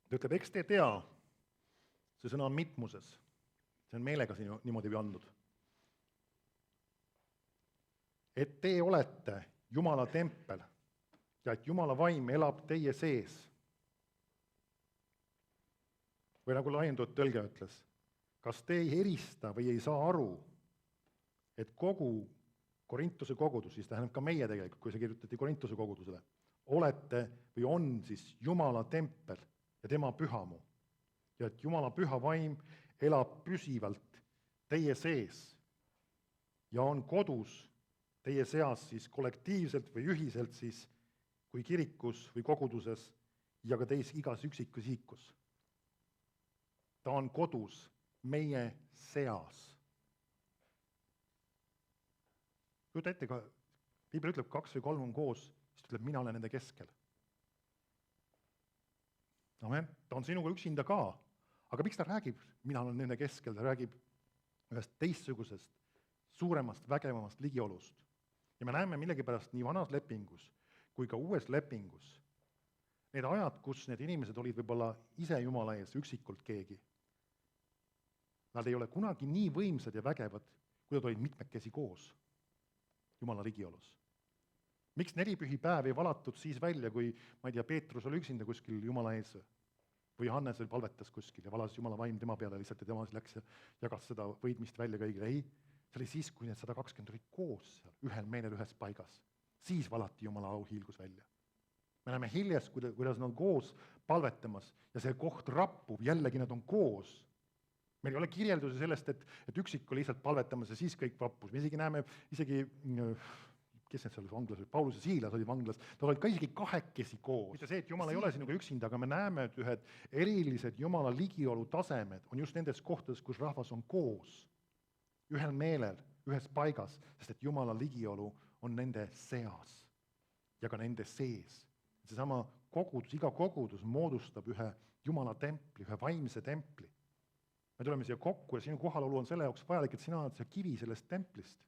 Ta ütleb, eks te tea, see sõna on mitmuses. See on meelega siin niimoodi andnud. Et te olete Jumala tempel ja et Jumala vaim elab teie sees. Või nagu laiendatud tõlge ütles, kas te ei erista või ei saa aru, et kogu Korintuse kogudus, siis tähendab ka meie tegelikult, kui see kirjutati Korintuse kogudusele, olete või on siis Jumala tempel ja tema pühamu. Ja et Jumala püha vaim elab püsivalt teie sees ja on kodus teie seas siis kollektiivselt või ühiselt siis kui kirikus või koguduses ja ka teis igas üksikus isikus. Ta on kodus meie seas. Kujuta ette, ka Piibel ütleb 2 või 3 on koos, siis ütleb, mina olen nende keskel. Amen. Ta on sinuga üksinda ka. Aga miks ta räägib, mina olen nende keskel, ta räägib ühest teistsugusest, suuremast, vägevamast ligiolust. Ja me näeme millegipärast nii vanas lepingus kui ka uues lepingus need ajad, kus need inimesed olid võib-olla ise Jumala ees, üksikult keegi. Nad ei ole kunagi nii võimsad ja vägevad, kui nad olid mitmekesi koos Jumala ligiolus. Miks 4 pühipäev ei valatud siis välja, kui, ma ei tea, Peetrus oli üksinda kuskil Jumala ees või Hannes palvetas kuskil ja valas Jumala vaim tema peale lihtsalt ja tema läks ja jagas seda võidmist välja kõigile. Ei, see oli siis, kui need 120 olid koos seal, ühel meelel ühes paigas. Siis valati Jumala auhiilgus välja. Me näeme hiljes, kuidas nad on koos palvetamas ja see koht rappub, jällegi nad on koos. Meil ei ole kirjeldusi sellest, et üksik oli lihtsalt palvetamas ja siis kõik vappus. Me isegi näeme, kes need seal vanglas olid, Paulus ja Siilas olid vanglas, nad olid ka isegi 2 koos. Mitte see, et Jumal ei ole sinuga üksinda, aga me näeme, et ühed erilised Jumala ligiolu tasemed on just nendes kohtades, kus rahvas on koos, ühel meelel, ühes paigas, sest et Jumala ligiolu on nende seas ja ka nende sees. Seesama kogudus, iga kogudus moodustab ühe Jumala templi, ühe vaimse templi. Me tuleme siia kokku ja sinu kohalolu on selle jaoks vajalik, et sina oled see kivi sellest templist,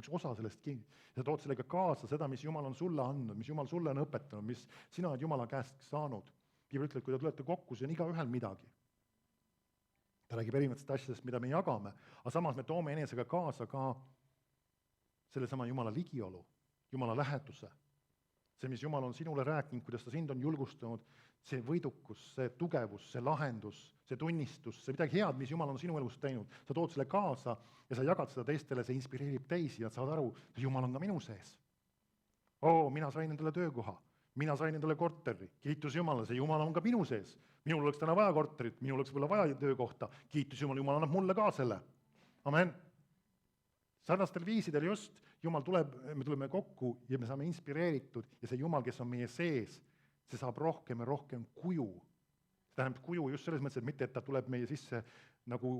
üks osa sellest kivi. Ja sa tood sellega kaasa seda, mis Jumal on sulle andnud, mis Jumal sulle on õpetanud, mis sina oled Jumala käest saanud. Piibel ütleb, kui te tulete kokku, see on igaühel midagi. Ta räägib erinevatest asjadest, mida me jagame, aga samas me toome enesega kaasa ka sellesama Jumala ligiolu, Jumala läheduse. See, mis Jumal on sinule rääkinud, kuidas ta sind on julgustanud, see võidukus, see tugevus, see lahendus, see tunnistus, see midagi head, mis Jumal on sinu elus teinud. Sa tood selle kaasa ja sa jagad seda teistele, see inspireerib teisi ja saad aru, et Jumal on ka minu sees. Mina sain endale töökoha, mina sain endale korteri, kiitus Jumala, see Jumal on ka minu sees. Minul oleks täna vaja korterit, minul oleks võib-olla vaja töökohta, kiitus Jumal, Jumal annab mulle ka selle. Amen. Sarnastel viisidel just Jumal tuleb, me tuleme kokku ja me saame inspireeritud ja see Jumal, kes on meie sees, see saab rohkem ja rohkem kuju. See tähendab kuju just selles mõttes, et mitte, et ta tuleb meie sisse nagu,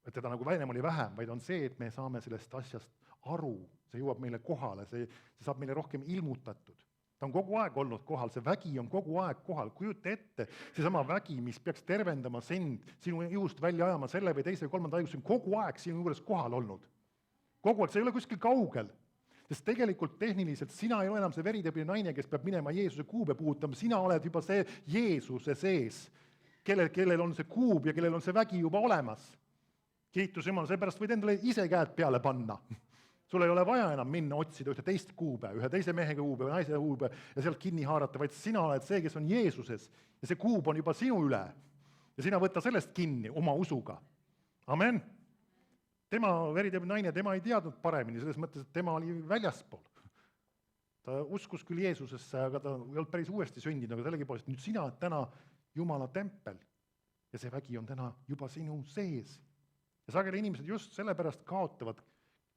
et teda nagu väinem oli vähem, vaid on see, et me saame sellest asjast aru, see jõuab meile kohale, see saab meile rohkem ilmutatud. Ta on kogu aeg olnud kohal, see vägi on kogu aeg kohal. Kujuta ette, seesama vägi, mis peaks tervendama sind, sinu ihust välja ajama selle või teise või 3. haigus, on kogu aeg sinu juures kohal olnud. Kogu aeg, see ei ole kuskil kaugel, sest tegelikult tehniliselt sina ei ole enam see veritebine naine, kes peab minema Jeesuse kuube puutama, sina oled juba see Jeesuse sees, kellel on see kuub ja kellel on see vägi juba olemas. Kiitus Jumal, seepärast võid endale ise käed peale panna. Sul ei ole vaja enam minna otsida ühte teist kuube, ühe teise mehe kuube või naise kuube ja sealt kinni haarata, vaid sina oled see, kes on Jeesuses ja see kuub on juba sinu üle. Ja sina võtta sellest kinni oma usuga. Amen. Tema veritebine naine, tema ei teadnud paremini, selles mõttes, et tema oli väljaspool. Ta uskus küll Jeesusesse, aga ta ei olnud päris uuesti sündinud, aga sellegipoolest nüüd sina oled täna Jumala tempel ja see vägi on täna juba sinu sees. Ja sageli inimesed just sellepärast kaotavad,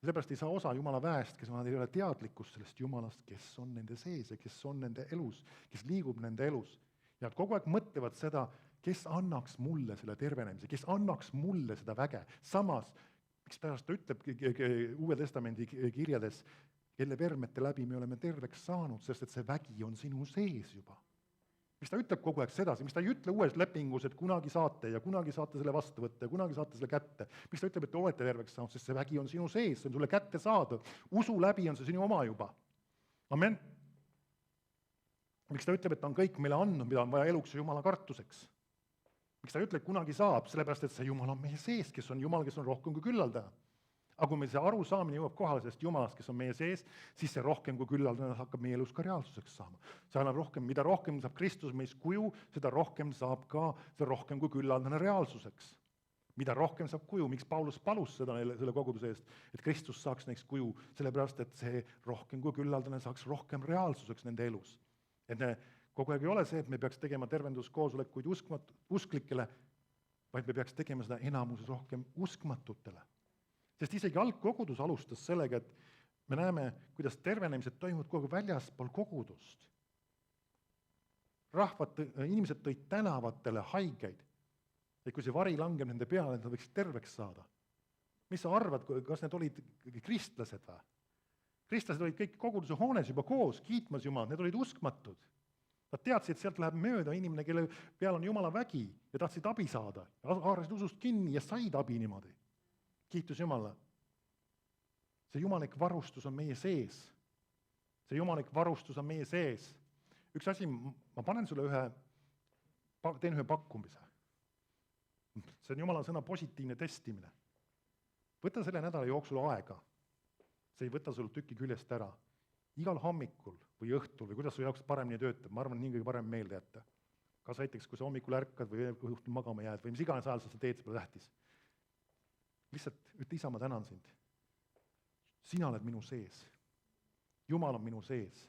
sellepärast ei saa osa Jumala väest, kes nad ei ole teadlikkus sellest Jumalast, kes on nende sees ja kes on nende elus, kes liigub nende elus. Ja nad kogu aeg mõtlevad seda, kes annaks mulle selle tervenemise, kes annaks mulle seda väge. Samas, miks pärast ta ütleb Uue Testamendi kirjades, kelle vermete läbi me oleme terveks saanud, sest et see vägi on sinu sees juba. Miks ta ütleb kogu aeg sedasi, miks ta ei ütle uues lepingus, et kunagi saate ja kunagi saate selle vastu võtta ja kunagi saate selle kätte. Miks ta ütleb, et te olete terveks saanud, sest see vägi on sinu sees, see on sulle kätte saada. Usu läbi on see sinu oma juba. Amen. Miks ta ütleb, et ta on kõik meile andnud, mida on vaja eluks ja Jumala kartuseks. miks ta ei ütle, et kunagi saab, sellepärast et see Jumal on meie sees, kes on Jumal, kes on rohkem kui küllaldaja. Aga kui meil see arusaamine jõuab kohale sellest Jumalast, kes on meie sees, siis see rohkem kui küllaldane hakkab meie elus ka reaalsuseks saama. See annab rohkem, mida rohkem saab Kristus meis kuju, seda rohkem saab ka see rohkem kui küllaldane reaalsuseks. Mida rohkem saab kuju, miks Paulus palus seda neile, selle koguduse eest, et Kristus saaks neiks kuju, sellepärast et see rohkem kui küllaldane saaks rohkem reaalsuseks nende elus. Et me kogu aeg ei ole see, et me peaks tegema tervenduskoosolekuid usklikele, vaid me peaks tegema seda enamuses rohkem uskmatutele. Sest isegi algkogudus alustas sellega, et me näeme, kuidas tervenemised toimuvad kogu väljaspool kogudust. Inimesed tõid tänavatele haigeid, et kui see vari langeb nende peale, et nad võiksid terveks saada. Mis sa arvad, kas need olid kristlased või? Kristlased olid kõik koguduse hoones juba koos, kiitmas Jumalat, need olid uskmatud. Nad teadsid, et sealt läheb mööda inimene, kelle peal on Jumala vägi ja tahtsid abi saada. Haarasid usust kinni ja said abi niimoodi. Kiitus Jumala. See jumalik varustus on meie sees. See jumalik varustus on meie sees. Üks asi, ma panen sulle teen ühe pakkumise. See on Jumala sõna positiivne testimine. Võta selle nädala jooksul aega. See ei võta sul tüki küljest ära. Igal hommikul või õhtul või kuidas su jaoks paremini töötab, ma arvan, nii kõige parem meelde jätta. Kas näiteks, kui sa hommikul ärkad või õhtul magama jääd või mis iganes ajal sa teed, see pole tähtis. Lihtsalt ütle, Isa, ma tänan sind. Sina oled minu sees. Jumal on minu sees.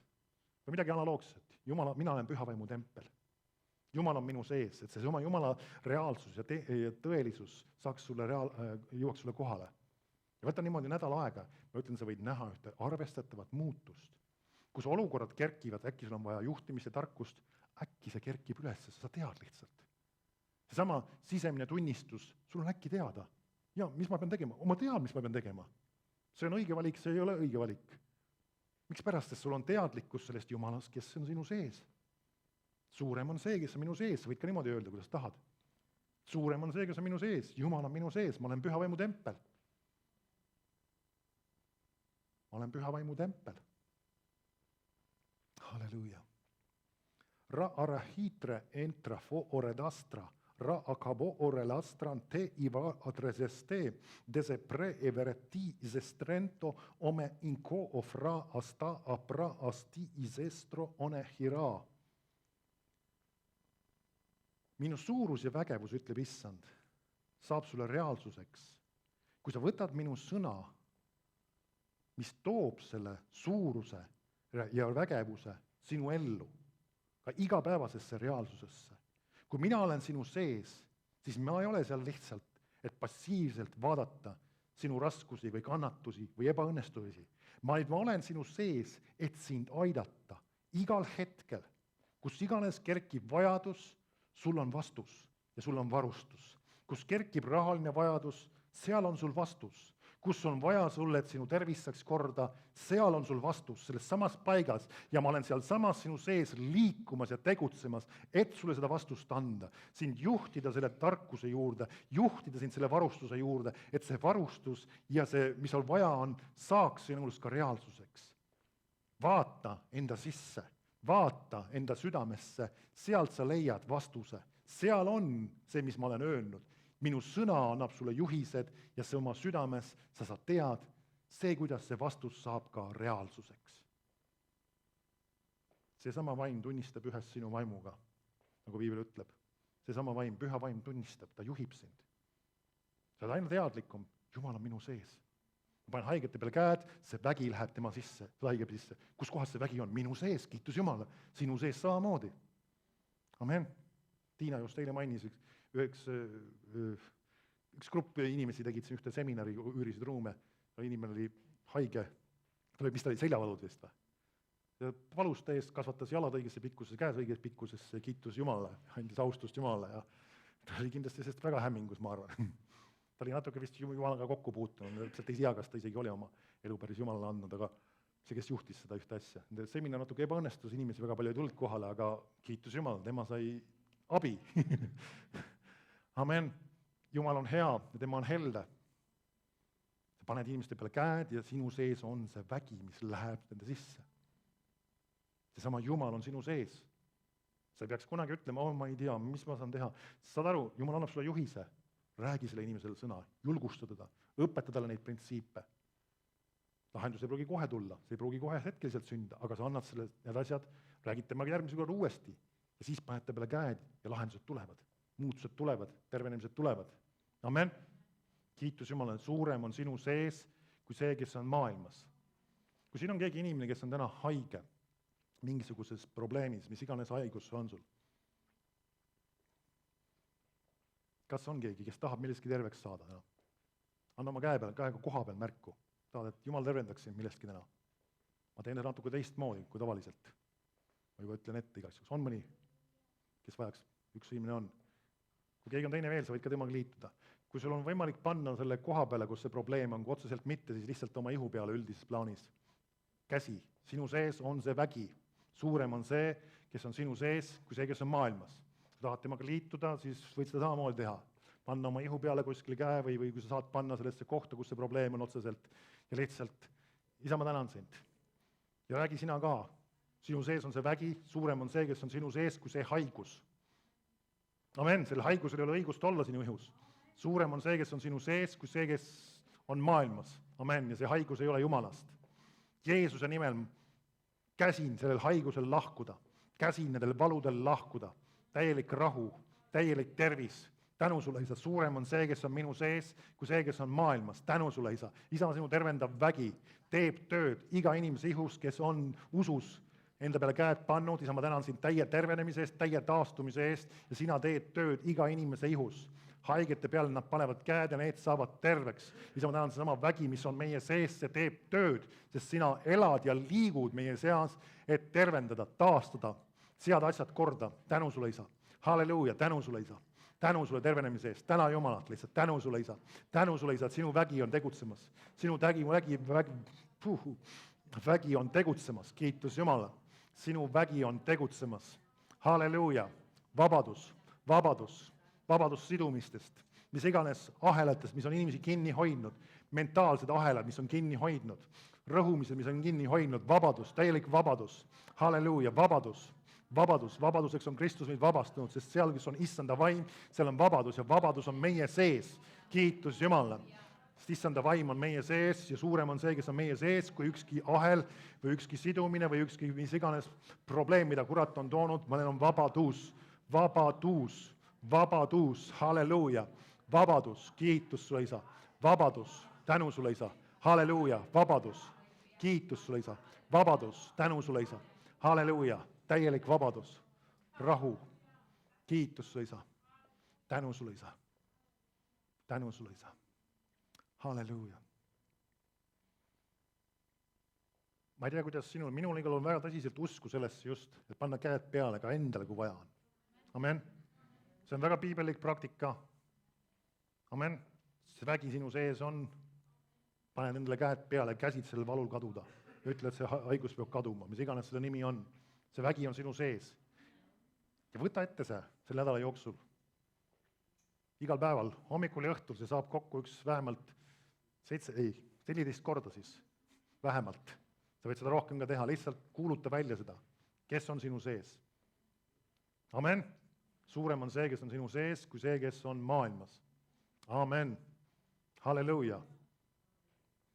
Või midagi analoogset. Mina olen püha vaimu tempel. Jumal on minu sees, et see Jumala reaalsus ja tõelisus jõuaks sulle kohale. Ja võta niimoodi nädal aega, ma ütlen, sa võid näha ühte arvestatavat muutust, kus olukorrad kerkivad, äkki sul on vaja juhtimist ja tarkust, äkki see kerkib üles, sa tead lihtsalt. Seesama sisemine tunnistus, sul on äkki teada. Ja, mis ma pean tegema? Ma tean, mis ma pean tegema. See on õige valik, see ei ole õige valik. Miks pärast, sest sul on teadlikkus sellest Jumalast, kes on sinu sees. Suurem on see, kes on minu sees, sa võid ka niimoodi öelda, kuidas tahad. Suurem on see, kes on minu sees, Jumal on minu sees, ma olen püha vaimu tempel. Ma olen püha vaimu tempel. Halleluuja. Ra arahitre entra fo oredastra, ra acabo orelastran te iva adreseste, dese pre evereti zestrento ome inco ofra asta apra asti izestro one hira. Minu suurus ja vägevus, ütleb Issand, saab sulle reaalsuseks. Kui sa võtad minu sõna, mis toob selle suuruse ja vägevuse sinu ellu, ka igapäevasesse reaalsusesse. Kui mina olen sinu sees, siis ma ei ole seal lihtsalt, et passiivselt vaadata sinu raskusi või kannatusi või ebaõnnestumisi. Ma olen sinu sees, et sind aidata igal hetkel, kus iganes kerkib vajadus, sul on vastus ja sul on varustus. Kus kerkib rahaline vajadus, seal on sul vastus. Kus on vaja sulle, et sinu tervis saaks korda, seal on sul vastus, selles samas paigas. Ja ma olen seal samas sinu sees liikumas ja tegutsemas, et sulle seda vastust anda. Sind juhtida selle tarkuse juurde, juhtida sind selle varustuse juurde, et see varustus ja see, mis sul vaja on, saaks sinulust ka reaalsuseks. Vaata enda sisse. Vaata enda südamesse, sealt sa leiad vastuse. Seal on see, mis ma olen öelnud. Minu sõna annab sulle juhised ja see oma südames, sa tead see, kuidas see vastus saab ka reaalsuseks. Seesama vaim tunnistab ühes sinu vaimuga, nagu Piibel ütleb. Seesama vaim, püha vaim tunnistab, ta juhib sind. Sa oled aina teadlikum, Jumal on minu sees. Ma panen haigete peale käed, see vägi läheb tema sisse, haigeb sisse. Kus kohas see vägi on? Minu sees, kiitus Jumala, sinu sees samamoodi. Amen. Tiina just eile mainis, üks grupp inimesi tegid siin ühte seminari, üürisid ruume, inimene oli haige, mis ta oli, seljavalud vist või? Ja valus täiesti kasvatas jalad õigesse pikkusesse, käes õigesse pikkusesse, kiitus Jumalale, andis austust Jumalale ja ta oli kindlasti sellest väga hämmingus, ma arvan. Ta oli natuke vist Jumalaga kokku puutunud, lihtsalt ei tea, kas ta isegi oli oma elu päris Jumalale andnud, aga see, kes juhtis seda ühte asja. Seminar natuke ebaõnnestus, inimesi väga palju ei tulnud kohale, aga kiitus Jumal, tema sai abi. Amen. Jumal on hea ja tema on helde. Sa paned inimeste peale käed ja sinu sees on see vägi, mis läheb nende sisse. Seesama Jumal on sinu sees. sa ei peaks kunagi ütlema, ma ei tea, mis ma saan teha. Saad aru, Jumal annab sulle juhise, räägi selle inimesele sõna, julgusta teda, õpeta talle neid printsiipe. Lahendus ei pruugi kohe tulla, see ei pruugi kohe hetkeliselt sündida, aga sa annad selle, need asjad, räägid temaga järgmise korra uuesti ja siis panete peale käed ja lahendused tulevad, muutused tulevad, tervenemised tulevad. Amen. Kiitus Jumalale, suurem on sinu sees kui see, kes on maailmas. Kui siin on keegi inimene, kes on täna haige, mingisuguses probleemis, mis iganes haigus on sul. Kas on keegi, kes tahab millestki terveks saada täna? Anna oma käega koha peal märku. Tahad, et Jumal tervendaks sind millestki täna. Ma teen seda natuke teistmoodi kui tavaliselt. Ma juba ütlen ette igaks juhuks. On mõni, kes vajaks, üks inimene on. Kui keegi on teine veel, sa võid ka temaga liituda. Kui sul on võimalik panna selle koha peale, kus see probleem on, kui otseselt mitte, siis lihtsalt oma ihu peale üldises plaanis. Käsi, sinu sees on see vägi. Suurem on see, kes on sinu sees, kui see, kes on maailmas. Kui tahad temaga liituda, siis võid seda samamoodi teha. Panna oma ihu peale kuskil käe või kui sa saad panna sellesse kohta, kus see probleem on otseselt ja lihtsalt, isa, ma tänan sind. Ja räägi sina ka. Sinu sees on see vägi, suurem on see, kes on sinu sees, kui see haigus. Amen, selle haigusel ei ole õigust olla sinu ihus. Suurem on see, kes on sinu sees, kui see, kes on maailmas. Amen, ja see haigus ei ole Jumalast. Jeesuse nimel käsin sellel haigusel lahkuda, käsin nendel valudel lahkuda, täielik rahu, täielik tervis. Tänu sulle, isa, suurem on see, kes on minu sees, kui see, kes on maailmas. Tänu sulle, isa. Isa, sinu tervendav vägi teeb tööd iga inimese ihus, kes on usus enda peale käed pannud. Isa, ma tänan sind täie tervenemise eest, täie taastumise eest ja sina teed tööd iga inimese ihus. Haigete peale nad panevad käed ja need saavad terveks. Isa, ma tänan sama vägi, mis on meie sees, see teeb tööd, sest sina elad ja liigud meie seas, et tervendada, taastada, seada asjad korda. Tänu sulle, isa. Halleluuja, tänu sulle, isa. Tänu sulle tervenemise eest, täna Jumalat lihtsalt, tänu sulle, isa. Tänu sulle, isa, et sinu vägi on tegutsemas. Sinu vägi on tegutsemas, kiitus Jumala. Sinu vägi on tegutsemas. Halleluuja, vabadus, vabadus, vabadus sidumistest, mis iganes ahelatest, mis on inimesi kinni hoidnud, mentaalsed ahelad, mis on kinni hoidnud, rõhumised, mis on kinni hoidnud, vabadus, täielik vabadus. Halleluuja, vabadus. Vabadus, vabaduseks on Kristus meid vabastanud, sest seal, kes on issanda vaim, seal on vabadus ja vabadus on meie sees. Kiitus Jumalale. Sest issanda vaim on meie sees ja suurem on see, kes on meie sees, kui ükski ahel või ükski sidumine või ükski mis iganes probleem, mida kurat on toonud, meil on vabadus, vabadus, vabadus, halleluuja, vabadus, kiitus sulle, isa, vabadus, tänu sulle, isa, halleluuja, vabadus, kiitus sulle, isa, vabadus, tänu sulle, isa, halleluuja. Täielik vabadus, rahu, kiitus sulle, isa. Tänu sulle, isa. Tänu sulle, isa. Halleluuja. Ma ei tea, kuidas minul igal on väga tõsiselt usku sellesse just, et panna käed peale ka endale, kui vaja on. Amen. See on väga piibellik praktika. Amen. See vägi sinu sees on, paned endale käed peale, käsid sellel valul kaduda ja ütle, et see haigus peab kaduma, mis iganes selle nimi on. See vägi on sinu sees. Ja võta ette see selle nädala jooksul. Igal päeval, hommikul ja õhtul, see saab kokku vähemalt 14 korda siis. Vähemalt. Sa võid seda rohkem ka teha, lihtsalt kuuluta välja seda, kes on sinu sees. Amen. Suurem on see, kes on sinu sees, kui see, kes on maailmas. Amen. Halleluuja.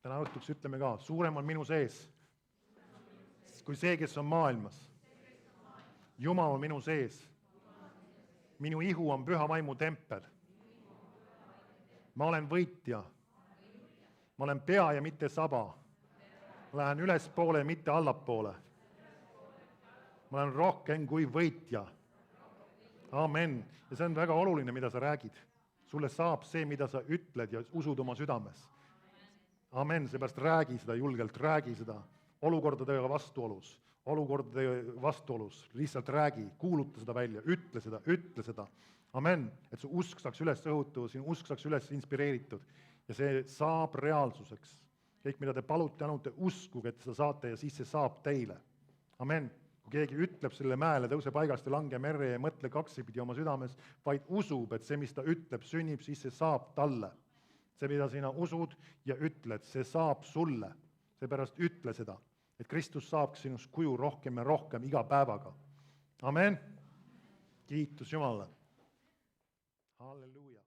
Täna õhtuks ütleme ka, suurem on minu sees, kui see, kes on maailmas. Jumal on minu sees. Minu ihu on püha vaimu tempel. Ma olen võitja. Ma olen pea ja mitte saba. Ma lähen ülespoole ja mitte allapoole. Ma olen rohkem kui võitja. Amen. Ja see on väga oluline, mida sa räägid. Sulle saab see, mida sa ütled ja usud oma südames. Amen. Seepärast räägi seda julgelt, räägi seda olukordadega vastuolus, lihtsalt räägi, kuuluta seda välja, ütle seda. Amen, et su usk saaks üles õhutud, sinu usk saaks üles inspireeritud ja see saab reaalsuseks. Kõik, mida te palute, anute, uskuge, et seda saate ja siis see saab teile. Amen, kui keegi ütleb selle mäele, tõuse paigast ja lange merre ja mõtle kaksipidi oma südames, vaid usub, et see, mis ta ütleb, sünnib, siis see saab talle. See, mida sina usud ja ütled, see saab sulle. Seepärast ütle seda. Et Kristus saab sinust kuju rohkem ja rohkem iga päevaga. Amen. kiitus Jumalale. Halleluuja.